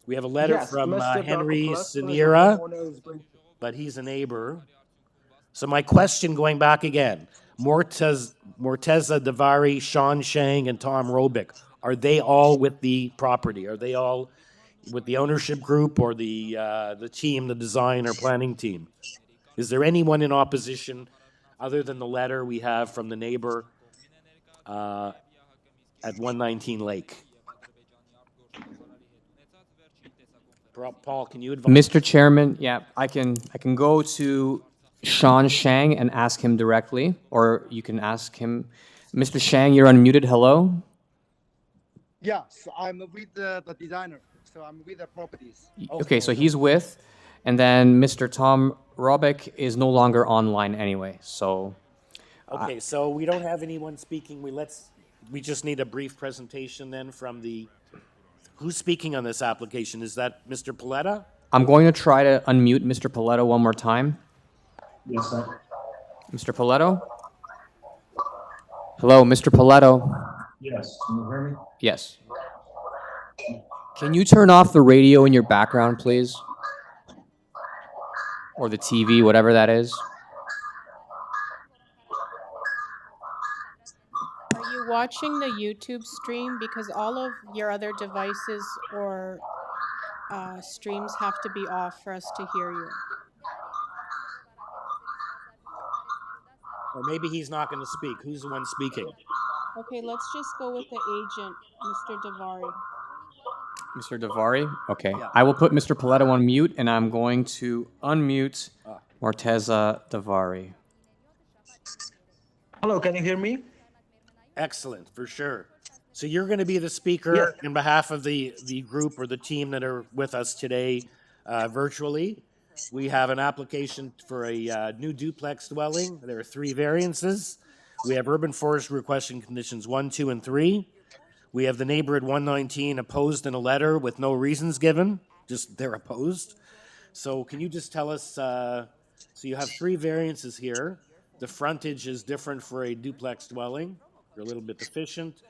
We have a letter from Henry Sinira, but he's a neighbor. So my question, going back again, Morteza Davari, Sean Shang, and Tom Robick, are they all with the property? Are they all with the ownership group or the team, the design or planning team? Is there anyone in opposition other than the letter we have from the neighbor at 119 Lake? Paul, can you advise?
Mr. Chairman, yeah, I can go to Sean Shang and ask him directly, or you can ask him. Mr. Shang, you're unmuted. Hello?
Yes, I'm with the designer, so I'm with the properties.
Okay, so he's with, and then Mr. Tom Robick is no longer online anyway, so.
Okay, so we don't have anyone speaking. We just need a brief presentation then from the. Who's speaking on this application? Is that Mr. Poletto?
I'm going to try to unmute Mr. Poletto one more time.
Yes, sir.
Mr. Poletto? Hello, Mr. Poletto?
Yes, can you hear me?
Yes. Can you turn off the radio in your background, please? Or the TV, whatever that is.
Are you watching the YouTube stream? Because all of your other devices or streams have to be off for us to hear you.
Or maybe he's not going to speak. Who's the one speaking?
Okay, let's just go with the agent, Mr. Davari.
Mr. Davari? Okay.
Yeah.
I will put Mr. Poletto on mute, and I'm going to unmute Morteza Davari.
Hello, can you hear me?
Excellent, for sure. So you're going to be the speaker on behalf of the group or the team that are with us today virtually. We have an application for a new duplex dwelling. There are 3 variances. We have urban forest requesting conditions 1, 2, and 3. We have the neighbor at 119 opposed in a letter with no reasons given, just they're opposed. So can you just tell us, so you have 3 variances here. The frontage is different for a duplex dwelling. You're a little bit deficient.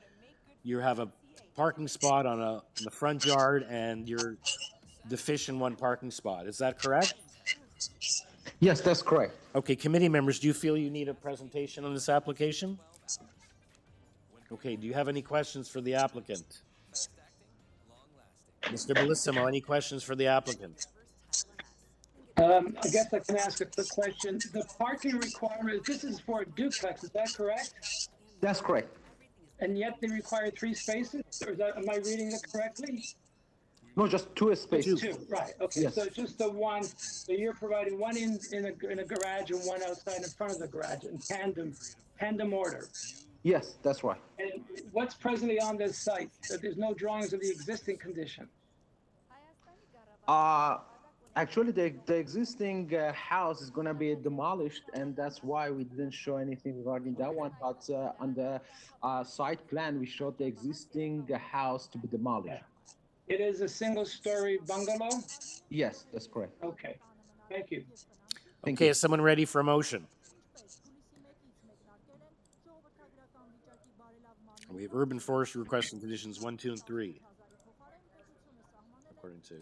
You have a parking spot in the front yard, and you're deficient one parking spot. Is that correct?
Yes, that's correct.
Okay, committee members, do you feel you need a presentation on this application? Okay, do you have any questions for the applicant? Mr. Bellissimo, any questions for the applicant?
I guess I can ask a quick question. The parking requirement, this is for a duplex, is that correct?
That's correct.
And yet they require 3 spaces? Or am I reading it correctly?
No, just 2 spaces.
Two, right? Okay,
Yes.
so just the one. So you're providing one in a garage and one outside in front of the garage in tandem order.
Yes, that's right.
And what's presently on this site? That there's no drawings of the existing condition.
Actually, the existing house is going to be demolished, and that's why we didn't show anything regarding that one. But on the site plan, we showed the existing house to be demolished.
It is a single-story bungalow?
Yes, that's correct.
Okay, thank you.
Okay, is someone ready for a motion? We have urban forestry requesting conditions 1, 2, and 3. According to.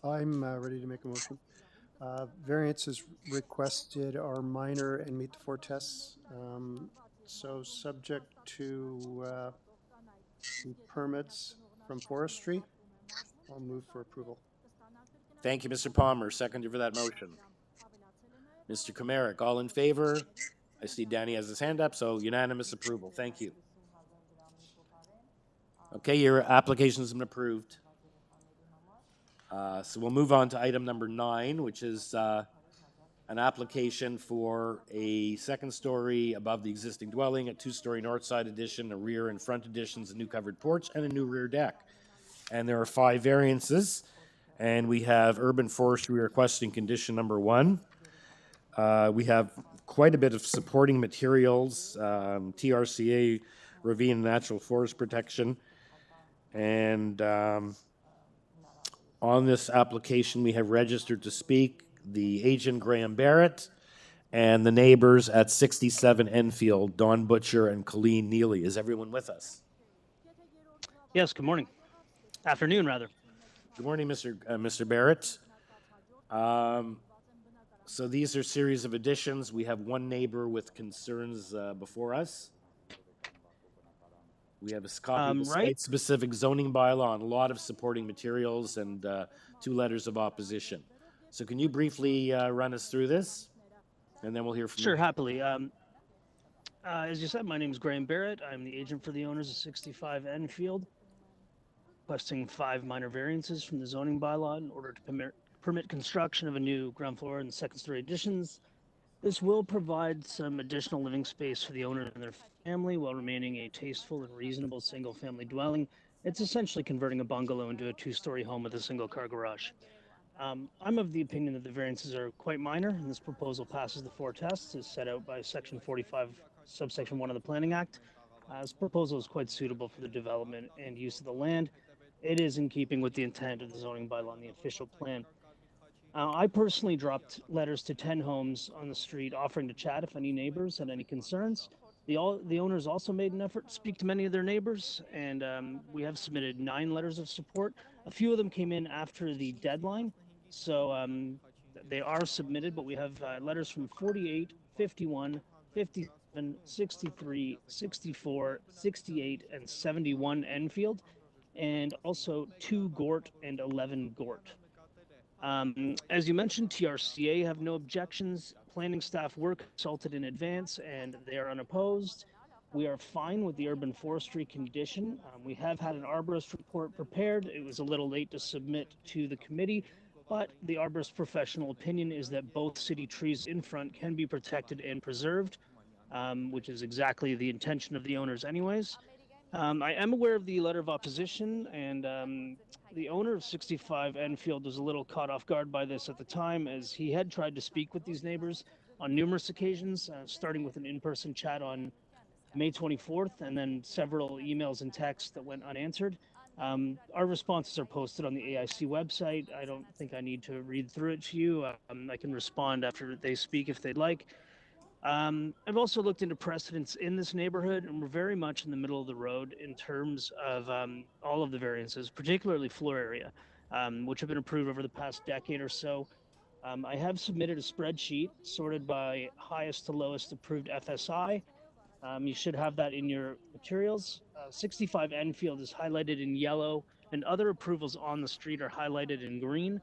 I'm ready to make a motion. Variances requested are minor and meet the 4 tests. So subject to the permits from forestry, I'll move for approval.
Thank you, Mr. Palmer. Seconder for that motion. Mr. Komaric, all in favor? I see Danny has his hand up, so unanimous approval. Thank you. Okay, your application has been approved. So we'll move on to item number 9, which is an application for a 2nd story above the existing dwelling, a 2-story north side addition, a rear and front additions, a new covered porch, and a new rear deck. And there are 5 variances, and we have urban forestry requesting condition number 1. We have quite a bit of supporting materials, TRCA, ravine and natural forest protection, and on this application, we have registered to speak the agent Graham Barrett and the neighbors at 67 Enfield, Don Butcher and Colleen Neely. Is everyone with us?
Yes, good morning. Afternoon, rather.
Good morning, Mr. Barrett. So these are a series of additions. We have one neighbor with concerns before us. We have a copy of the site-specific zoning bylaw and a lot of supporting materials and 2 letters of opposition. So can you briefly run us through this? And then we'll hear from you.
Sure, happily. As you said, my name is Graham Barrett. I'm the agent for the owners of 65 Enfield, requesting 5 minor variances from the zoning bylaw in order to permit construction of a new ground floor and 2nd-story additions. This will provide some additional living space for the owner and their family while remaining a tasteful and reasonable single-family dwelling. It's essentially converting a bungalow into a 2-story home with a single-car garage. I'm of the opinion that the variances are quite minor, and this proposal passes the 4 tests as set out by Section 45, Subsection 1 of the Planning Act. This proposal is quite suitable for the development and use of the land. It is in keeping with the intent of the zoning bylaw and the official plan. I personally dropped letters to 10 homes on the street offering to chat if any neighbors had any concerns. The owners also made an effort to speak to many of their neighbors, and we have submitted 9 letters of support. A few of them came in after the deadline, so they are submitted, but we have letters from 48, 51, 57, 63, 64, 68, and 71 Enfield, and also 2 Gort and 11 Gort. As you mentioned, TRCA have no objections. Planning staff were consulted in advance and they are unopposed. We are fine with the urban forestry condition. We have had an arborist report prepared. It was a little late to submit to the committee, but the arborist's professional opinion is that both city trees in front can be protected and preserved, which is exactly the intention of the owners anyways. I am aware of the letter of opposition, and the owner of 65 Enfield was a little caught off guard by this at the time, as he had tried to speak with these neighbors on numerous occasions, starting with an in-person chat on May 24th, and then several emails and texts that went unanswered. Our responses are posted on the AIC website. I don't think I need to read through it to you. I can respond after they speak if they'd like. I've also looked into precedents in this neighborhood, and we're very much in the middle of the road in terms of all of the variances, particularly floor area, which have been approved over the past decade or so. I have submitted a spreadsheet sorted by highest to lowest approved FSI. You should have that in your materials. 65 Enfield is highlighted in yellow, and other approvals on the street are highlighted in green.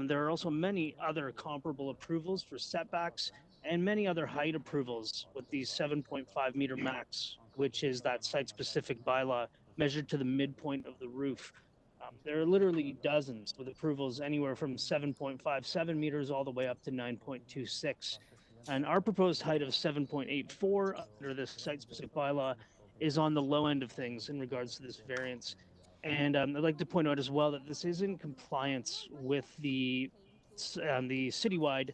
There are also many other comparable approvals for setbacks and many other height approvals with the 7.5 meter max, which is that site specific bylaw measured to the midpoint of the roof. There are literally dozens with approvals anywhere from 7.57 meters all the way up to 9.26. And our proposed height of 7.84 under this site-specific bylaw is on the low end of things in regards to this variance. And I'd like to point out as well that this is in compliance with the citywide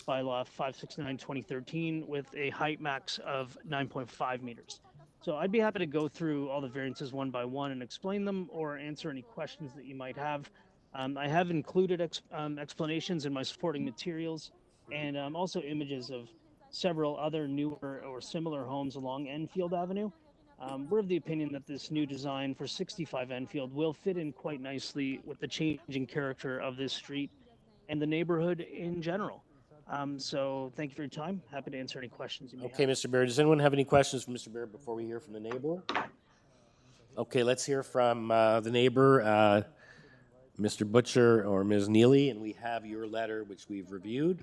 bylaw 569/2013 with a height max of 9.5 meters. So I'd be happy to go through all the variances one by one and explain them or answer any questions that you might have. I have included explanations in my supporting materials and also images of several other newer or similar homes along Enfield Avenue. We're of the opinion that this new design for 65 Enfield will fit in quite nicely with the changing character of this street and the neighborhood in general. So thank you for your time. Happy to answer any questions you may
Okay,
have.
Mr. Baird. Does anyone have any questions for Mr. Baird before we hear from the neighbor? Okay, let's hear from the neighbor, Mr. Butcher or Ms. Neely, and we have your letter, which we've reviewed.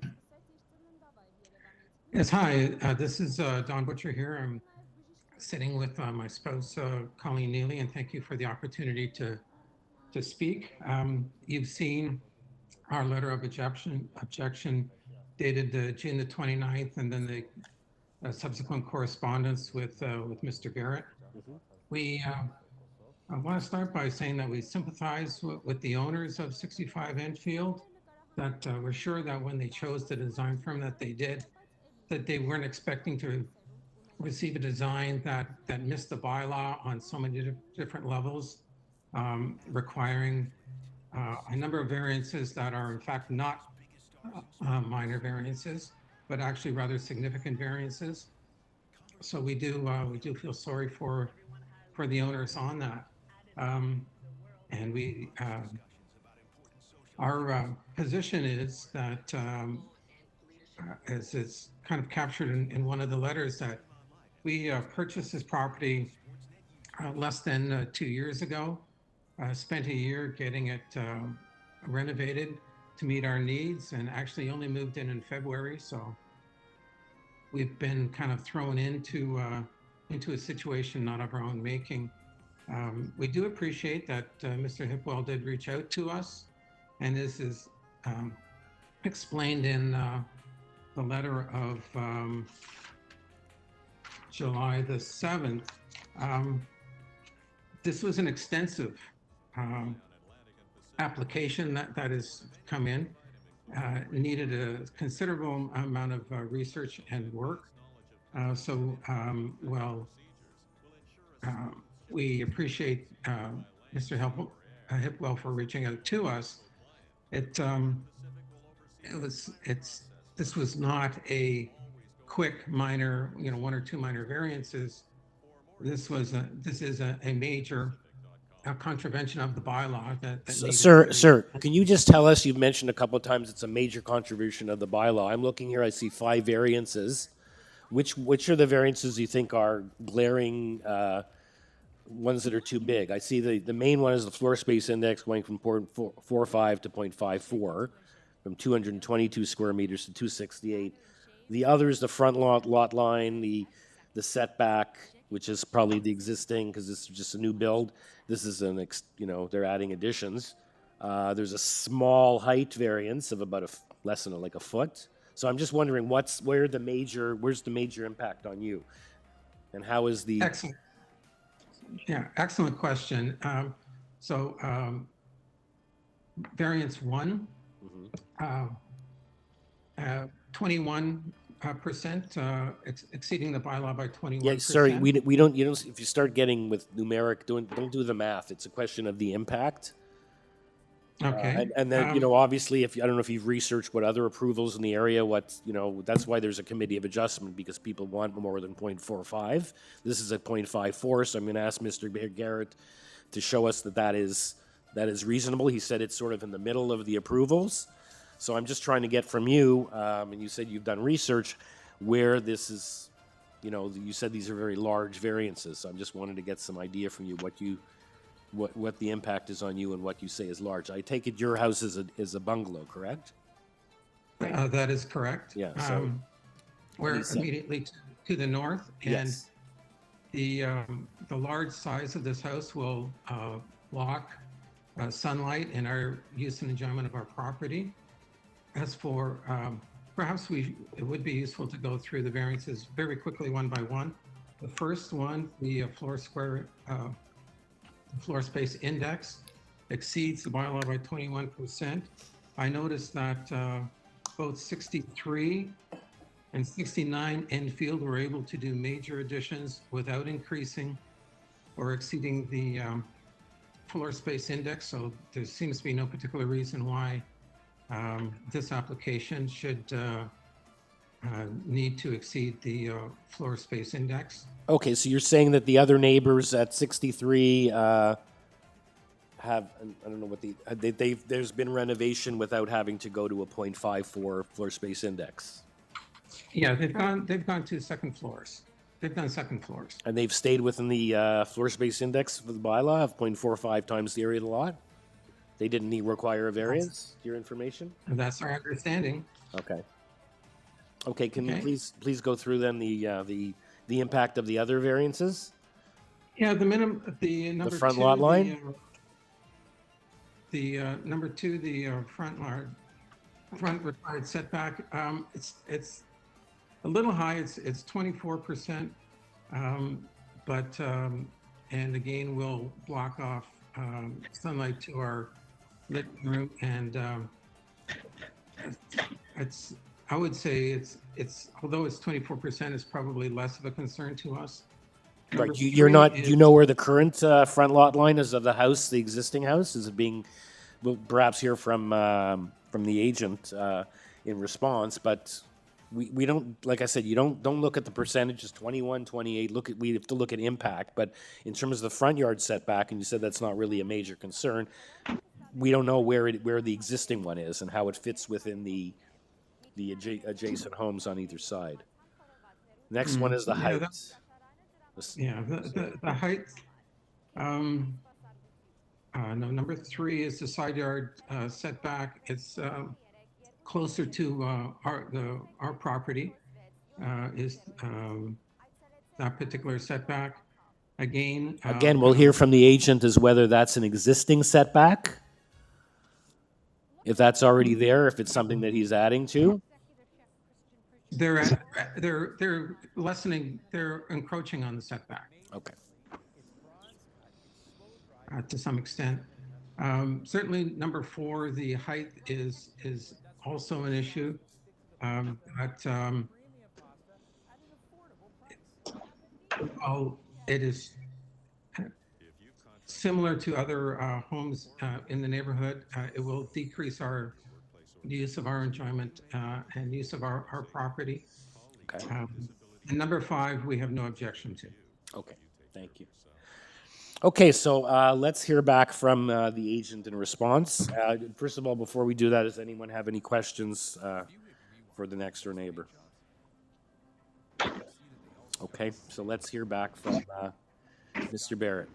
Yes, hi. This is Don Butcher here. I'm sitting with my spouse, Colleen Neely, and thank you for the opportunity to speak. You've seen our letter of objection dated June the 29th, and then the subsequent correspondence with Mr. Garrett. I want to start by saying that we sympathize with the owners of 65 Enfield, that we're sure that when they chose the design firm that they did, that they weren't expecting to receive a design that missed the bylaw on so many different levels, requiring a number of variances that are in fact not minor variances, but actually rather significant variances. So we do feel sorry for the owners on that. And we, our position is that, as it's kind of captured in one of the letters, that we purchased this property less than 2 years ago, spent a year getting it renovated to meet our needs, and actually only moved in February. So we've been kind of thrown into a situation not of our own making. We do appreciate that Mr. Hipwell did reach out to us, and this is explained in the letter of July the 7th. This was an extensive application that has come in. Needed a considerable amount of research and work. We appreciate Mr. Hipwell for reaching out to us. This was not a quick minor, 1 or 2 minor variances. This is a major contravention of the bylaw that
Sir, can you just tell us, you've mentioned a couple of times it's a major contribution of the bylaw. I'm looking here, I see 5 variances. Which are the variances you think are glaring ones that are too big? I see the main one is the floor space index going from 0.45 to 0.54, from 222 square meters to 268. The other is the front lot line, the setback, which is probably the existing because this is just a new build. This is they're adding additions. There's a small height variance of about less than a foot. So I'm just wondering where's the major impact on you, and how is the
excellent question. Variance 1, 21 percent exceeding the bylaw by 21%.
Yeah, sorry, we don't, you don't, if you start getting with numeric, don't do the math. It's a question of the impact.
Okay.
And then, obviously, I don't know if you've researched what other approvals in the area, that's why there's a committee of adjustment, because people want more than 0.45. This is at 0.54, so I'm going to ask Mr. Garrett to show us that is reasonable. He said it's sort of in the middle of the approvals. So I'm just trying to get from you, and you said you've done research, where this is, you said these are very large variances. So I just wanted to get some idea from you what the impact is on you and what you say is large. I take it your house is a bungalow, correct?
That is correct.
Yeah. So
we're immediately to the north, and
yes.
The large size of this house will block sunlight and our use and enjoyment of our property. As for perhaps it would be useful to go through the variances very quickly one by one. The first one, the floor space index exceeds the bylaw by 21%. I noticed that both 63 and 69 Enfield were able to do major additions without increasing or exceeding the floor space index. So there seems to be no particular reason why this application should need to exceed the floor space index.
Okay, so you're saying that the other neighbors at 63 have, I don't know what there's been renovation without having to go to a 0.54 floor space index.
Yeah, they've gone to second floors. They've done second floors.
And they've stayed within the floor space index for the bylaw of 0.45 times the area of the lot? They didn't require a variance, your information?
That's our understanding.
Okay. Okay, can you please go through then the impact of the other variances?
Yeah, the
front lot line?
The number two, the front required setback, it's a little high. It's 24%, but and again will block off sunlight to our living room, and I would say it's although it's 24%, it's probably less of a concern to us.
Right, you're not. Do you know where the current front lot line is of the house, the existing house? Is it being? We'll perhaps hear from the agent in response, but we don't. Like I said, you don't look at the percentages. 21, 28. We have to look at impact. But in terms of the front yard setback, and you said that's not really a major concern. We don't know where the existing one is and how it fits within the adjacent homes on either side. Next one is the height.
The height. No, number three is the side yard setback. It's closer to our property. Is that particular setback? Again,
we'll hear from the agent as whether that's an existing setback, if that's already there, if it's something that he's adding to.
They're lessening. They're encroaching on the setback.
Okay.
To some extent, certainly number four, the height is also an issue, but it is similar to other homes in the neighborhood. It will decrease our use of our enjoyment and use of our property.
Okay.
And number five, we have no objection to.
Okay, thank you. Okay, so let's hear back from the agent in response. First of all, before we do that, does anyone have any questions for the next door neighbor? Okay, so let's hear back from Mr. Barrett.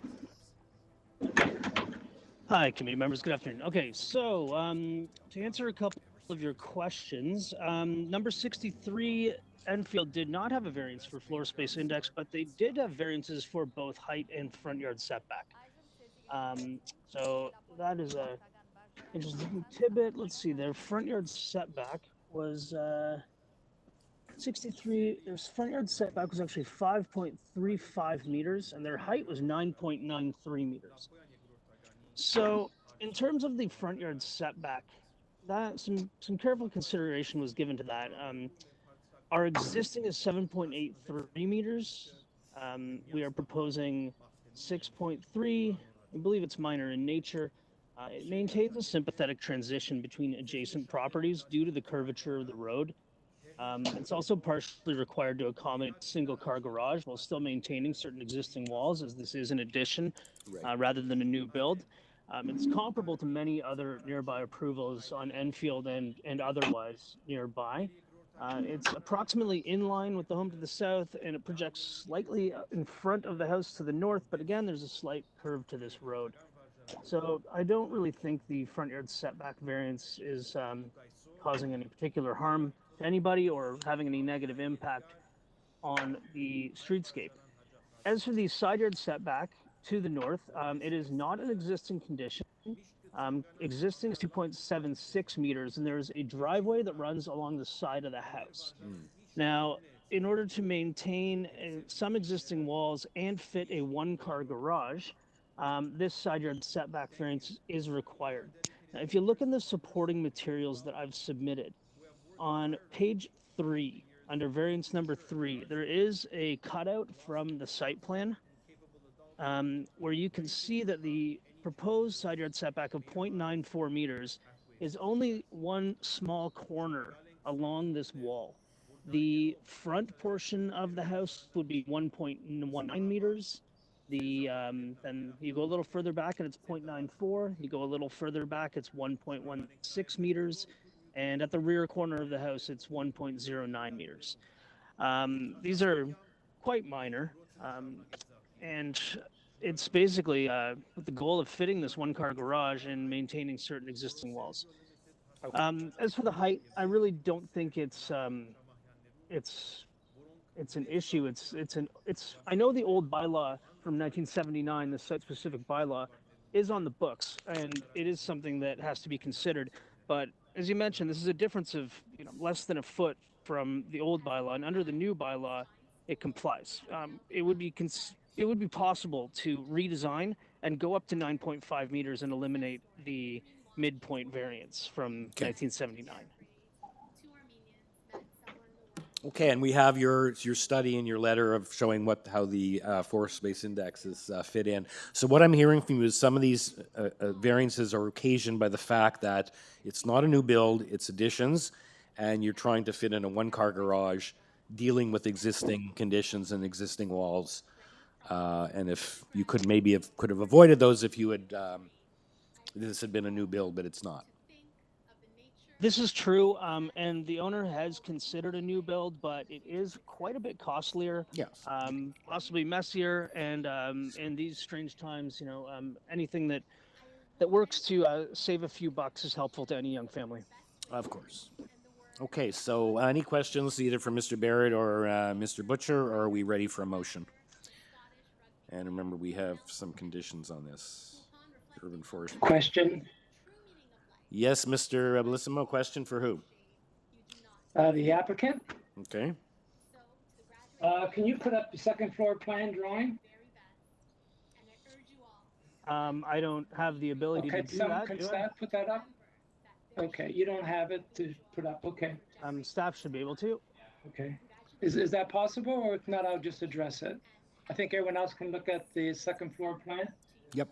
Hi, committee members. Good afternoon. Okay, so to answer a couple of your questions, number 63 Enfield did not have a variance for floor space index, but they did have variances for both height and front yard setback. So that is a interesting tidbit. Let's see, their front yard setback was 63. Their front yard setback was actually 5.35 meters, and their height was 9.93 meters. So in terms of the front yard setback, that some careful consideration was given to that. Our existing is 7.83 meters. We are proposing 6.3. I believe it's minor in nature. It maintains a sympathetic transition between adjacent properties due to the curvature of the road. It's also partially required to accommodate a single car garage while still maintaining certain existing walls, as this is an addition rather than a new build. It's comparable to many other nearby approvals on Enfield and otherwise nearby. It's approximately in line with the home to the south, and it projects slightly in front of the house to the north, but again, there's a slight curve to this road. So I don't really think the front yard setback variance is causing any particular harm to anybody or having any negative impact on the streetscape. As for the side yard setback to the north, it is not an existing condition. Existing is 2.76 meters, and there's a driveway that runs along the side of the house. Now, in order to maintain some existing walls and fit a one-car garage, this side yard setback variance is required. Now, if you look in the supporting materials that I've submitted, on page 3, under variance number 3, there is a cutout from the site plan where you can see that the proposed side yard setback of 0.94 meters is only one small corner along this wall. The front portion of the house would be 1.19 meters. Then you go a little further back and it's 0.94. You go a little further back, it's 1.16 meters. And at the rear corner of the house, it's 1.09 meters. These are quite minor. And it's basically with the goal of fitting this one-car garage and maintaining certain existing walls. As for the height, I really don't think it's an issue. I know the old bylaw from 1979, the site-specific bylaw, is on the books, and it is something that has to be considered. But as you mentioned, this is a difference of less than a foot from the old bylaw, and under the new bylaw, it complies. It would be possible to redesign and go up to 9.5 meters and eliminate the midpoint variance from 1979.
Okay, and we have your study and your letter of showing how the forest space indexes fit in. So what I'm hearing from you is some of these variances are occasioned by the fact that it's not a new build, it's additions, and you're trying to fit in a one-car garage, dealing with existing conditions and existing walls. And if you could have avoided those if you had this had been a new build, but it's not.
This is true, and the owner has considered a new build, but it is quite a bit costlier.
Yes.
Possibly messier, and in these strange times, anything that works to save a few bucks is helpful to any young family.
Of course. Okay, so any questions either from Mr. Barrett or Mr. Butcher, or are we ready for a motion? And remember, we have some conditions on this. Urban forest.
Question.
Yes, Mr. Bellissimo, question for who?
The applicant.
Okay.
Can you put up the second floor plan drawing?
I don't have the ability to do that.
Can staff put that up? Okay, you don't have it to put up. Okay.
Staff should be able to.
Okay. Is that possible, or if not, I'll just address it. I think everyone else can look at the second floor plan.
Yep.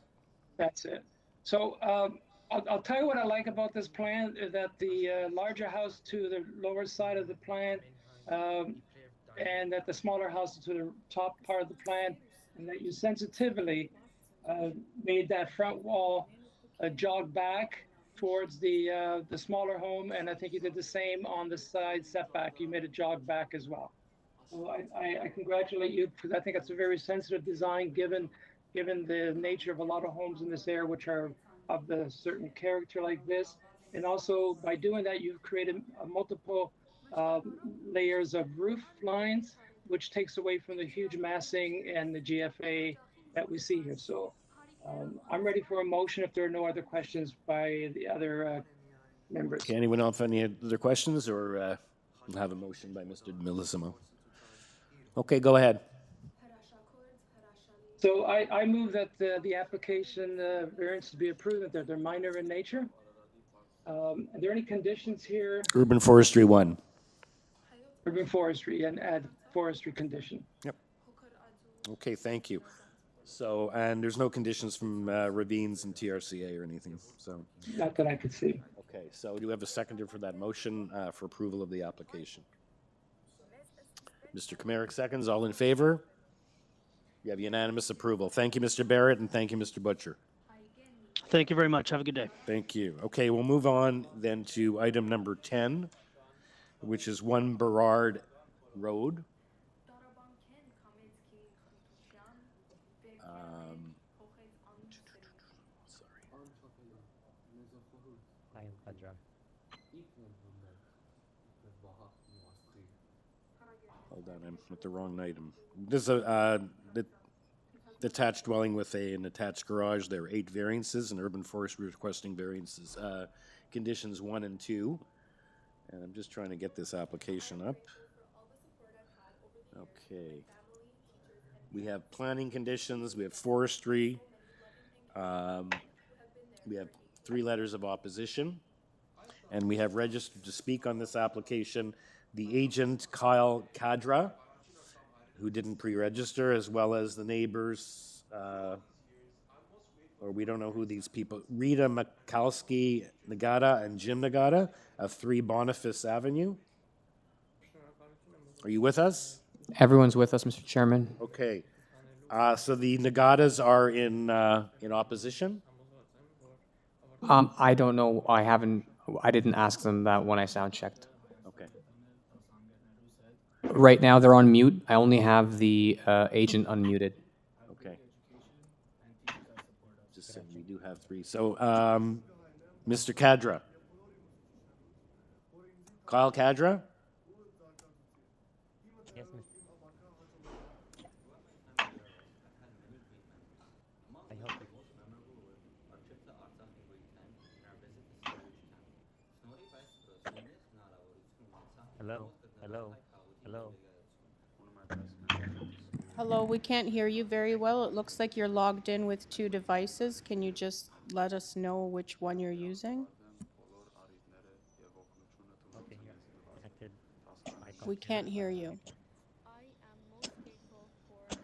That's it. So I'll tell you what I like about this plan is that the larger house to the lower side of the plan, and that the smaller house to the top part of the plan, and that you sensitively made that front wall jog back towards the smaller home, and I think you did the same on the side setback. You made a jog back as well. So I congratulate you, because I think it's a very sensitive design given the nature of a lot of homes in this area, which are of the certain character like this. And also by doing that, you've created multiple layers of roof lines, which takes away from the huge massing and the GFA that we see here. So I'm ready for a motion if there are no other questions by the other members.
Okay, anyone else have any other questions, or we'll have a motion by Mr. Bellissimo? Okay, go ahead.
So I move that the application variance to be approved, that they're minor in nature. Are there any conditions here?
Urban Forestry 1.
urban forestry and add forestry condition.
Yep. Okay, thank you. So, and there's no conditions from Ravines and TRCA or anything, so.
Not that I could see.
Okay, so do you have a seconder for that motion for approval of the application? Mr. Kamarick seconds. All in favor? You have unanimous approval. Thank you, Mr. Barrett, and thank you, Mr. Butcher.
Thank you very much. Have a good day.
Thank you. Okay, we'll move on then to item number 10, which is 1 Burrard Road. Hold on, I'm with the wrong item. This is a detached dwelling with an attached garage. There are 8 variances, and urban forestry requesting variances. Conditions 1 and 2. And I'm just trying to get this application up. Okay. We have planning conditions, we have forestry, we have 3 letters of opposition, and we have registered to speak on this application the agent Kyle Kadra, who didn't pre-register, as well as the neighbors, or we don't know who these people, Rita Mikalski Nagata and Jim Nagata of 3 Boniface Avenue. Are you with us?
Everyone's with us, Mr. Chairman.
Okay. So the Nagatas are in opposition?
I don't know. I didn't ask them that when I sound checked.
Okay.
Right now, they're on mute. I only have the agent unmuted.
Okay. Just saying, we do have 3. So, Mr. Kadra. Kyle Kadra?
Yes, Mr. I hope it. Hello, hello, hello.
Hello, we can't hear you very well. It looks like you're logged in with 2 devices. Can you just let us know which one you're using?
Okay, you're connected.
We can't hear you.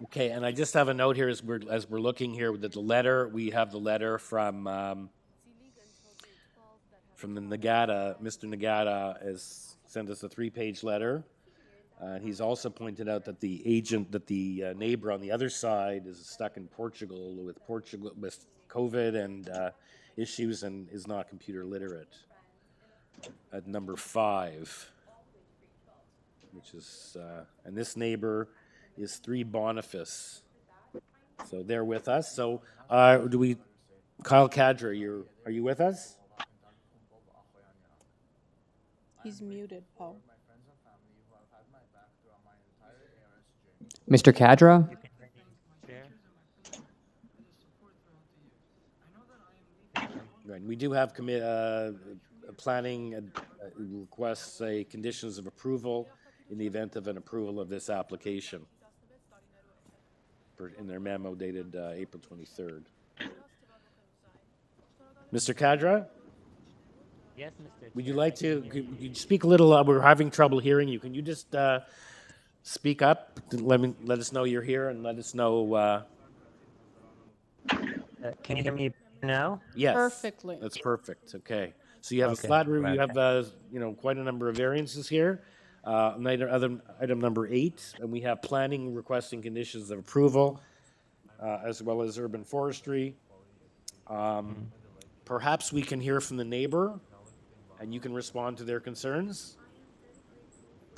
Okay, and I just have a note here as we're looking here that the letter, we have the letter from the Nagata. Mr. Nagata has sent us a 3-page letter. He's also pointed out that the neighbor on the other side is stuck in Portugal with COVID and issues and is not computer literate. At number 5, which is and this neighbor is 3 Boniface. So they're with us. So Kyle Kadra, are you with us?
He's muted, Paul.
Mr. Kadra?
Right. We do have planning requests conditions of approval in the event of an approval of this application in their memo dated April 23rd. Mr. Kadra?
Yes, Mr.
Would you like to could you speak a little? We're having trouble hearing you. Can you just speak up? Let us know you're here and let us know.
Can you hear me now?
Yes.
Perfectly.
That's perfect. Okay. So you have
Okay,
a flat roof. You
okay.
have quite a number of variances here. Item number 8, and we have planning requesting conditions of approval, as well as urban forestry. Perhaps we can hear from the neighbor, and you can respond to their concerns.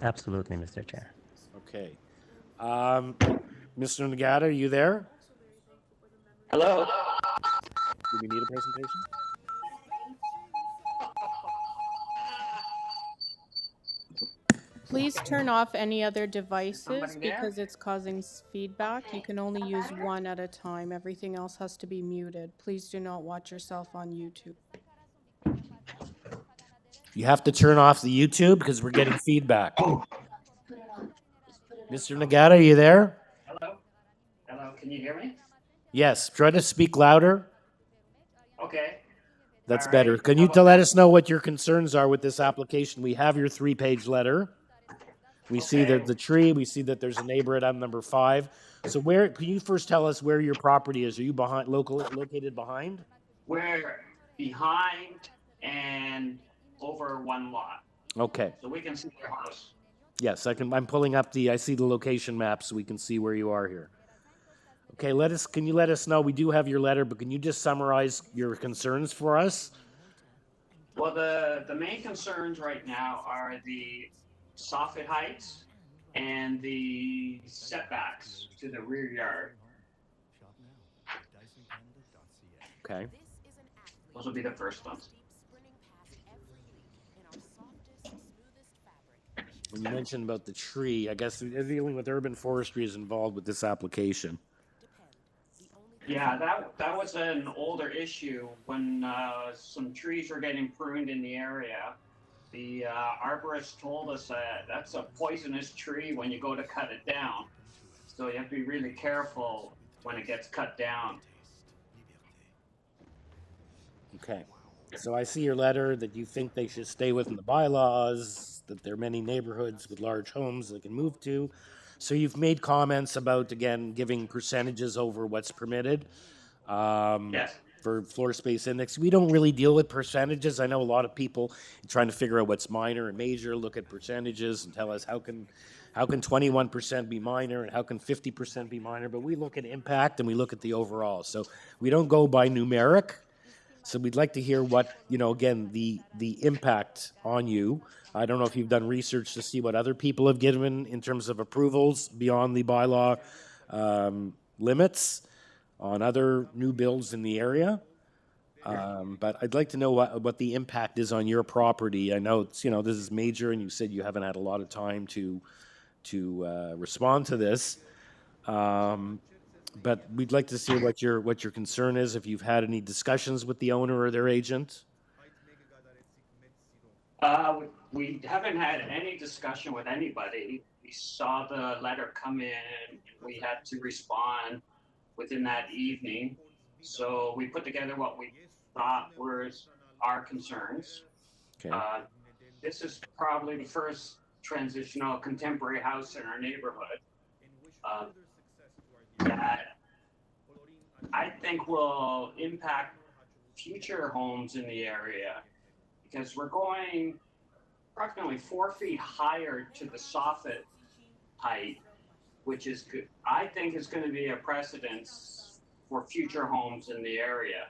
Absolutely, Mr. Chair.
Okay. Mr. Nagata, are you there?
Hello.
Do we need a presentation?
Please turn off any other devices because it's causing feedback. You can only use one at a time. Everything else has to be muted. Please do not watch yourself on YouTube.
You have to turn off the YouTube because we're getting feedback. Mr. Nagata, are you there?
Hello? Hello, can you hear me?
Yes. Try to speak louder.
Okay.
That's
All
better.
right.
Can
How
you
about
let
that?
us know what your concerns are with this application? We have your 3-page letter. We see that the tree, we see that there's a neighbor at item number 5. So where, can you first tell us where your property is? Are you located behind?
We're behind and over one lot.
Okay.
So we can see your house.
Yes, I'm pulling up I see the location map so we can see where you are here. Okay, can you let us know, we do have your letter, but can you just summarize your concerns for us?
Well, the main concerns right now are the soffit heights and the setbacks to the rear yard.
Okay.
Those will be the first ones.
When you mentioned about the tree, I guess dealing with urban forestry is involved with this application.
Yeah, that was an older issue when some trees were getting pruned in the area. The arborist told us that that's a poisonous tree when you go to cut it down. So you have to be really careful when it gets cut down.
Okay. So I see your letter that you think they should stay within the bylaws, that there are many neighborhoods with large homes they can move to. So you've made comments about, again, giving percentages over what's permitted.
Yes.
For floor space index. We don't really deal with percentages. I know a lot of people trying to figure out what's minor and major, look at percentages and tell us how can 21% be minor and how can 50% be minor, but we look at impact and we look at the overall. So we don't go by numeric. So we'd like to hear what, again, the impact on you. I don't know if you've done research to see what other people have given in terms of approvals beyond the bylaw limits on other new builds in the area. But I'd like to know what the impact is on your property. I know it's, this is major and you said you haven't had a lot of time to respond to this. But we'd like to see what your concern is, if you've had any discussions with the owner or their agent.
We haven't had any discussion with anybody. We saw the letter come in. We had to respond within that evening. So we put together what we thought were our concerns.
Okay.
This is probably the first transitional contemporary house in our neighborhood that I think will impact future homes in the area, because we're going approximately 4 feet higher to the soffit height, which is good. I think is going to be a precedence for future homes in the area.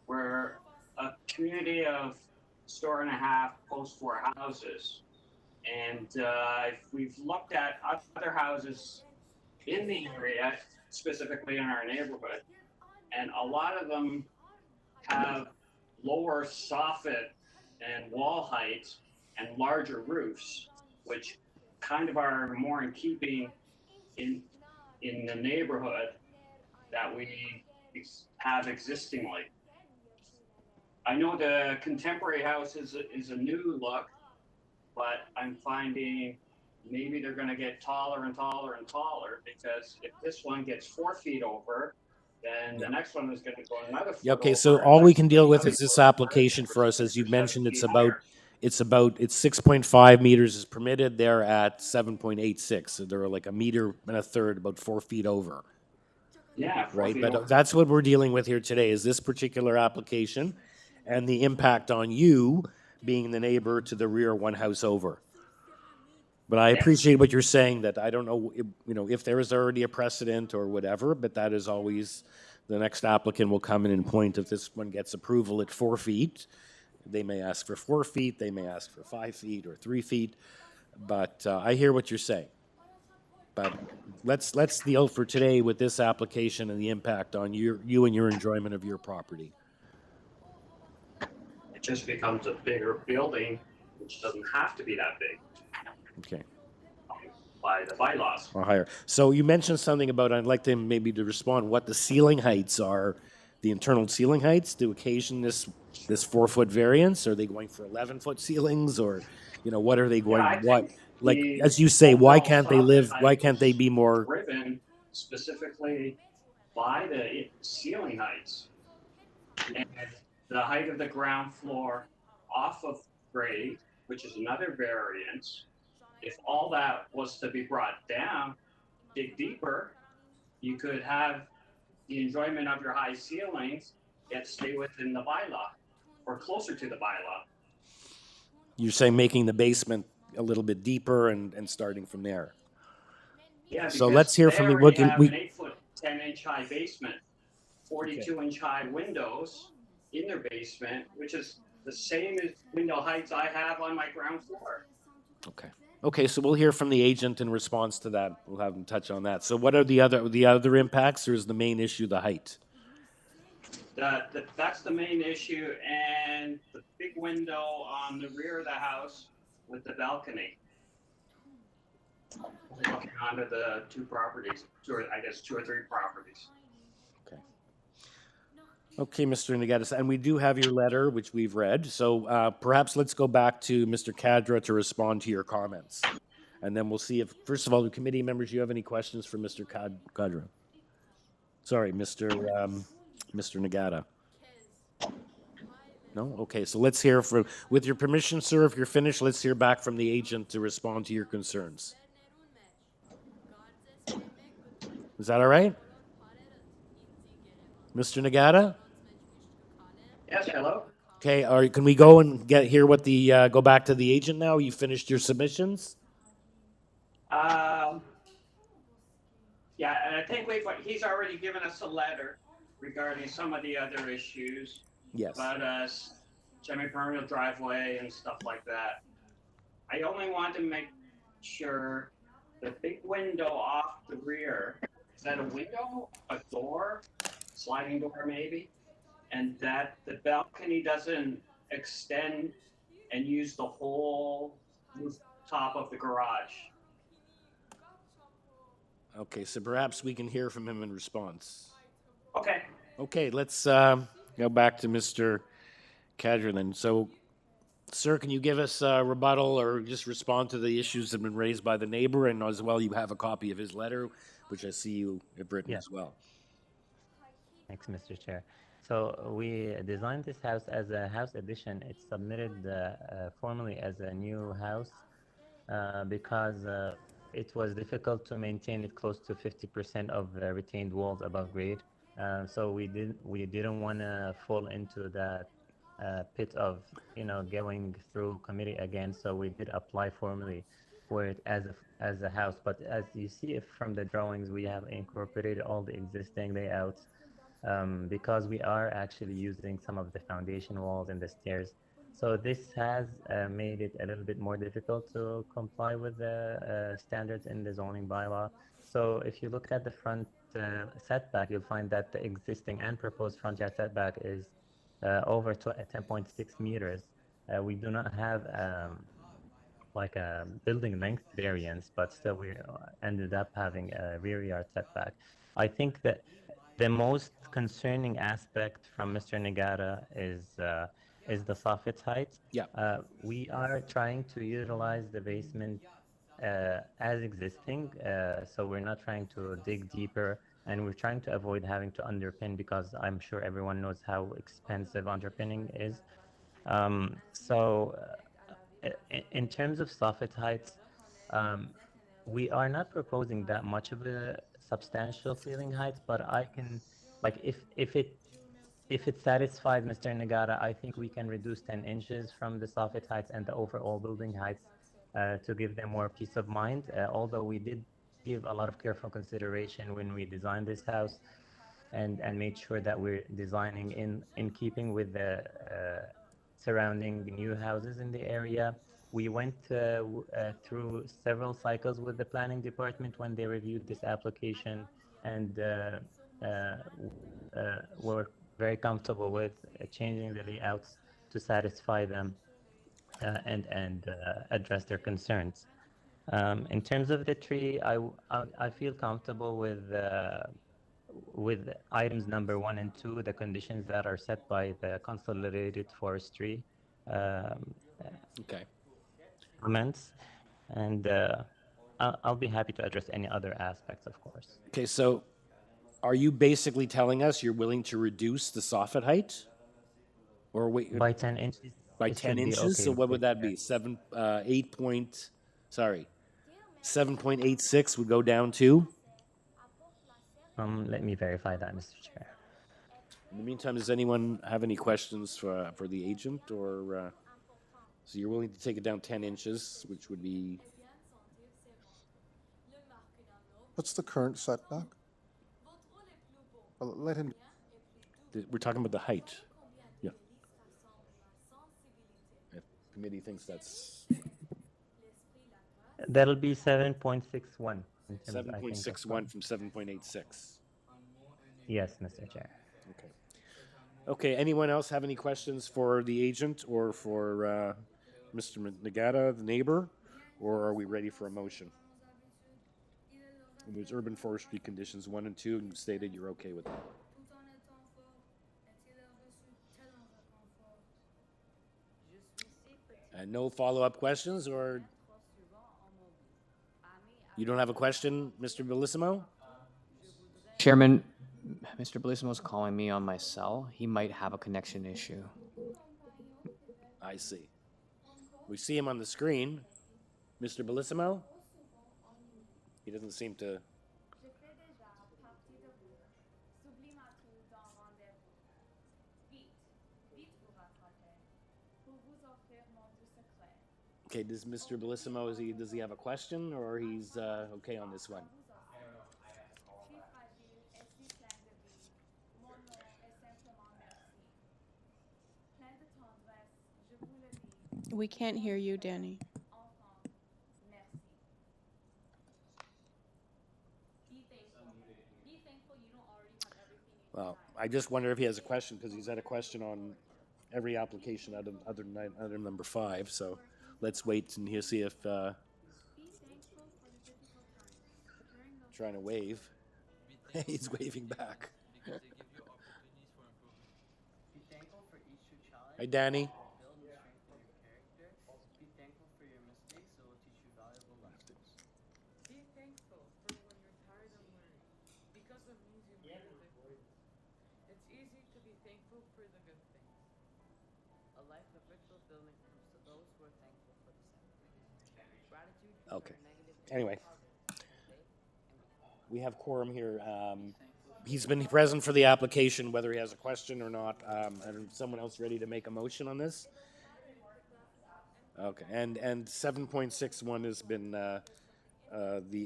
We're a community of 1.5 post-war houses, and we've looked at other houses in the area, specifically in our neighborhood, and a lot of them have lower soffit and wall heights and larger roofs, which kind of are more in keeping in the neighborhood that we have existingly. I know the contemporary house is a new look, but I'm finding maybe they're going to get taller and taller and taller, because if this one gets 4 feet over, then the next one is going to go another foot
Okay,
over,
so
and
all we
that's
can deal with
another
is this
foot over.
application for us. As you mentioned, it's
7 feet
6.5 meters is permitted. They're at 7.86. So they're like 1.1 meters, about 4 feet over.
Yeah, 4
Right.
feet
But
over.
that's what we're dealing with here today, is this particular application and the impact on you being the neighbor to the rear one house over. But I appreciate what you're saying, that I don't know, if there is already a precedent or whatever, but that is always, the next applicant will come in and point, if this one gets approval at 4 feet, they may ask for 4 feet, they may ask for 5 feet or 3 feet. But I hear what you're saying. But let's deal for today with this application and the impact on you and your enjoyment of your property.
It just becomes a bigger building, which doesn't have to be that big.
Okay.
By the bylaws.
Or higher. So you mentioned something about, I'd like them maybe to respond, what the ceiling heights are, the internal ceiling heights to occasion this 4 foot variance. Are they going for 11-foot ceilings, or, what are they going, as you say, why can't they be more
driven specifically by the ceiling heights and the height of the ground floor off of grade, which is another variance, if all that was to be brought down, dig deeper, you could have the enjoyment of your high ceilings, yet stay within the bylaw or closer to the bylaw.
You're saying making the basement a little bit deeper and starting from there.
Yeah,
So
because
let's hear
they
from the,
already have an 8-foot, 10-inch high basement, 42-inch high windows in their basement, which is the same as window heights I have on my ground floor.
Okay, so we'll hear from the agent in response to that. We'll have them touch on that. So what are the other impacts, or is the main issue the height?
That's the main issue, and the big window on the rear of the house with the balcony. Looking onto the two properties, two or three properties.
Okay, Mr. Nagatis, and we do have your letter, which we've read. So perhaps let's go back to Mr. Cadra to respond to your comments. And then we'll see if, first of all, the committee members, you have any questions for Mr. Cadra? Sorry, Mr. Nagata. No? Okay, so let's hear from, with your permission, sir, if you're finished, let's hear back from the agent to respond to your concerns. Is that all right? Mr. Nagata?
Yes, hello.
Okay, can we go and hear what the, go back to the agent now? You finished your submissions?
Yeah, and I think he's already given us a letter regarding some of the other issues.
Yes.
About semi-permeable driveway and stuff like that. I only want to make sure the big window off the rear, is that a window, a door, sliding door maybe? And that the balcony doesn't extend and use the whole rooftop of the garage.
Okay, so perhaps we can hear from him in response.
Okay.
Okay, let's go back to Mr. Cadra then. So, sir, can you give us a rebuttal or just respond to the issues that have been raised by the neighbor? And as well, you have a copy of his letter, which I see you have written as well.
Thanks, Mr. Chair. So we designed this house as a house addition. It's submitted formally as a new house because it was difficult to maintain it close to 50% of retained walls above grade. So we didn't want to fall into that pit of going through committee again. So we did apply formally for it as a house. But as you see from the drawings, we have incorporated all the existing layouts. Because we are actually using some of the foundation walls and the stairs. So this has made it a little bit more difficult to comply with the standards in the zoning bylaw. So if you look at the front setback, you'll find that the existing and proposed front yard setback is over 10.6 meters. We do not have like a building length variance, but still we ended up having a rear yard setback. I think that the most concerning aspect from Mr. Nagata is the soffit height.
Yeah.
We are trying to utilize the basement as existing, so we're not trying to dig deeper, and we're trying to avoid having to underpin because I'm sure everyone knows how expensive underpinning is. In terms of soffit heights, we are not proposing that much of a substantial ceiling height, but I can, like, if it satisfies Mr. Nagata, I think we can reduce 10 inches from the soffit heights and the overall building heights to give them more peace of mind. Although we did give a lot of careful consideration when we designed this house and made sure that we're designing in keeping with the surrounding new houses in the area. We went through several cycles with the planning department when they reviewed this application, and were very comfortable with changing the layouts to satisfy them and address their concerns. In terms of the tree, I feel comfortable with items number 1 and 2, the conditions that are set by the consolidated forestry comments, and I'll be happy to address any other aspects, of course.
Okay, so are you basically telling us you're willing to reduce the soffit height? Or wait,
by 10 inches?
By 10 inches? So what would that be? 8 point? Sorry. 7.86 would go down to?
Let me verify that, Mr. Chair.
In the meantime, does anyone have any questions for the agent, or so you're willing to take it down 10 inches, which would be?
What's the current setback? Well, let him.
We're talking about the height. Yeah. If the committee thinks that's
That'll be 7.61.
7.61 from 7.86.
Yes, Mr. Chair.
Okay. Okay, anyone else have any questions for the agent or for Mr. Nagata, the neighbor, or are we ready for a motion? And there's urban forestry conditions 1 and 2, and you stated you're okay with that. And no follow-up questions, or you don't have a question, Mr. Bellissimo?
Chairman, Mr. Bellissimo is calling me on my cell. He might have a connection issue.
I see. We see him on the screen. Mr. Bellissimo? He doesn't seem to. Okay, does Mr. Bellissimo, does he have a question, or he's okay on this one?
We can't hear you, Danny.
Well, I just wonder if he has a question, because he's had a question on every application other number 5. So let's wait and he'll see if trying to wave. He's waving back. Hi, Danny. Okay. Anyway, we have quorum here. He's been present for the application, whether he has a question or not. And someone else ready to make a motion on this? Okay. And 7.61 has been, the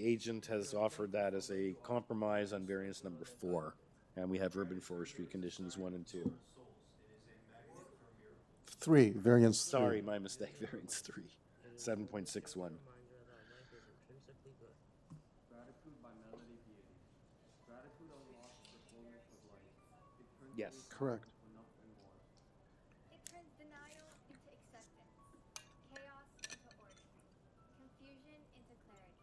agent has offered that as a compromise on variance number 4. And we have urban forestry conditions 1 and 2.
3, variance 3.
Sorry, my mistake. Variance 3. 7.61. Yes.
Correct.
It turns denial into acceptance, chaos into order, confusion into clarity.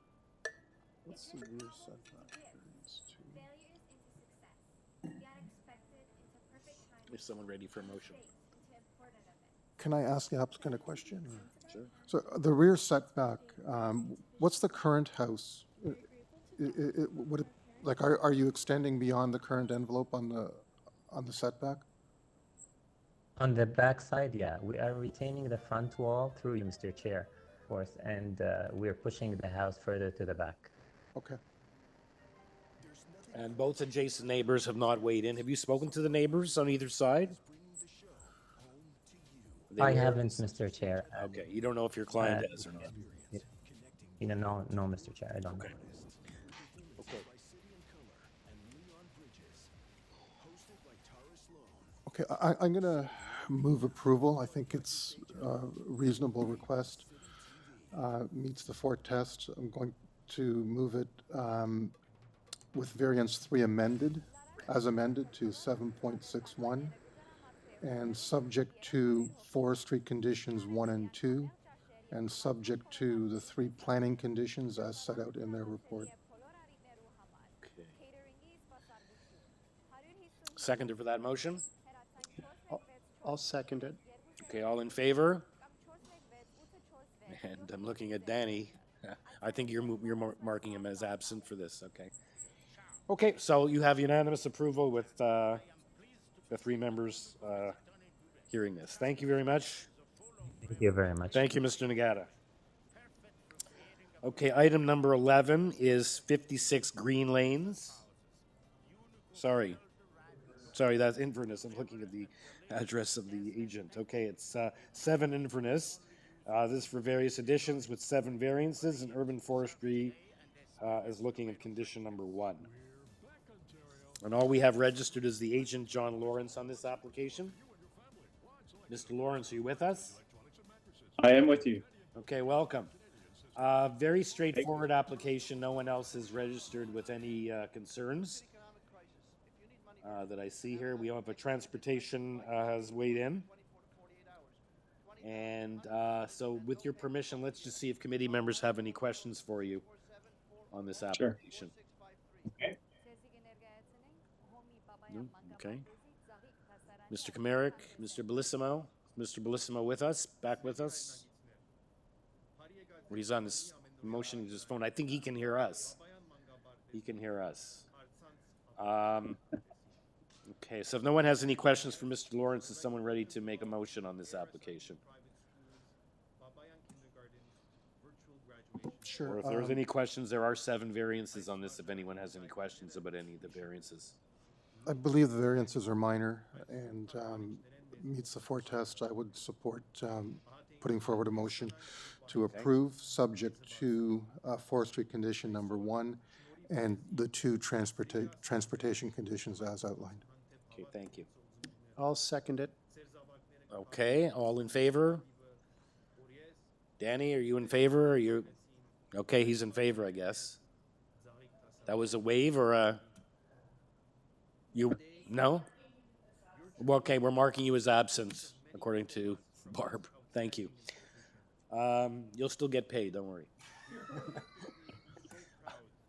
What's the rear setback? Variance 2.
Failures into success, the unexpected into perfect timing.
Is someone ready for a motion?
Into important events.
Can I ask the applicant a question?
Sure.
So the rear setback, what's the current house? Are you extending beyond the current envelope on the setback?
On the back side, yeah, we are retaining the front wall through you, Mr. Chair, of course, and we're pushing the house further to the back.
Okay.
And both adjacent neighbors have not weighed in. Have you spoken to the neighbors on either side?
I haven't, Mr. Chair.
Okay, you don't know if your client has or not.
No, Mr. Chair, I don't know.
Okay.
Okay, I'm going to move approval. I think it's a reasonable request. Meets the 4 tests. I'm going to move it with variance 3 as amended to 7.61, and subject to forestry conditions 1 and 2, and subject to the 3 planning conditions as set out in their report.
Okay. Seconder for that motion?
I'll second it.
Okay, all in favor? And I'm looking at Danny. I think you're marking him as absent for this, okay. Okay, so you have unanimous approval with the 3 members hearing this. Thank you very much.
Thank you very much.
Thank you, Mr. Nagata. Okay, item number 11 is 56 Green Lanes. Sorry, that's Inverness. I'm looking at the address of the agent. Okay, it's 7 Inverness. This is for various additions with 7 variances, and Urban Forestry is looking at condition number 1. And all we have registered is the agent, John Lawrence, on this application. Mr. Lawrence, are you with us?
I am with you.
Okay, welcome. Very straightforward application. No one else is registered with any concerns that I see here. We have a transportation has weighed in. And so with your permission, let's just see if committee members have any questions for you on this application.
Sure. Okay.
No? Okay. Mr. Kamarick, Mr. Bellissimo. Mr. Bellissimo with us? Back with us? Or he's on his motioning his phone. I think he can hear us. He can hear us. Okay, so if no one has any questions for Mr. Lawrence, is someone ready to make a motion on this application?
Sure.
Or if there's any questions, there are 7 variances on this, if anyone has any questions about any of the variances.
I believe the variances are minor and meets the 4 test. I would support putting forward a motion to approve, subject to forestry condition number 1 and the 2 transportation conditions as outlined.
Okay, thank you.
I'll second it.
Okay, all in favor? Danny, are you in favor? Are you? Okay, he's in favor, I guess. That was a wave or a? You no? Well, okay, we're marking you as absent according to Barb. Thank you. You'll still get paid. Don't worry.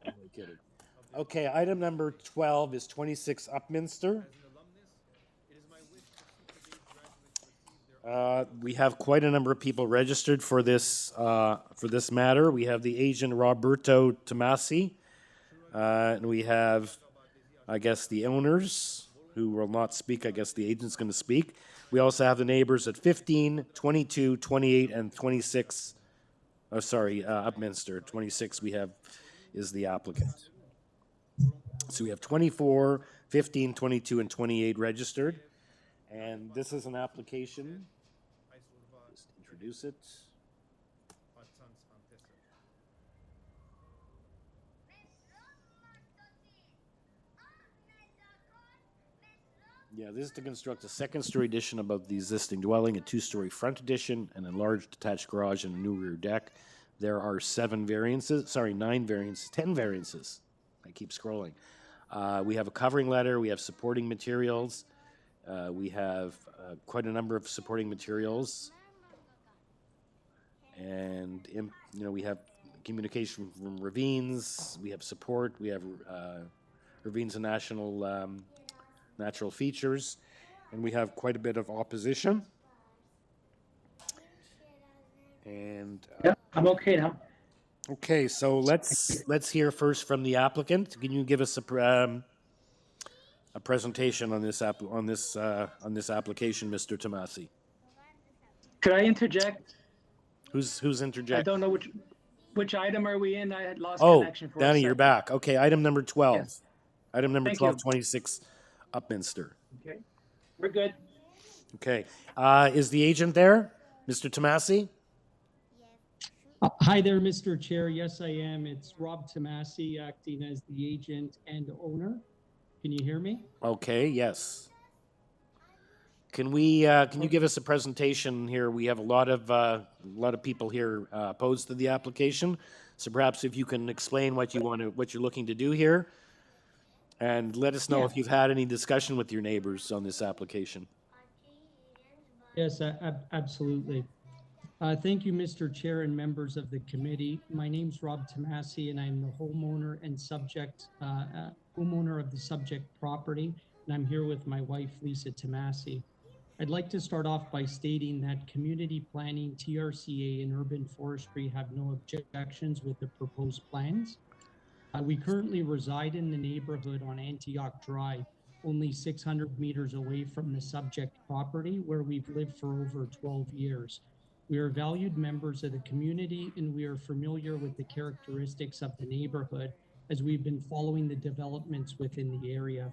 I'm kidding. Okay, item number 12 is 26 Upminster. We have quite a number of people registered for this matter. We have the agent Roberto Tomasi, and we have, I guess, the owners who will not speak. I guess the agent's going to speak. We also have the neighbors at 15, 22, 28, and 26. Oh, sorry, Upminster. 26 we have is the applicant. So we have 24, 15, 22, and 28 registered. And this is an application. Just introduce it. Yeah, this is to construct a 2nd-story addition above the existing dwelling, a 2-story front addition, an enlarged detached garage, and a new rear deck. There are 9 variances, 10 variances. I keep scrolling. We have a covering letter. We have supporting materials. We have quite a number of supporting materials. And, we have communication from Ravines. We have support. We have Ravines and natural features. And we have quite a bit of opposition. And
yeah, I'm okay now.
Okay, so let's hear first from the applicant. Can you give us a presentation on this application, Mr. Tomasi?
Could I interject?
Who's interjecting?
I don't know which item are we in. I had lost connection for a
Danny,
second.
you're back. Okay, item number 12.
Yes.
Item number
Thank
12,
you.
26 Upminster.
Okay, we're good.
Okay, is the agent there, Mr. Tomasi?
Hi there, Mr. Chair. Yes, I am. It's Rob Tomasi, acting as the agent and owner. Can you hear me?
Okay, yes. Can you give us a presentation here? We have a lot of people here opposed to the application. So perhaps if you can explain what you're looking to do here, and let us know if you've had any discussion with your neighbors on this application.
Yes, absolutely. Thank you, Mr. Chair and members of the committee. My name's Rob Tomasi, and I'm the homeowner and homeowner of the subject property, and I'm here with my wife, Lisa Tomasi. I'd like to start off by stating that community planning, TRCA, and urban forestry have no objections with the proposed plans. We currently reside in the neighborhood on Antioch Drive, only 600 meters away from the subject property, where we've lived for over 12 years. We are valued members of the community, and we are familiar with the characteristics of the neighborhood as we've been following the developments within the area.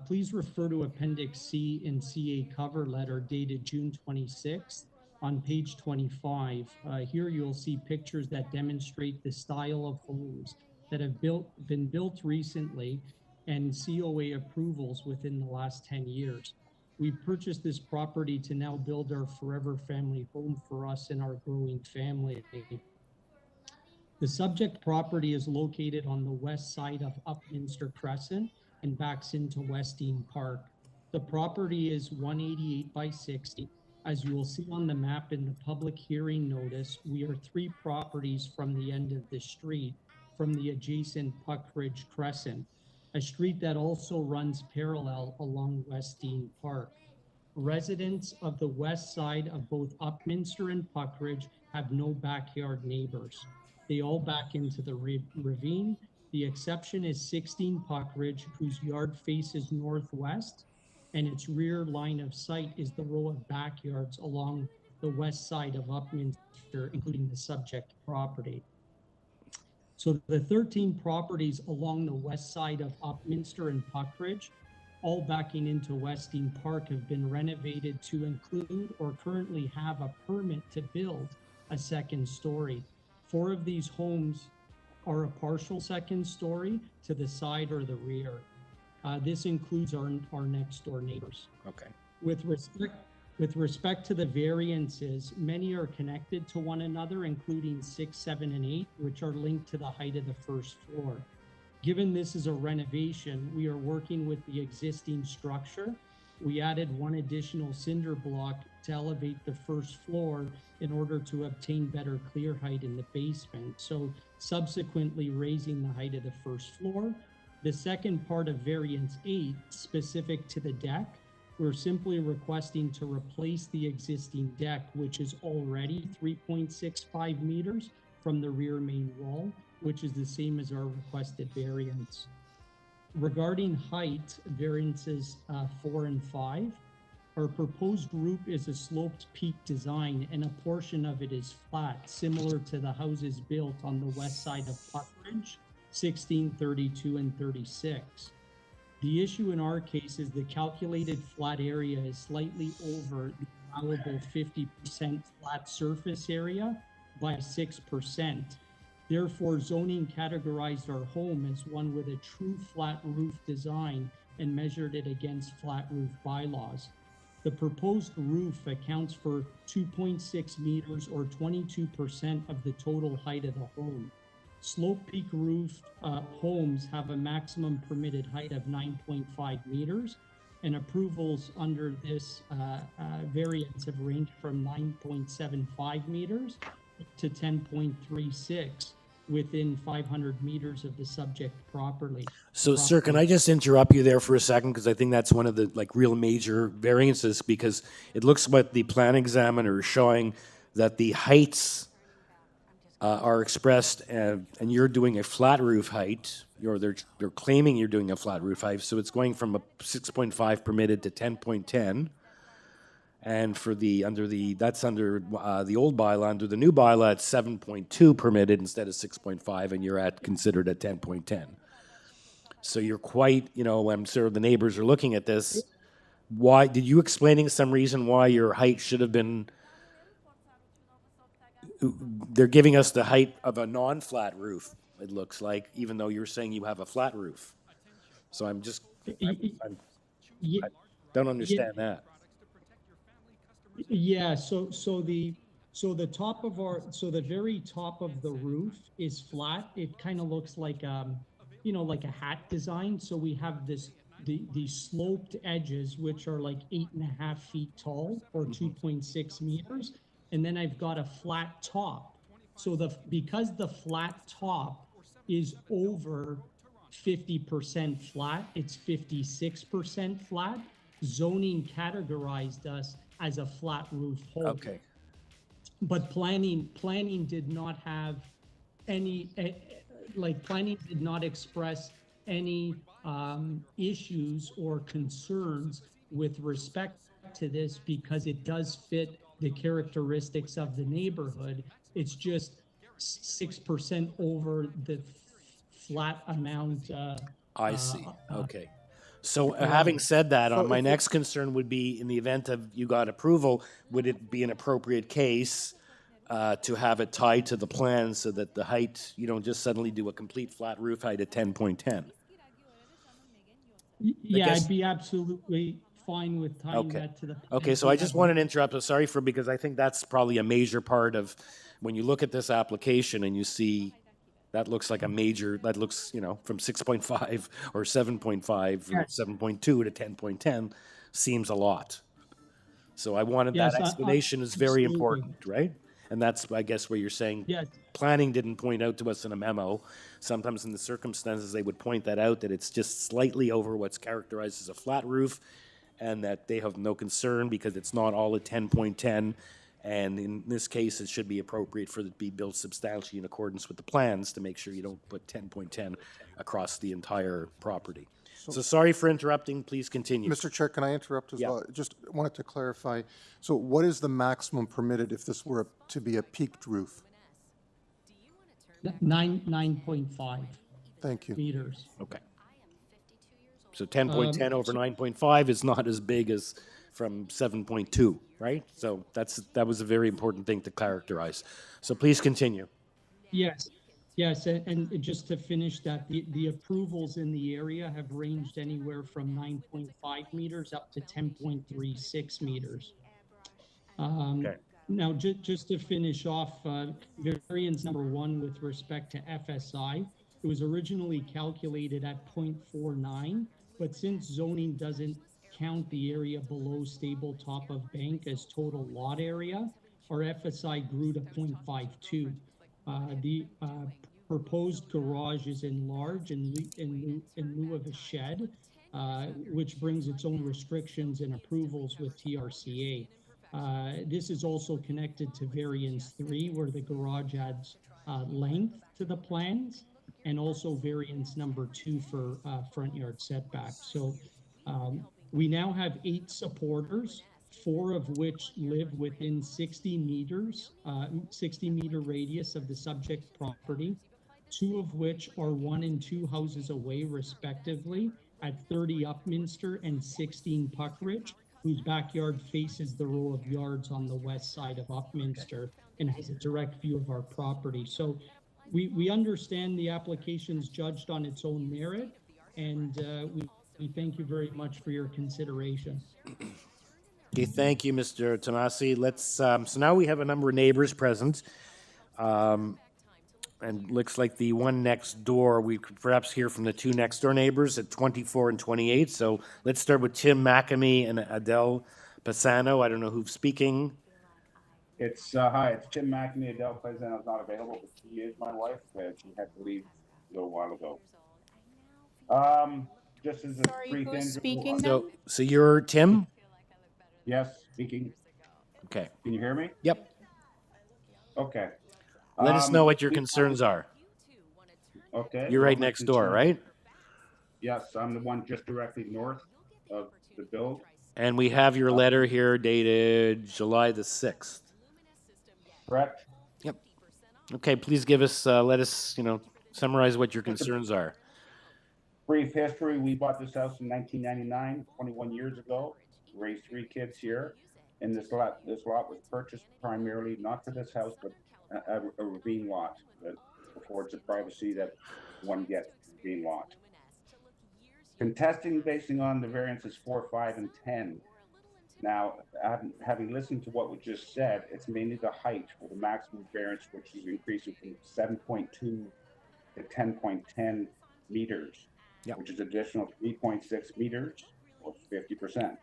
Please refer to Appendix C in CA cover letter dated June 26th on page 25. Here you'll see pictures that demonstrate the style of homes that have been built recently and COA approvals within the last 10 years. We purchased this property to now build our forever family home for us and our growing family. The subject property is located on the west side of Upminster Crescent and backs into Westine Park. The property is 188 by 60. As you will see on the map in the public hearing notice, we are 3 properties from the end of the street from the adjacent Puckridge Crescent, a street that also runs parallel along Westine Park. Residents of the west side of both Upminster and Puckridge have no backyard neighbors. They all back into the ravine. The exception is 16 Puckridge, whose yard faces northwest, and its rear line of sight is the row of backyards along the west side of Upminster, including the subject property. So the 13 properties along the west side of Upminster and Puckridge, all backing into Westine Park, have been renovated to include or currently have a permit to build a second story. 4 of these homes are a partial second story to the side or the rear. This includes our next door neighbors.
Okay.
With respect to the variances, many are connected to one another, including 6, 7, and 8, which are linked to the height of the first floor. Given this is a renovation, we are working with the existing structure. We added 1 additional cinder block to elevate the first floor in order to obtain better clear height in the basement. So subsequently raising the height of the first floor. The second part of variance 8, specific to the deck, we're simply requesting to replace the existing deck, which is already 3.65 meters from the rear main wall, which is the same as our requested variance. Regarding height, variances 4 and 5, our proposed roof is a sloped peak design and a portion of it is flat, similar to the houses built on the west side of Puckridge, 16, 32, and 36. The issue in our case is the calculated flat area is slightly over the allowable 50% flat surface area by 6%. Therefore, zoning categorized our home as one with a true flat roof design and measured it against flat roof bylaws. The proposed roof accounts for 2.6 meters or 22% of the total height of the home. Slope peak roof homes have a maximum permitted height of 9.5 meters, and approvals under this variance have ranged from 9.75 meters to 10.36 within 500 meters of the subject property.
So, sir, can I just interrupt you there for a second? Because I think that's one of the real major variances, because it looks what the plan examiner is showing that the heights are expressed, and you're doing a flat roof height. They're claiming you're doing a flat roof height, so it's going from a 6.5 permitted to 10.10. And for that's under the old bylaw. Under the new bylaw, it's 7.2 permitted instead of 6.5, and you're considered at 10.10. So you're quite, I'm sure the neighbors are looking at this. Why did you explaining some reason why your height should have been? They're giving us the height of a non-flat roof, it looks like, even though you're saying you have a flat roof. So I don't understand that.
Yeah, so the very top of the roof is flat. It kind of looks like like a hat design. So we have the sloped edges, which are like 8.5 feet tall or 2.6 meters. And then I've got a flat top. So because the flat top is over 50% flat, it's 56% flat. Zoning categorized us as a flat roof home.
Okay.
But planning did not have any, planning did not express any issues or concerns with respect to this, because it does fit the characteristics of the neighborhood. It's just 6% over the flat amount.
I see. Okay. So
allowed.
having said that,
So
my
if
next concern would be in the event of you got approval, would it be an appropriate case to have it tied to the plan so that the height, you don't just suddenly do a complete flat roof height at 10.10?
Yeah, I'd be absolutely fine with tying
Okay.
that to the plan.
Okay, so I just wanted to interrupt. I'm sorry for, because I think that's probably a major part of when you look at this application and you see that looks like a major, that looks, you know, from 6.5 or 7.5 or
Yes.
7.2 to 10.10 seems a lot. So I wanted that
Yes,
explanation is very
absolutely.
important, right? And that's, I guess, where you're saying
Yes.
planning didn't point out to us in a memo. Sometimes in the circumstances, they would point that out, that it's just slightly over what's characterized as a flat roof, and that they have no concern because it's not all at 10.10. And in this case, it should be appropriate for it to be built substantially in accordance with the plans to make sure you don't put 10.10 across the entire property. So sorry for interrupting. Please continue.
Mr. Chair, can I interrupt as
Yeah.
well? Just wanted to clarify. So what is the maximum permitted if this were to be a peaked roof?
9.5.
Thank you.
Meters.
Okay. So 10.10 over 9.5 is not as big as from 7.2, right? So that was a very important thing to characterize. So please continue.
Yes, yes, and just to finish that, the approvals in the area have ranged anywhere from 9.5 meters up to 10.36 meters.
Okay.
Now, just to finish off, variance number 1 with respect to FSI, it was originally calculated at 0.49, but since zoning doesn't count the area below stable top of bank as total lot area, our FSI grew to 0.52. The proposed garage is enlarged in lieu of a shed, which brings its own restrictions and approvals with TRCA. This is also connected to variance 3, where the garage adds length to the plans, and also variance number 2 for front yard setback. So we now have 8 supporters, 4 of which live within 60 meters, 60-meter radius of the subject property, 2 of which are 1 and 2 houses away, respectively, at 30 Upminster and 16 Puckridge, whose backyard faces the row of yards on the west side of Upminster and has a direct view of our property. So we understand the application's judged on its own merit, and we thank you very much for your consideration.
Okay, thank you, Mr. Tomasi. Let's, so now we have a number of neighbors present. And looks like the one next door, we could perhaps hear from the 2 next door neighbors at 24 and 28. So let's start with Tim McAmey and Adele Pisano. I don't know who's speaking.
It's hi, it's Tim McAmey. Adele Pisano's not available, but she is my wife. She had to leave a little while ago. Just as a brief
who's
intro.
speaking
So you're Tim?
Yes, speaking.
Okay.
Can you hear me?
Yep.
Okay.
Let us know what your concerns are.
Okay.
You're
well,
right
my
next door,
concern-
right?
Yes, I'm the one just directly north of the build.
And we have your letter here dated July the 6th.
Correct.
Yep. Okay, please give us, let us, summarize what your concerns are.
Brief history, we bought this house in 1999, 21 years ago. Raised 3 kids here. And this lot was purchased primarily not for this house, but a ravine lot that affords the privacy that one gets from a ravine lot. Contesting basing on the variances 4, 5, and 10. Now, having listened to what was just said, it's mainly the height for the maximum variance, which is increasing from 7.2 to 10.10 meters, which is additional 3.6 meters or 50%.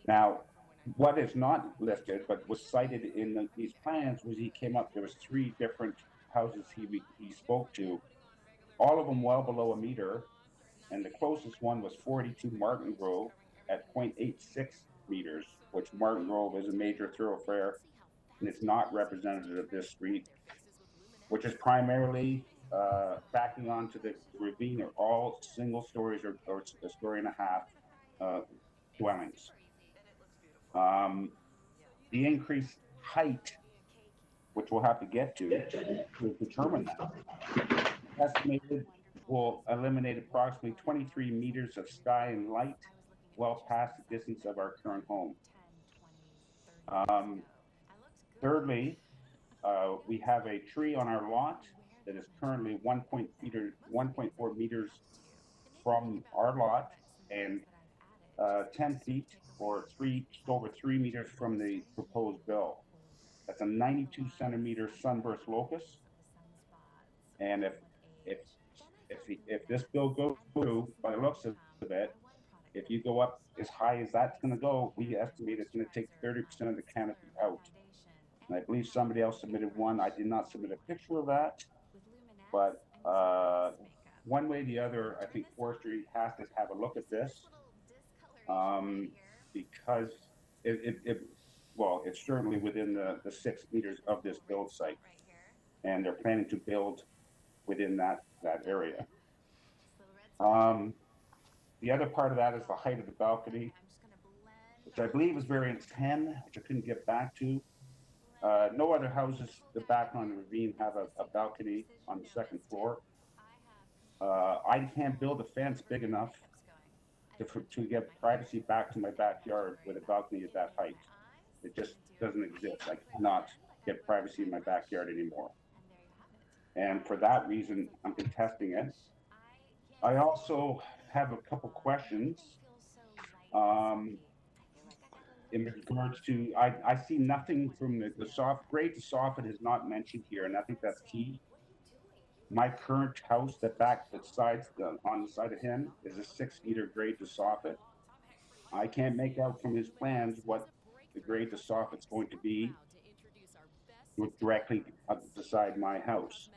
Now, what is not listed but was cited in these plans was he came up, there was 3 different houses he spoke to, all of them well below a meter, and the closest one was 42 Martin Grove at 0.86 meters, which Martin Grove is a major thoroughfare, and it's not representative of this street, which is primarily backing onto the ravine, are all single stories or a story and a half dwellings. the increased height, which we'll have to get to determine that, estimated will eliminate approximately 23 meters of sky and light, well past the distance of our current home. Thirdly, we have a tree on our lot that is currently 1.4 meters from our lot and 10 feet or over 3 meters from the proposed bill. That's a 92 centimeter sunburst locus. And if this bill goes through, by the looks of it, if you go up as high as that's going to go, we estimate it's going to take 30% of the canopy out. And I believe somebody else submitted one. I did not submit a picture of that, but one way or the other, I think forestry has to have a look at this because it's certainly within the 6 meters of this build site, and they're planning to build within that area. The other part of that is the height of the balcony, which I believe is variance 10, which I couldn't get back to. No other houses the back on the ravine have a balcony on the second floor. I can't build a fence big enough to get privacy back to my backyard with a balcony at that height. It just doesn't exist. I cannot get privacy in my backyard anymore. And for that reason, I'm contesting it. I also have a couple questions in regards to, I see nothing from the grade to soffit is not mentioned here, and I think that's key. My current house on the side of him is a 6 meter grade to soffit. I can't make out from his plans what the grade to soffit's going to be directly beside my house.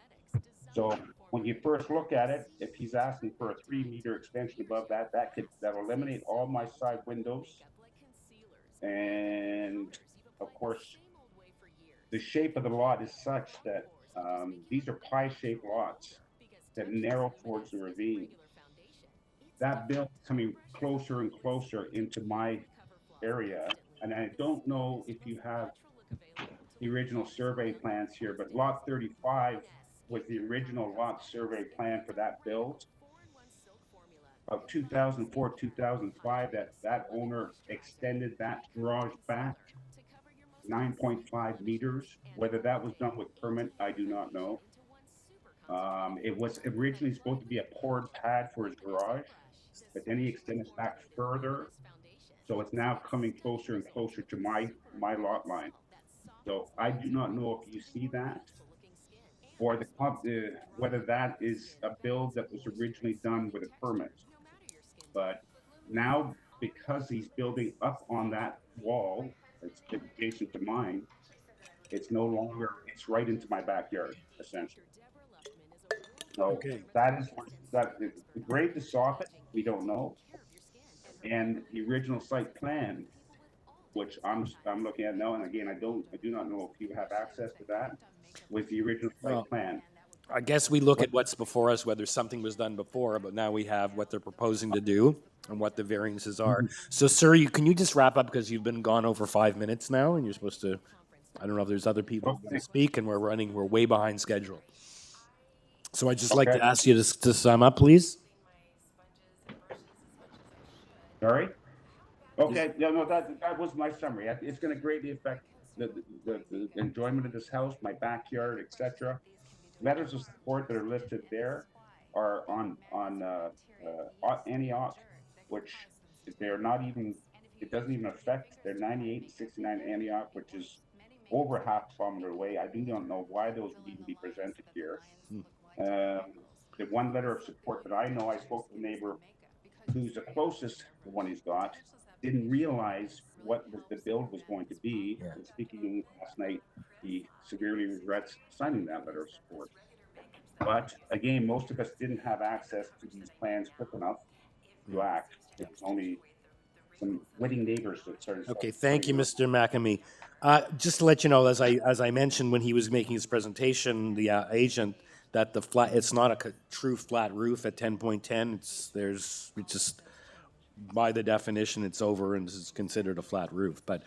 So when you first look at it, if he's asking for a 3 meter extension above that'll eliminate all my side windows. And of course, the shape of the lot is such that these are pie-shaped lots that narrow towards the ravine. That build's coming closer and closer into my area, and I don't know if you have the original survey plans here, but lot 35 was the original lot survey plan for that build of 2004, 2005. That owner extended that garage back 9.5 meters. Whether that was done with permit, I do not know. It was originally supposed to be a poured pad for his garage, but then he extended it back further. So it's now coming closer and closer to my lot line. So I do not know if you see that, or whether that is a build that was originally done with a permit. But now, because he's building up on that wall, it's adjacent to mine, it's no longer, it's right into my backyard, essentially. So the grade to soffit, we don't know. And the original site plan, which I'm looking at now, and again, I do not know if you have access to that, was the original site plan.
I guess we look at what's before us, whether something was done before, but now we have what they're proposing to do and what the variances are. So, sir, can you just wrap up, because you've been gone over 5 minutes now, and you're supposed to, I don't know if there's other people who want to speak, and we're way behind schedule. So I'd just like to ask you to sum up, please.
Sorry? Okay, no, that was my summary. It's going to greatly affect the enjoyment of this house, my backyard, etc. Letters of support that are listed there are on Antioch, which they're not even, it doesn't even affect, they're 98 and 69 Antioch, which is over half a kilometer away. I do not know why those would even be presented here. The one letter of support that I know, I spoke to the neighbor who's the closest to the one he's got, didn't realize what the build was going to be. And speaking last night, he severely regrets signing that letter of support. But again, most of us didn't have access to these plans quick enough to act. It was only some witty neighbors that started.
Okay, thank you, Mr. McAmey. Just to let you know, as I mentioned when he was making his presentation, the agent, that it's not a true flat roof at 10.10. It's just by the definition it's over and it's considered a flat roof. But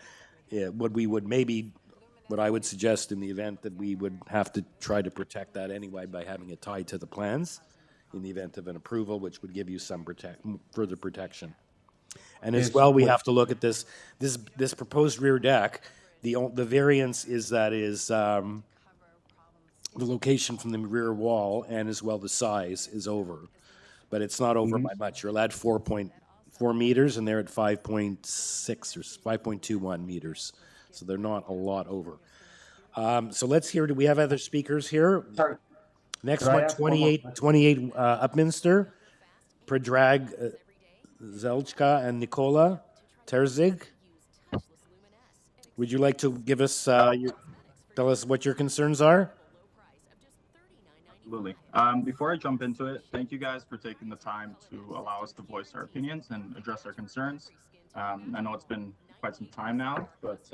what I would suggest in the event that we would have to try to protect that anyway by having it tied to the plans in the event of an approval, which would give you some further protection. And as well, we have to look at this proposed rear deck. The variance is the location from the rear wall, and as well the size is over, but it's not over by much. You're allowed 4.4 meters, and they're at 5.6 or 5.21 meters, so they're not a lot over. So let's hear. Do we have other speakers here?
Sorry.
Next
Could I
one,
ask one more
28 Upminster, Predrag Zelchka and Nikola Terzig. Would you like to give us tell us what your concerns are?
Absolutely. Before I jump into it, thank you guys for taking the time to allow us to voice our opinions and address our concerns. I know it's been quite some time now, but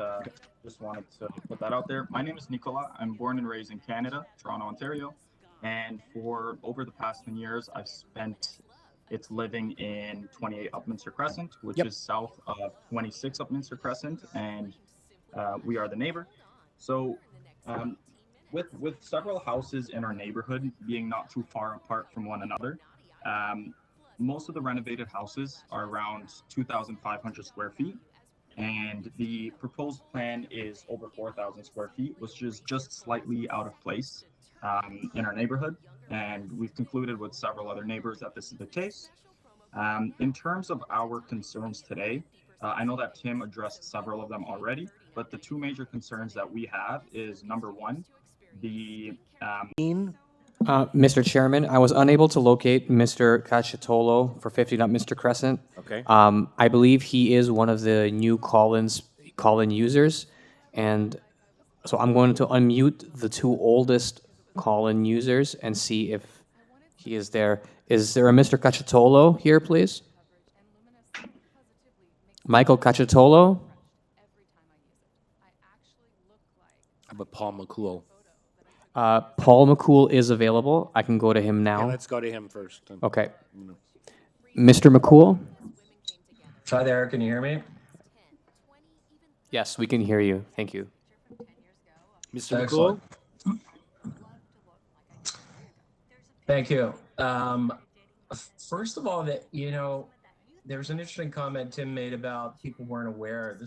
just wanted to put that out there. My name is Nicola. I'm born and raised in Canada, Toronto, Ontario. And for over the past 10 years, I've spent it living in 28 Upminster Crescent, which is south of 26 Upminster Crescent, and we are the neighbor. So with several houses in our neighborhood being not too far apart from one another, most of the renovated houses are around 2,500 square feet, and the proposed plan is over 4,000 square feet, which is just slightly out of place in our neighborhood. And we've concluded with several other neighbors that this is the case. In terms of our concerns today, I know that Tim addressed several of them already, but the two major concerns that we have is, number one, the
Mr. Chairman, I was unable to locate Mr. Cacciatolo for 50 Mr. Crescent.
Okay.
I believe he is one of the new call-in users, and so I'm going to unmute the two oldest call-in users and see if he is there. Is there a Mr. Cacciatolo here, please? Michael Cacciatolo?
How about Paul McCool?
Paul McCool is available. I can go to him now.
Yeah, let's go to him first.
Okay. Mr. McCool?
Hi there, can you hear me?
Yes, we can hear you. Thank you.
Mr.
Excellent.
McCool?
Thank you. First of all, there's an interesting comment Tim made about people weren't aware.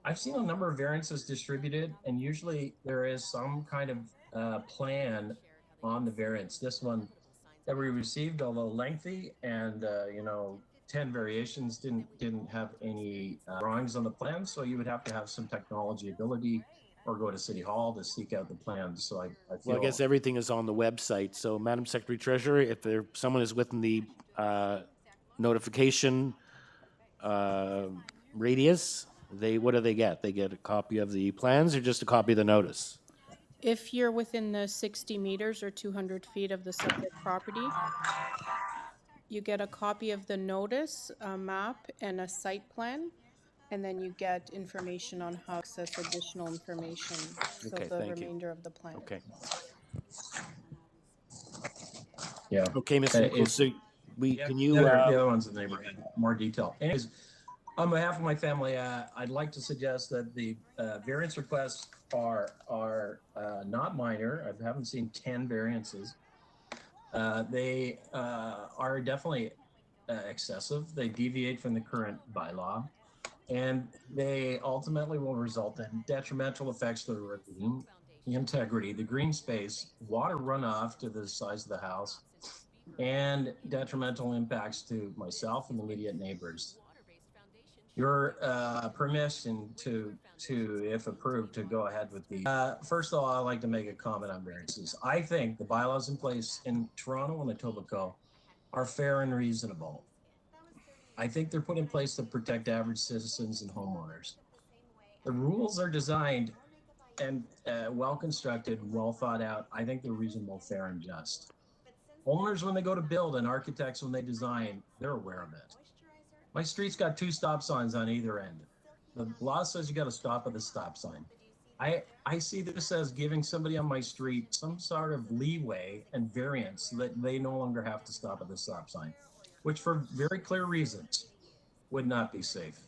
I've seen a number of variances distributed, and usually there is some kind of plan on the variance. This one that we received, although lengthy, and 10 variations, didn't have any drawings on the plan, so you would have to have some technology ability or go to City Hall to seek out the plans. So I feel.
Well, I guess everything is on the website. So, Madam Secretary Treasurer, if someone is within the notification radius, what do they get? They get a copy of the plans or just a copy of the notice?
If you're within the 60 meters or 200 feet of the subject property, you get a copy of the notice, a map, and a site plan, and then you get information on how to access additional information. So
Okay,
the
thank you.
remainder of the plan.
Okay.
Yeah.
Okay, Mr. McCool, so can you...
The other ones in the neighborhood, more detail. Anyways, on behalf of my family, I'd like to suggest that the variance requests are not minor. I haven't seen 10 variances. They are definitely excessive. They deviate from the current bylaw, and they ultimately will result in detrimental effects to the ravine, the integrity, the green space, water runoff to the size of the house, and detrimental impacts to myself and immediate neighbors. Your permission to, if approved, to go ahead with the. First of all, I'd like to make a comment on variances. I think the bylaws in place in Toronto and Etobicoke are fair and reasonable. I think they're put in place to protect average citizens and homeowners. The rules are designed and well constructed, well thought out. I think they're reasonable, fair, and just. Owners, when they go to build, and architects, when they design, they're aware of it. My street's got 2 stop signs on either end. The law says you got to stop at the stop sign. I see this as giving somebody on my street some sort of leeway and variance so that they no longer have to stop at the stop sign, which for very clear reasons would not be safe.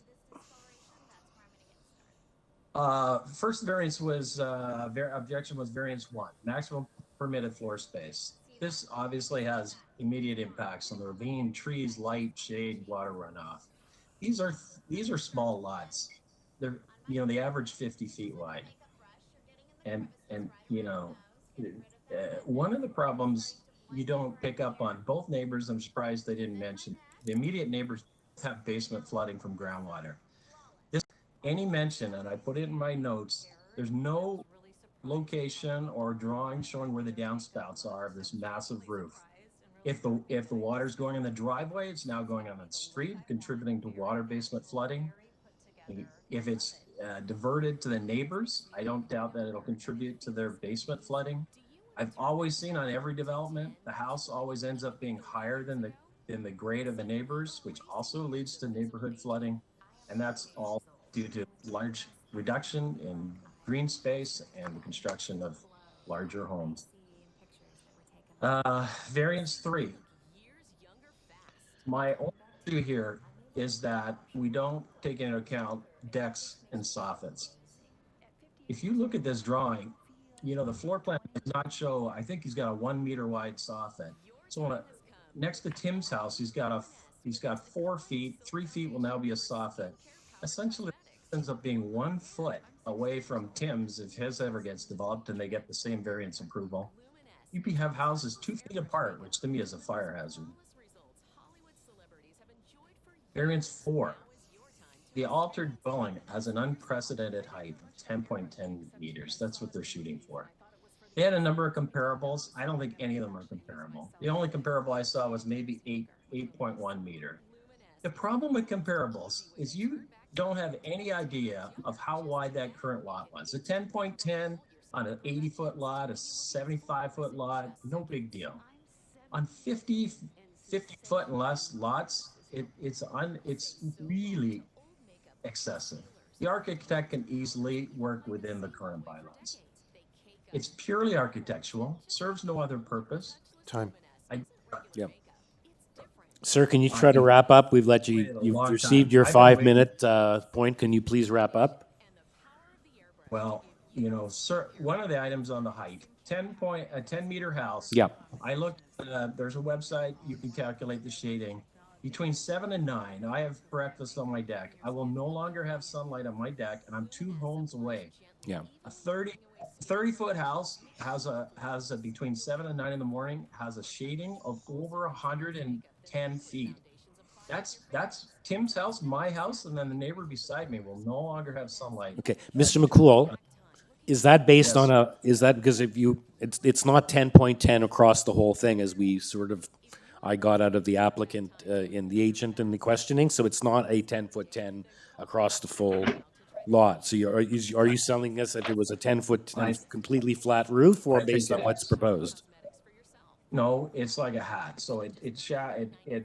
First variance was, objection was variance 1, maximum permitted floor space. This obviously has immediate impacts on the ravine, trees, light, shade, water runoff. These are small lots. They're, they average 50 feet wide. And one of the problems you don't pick up on, both neighbors, I'm surprised they didn't mention, the immediate neighbors have basement flooding from groundwater. Any mention, and I put it in my notes, there's no location or drawing showing where the downspouts are of this massive roof. If the water's going in the driveway, it's now going on the street, contributing to water basement flooding. If it's diverted to the neighbors, I don't doubt that it'll contribute to their basement flooding. I've always seen on every development, the house always ends up being higher than the grade of the neighbors, which also leads to neighborhood flooding. And that's all due to large reduction in green space and the construction of larger homes. Variance 3. My only issue here is that we don't take into account decks and soffits. If you look at this drawing, the floor plan does not show, I think he's got a 1 meter wide soffit. So next to Tim's house, he's got 4 feet, 3 feet will now be a soffit. Essentially, it ends up being 1 foot away from Tim's if his ever gets developed and they get the same variance approval. You can have houses 2 feet apart, which to me is a fire hazard. Variance 4. The altered dwelling has an unprecedented height of 10.10 meters. That's what they're shooting for. They had a number of comparables. I don't think any of them are comparable. The only comparable I saw was maybe 8.1 meter. The problem with comparables is you don't have any idea of how wide that current lot was. A 10.10 on an 80-foot lot, a 75-foot lot, no big deal. On 50-foot and less lots, it's really excessive. The architect can easily work within the current bylaws. It's purely architectural, serves no other purpose.
Time. Yep. Sir, can you try to wrap up? You've received your 5-minute point. Can you please wrap up?
Well, sir, one of the items on the height, a 10-meter house.
Yeah.
I looked, there's a website, you can calculate the shading. Between 7 and 9, I have breakfast on my deck. I will no longer have sunlight on my deck, and I'm 2 homes away.
Yeah.
A 30-foot house has a between 7 and 9 in the morning, has a shading of over 110 feet. That's Tim's house, my house, and then the neighbor beside me will no longer have sunlight.
Okay, Mr. McCool, is that based on is that because it's not 10.10 across the whole thing as we I got out of the applicant in the agent in the questioning, so it's not a 10-foot 10 across the full lot. So are you selling us that it was a 10-foot 10 completely flat roof, or based on what's proposed?
No, it's like a hat. So it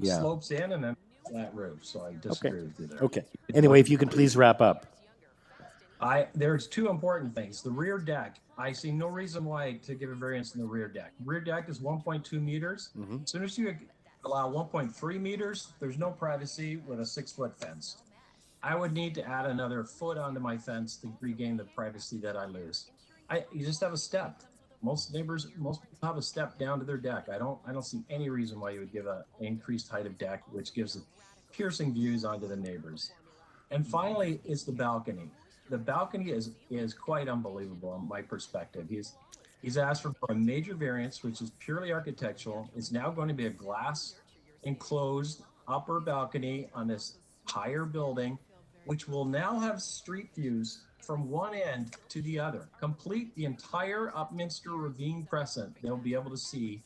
slopes in and then flat roof. So I disagree with you there.
Okay. Anyway, if you can please wrap up.
There's 2 important things. The rear deck, I see no reason why to give a variance in the rear deck. Rear deck is 1.2 meters.
Mm-hmm.
As soon as you allow 1.3 meters, there's no privacy with a 6-foot fence. I would need to add another foot onto my fence to regain the privacy that I lose. You just have a step. Most people have a step down to their deck. I don't see any reason why you would give an increased height of deck, which gives piercing views onto the neighbors. And finally, is the balcony. The balcony is quite unbelievable in my perspective. He's asked for a major variance, which is purely architectural. It's now going to be a glass enclosed upper balcony on this higher building, which will now have street views from one end to the other. Complete the entire Upminster Ravine Crescent. They'll be able to see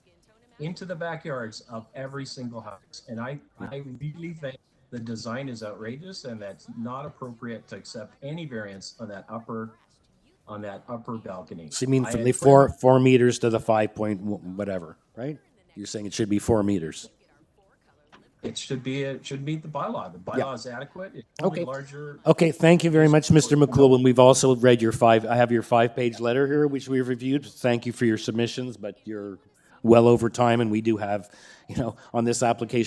into the backyards of every single house. And I really think the design is outrageous, and that's not appropriate to accept any variance on that upper balcony.
So you mean from the 4 meters to the 5 point whatever, right? You're saying it should be 4 meters.
It should meet the bylaw. The bylaw is adequate. It's only larger.
Okay, thank you very much, Mr. McCool. And we've also read your I have your 5-page letter here, which we've reviewed. Thank you for your submissions, but you're well over time, and we do have, on this application,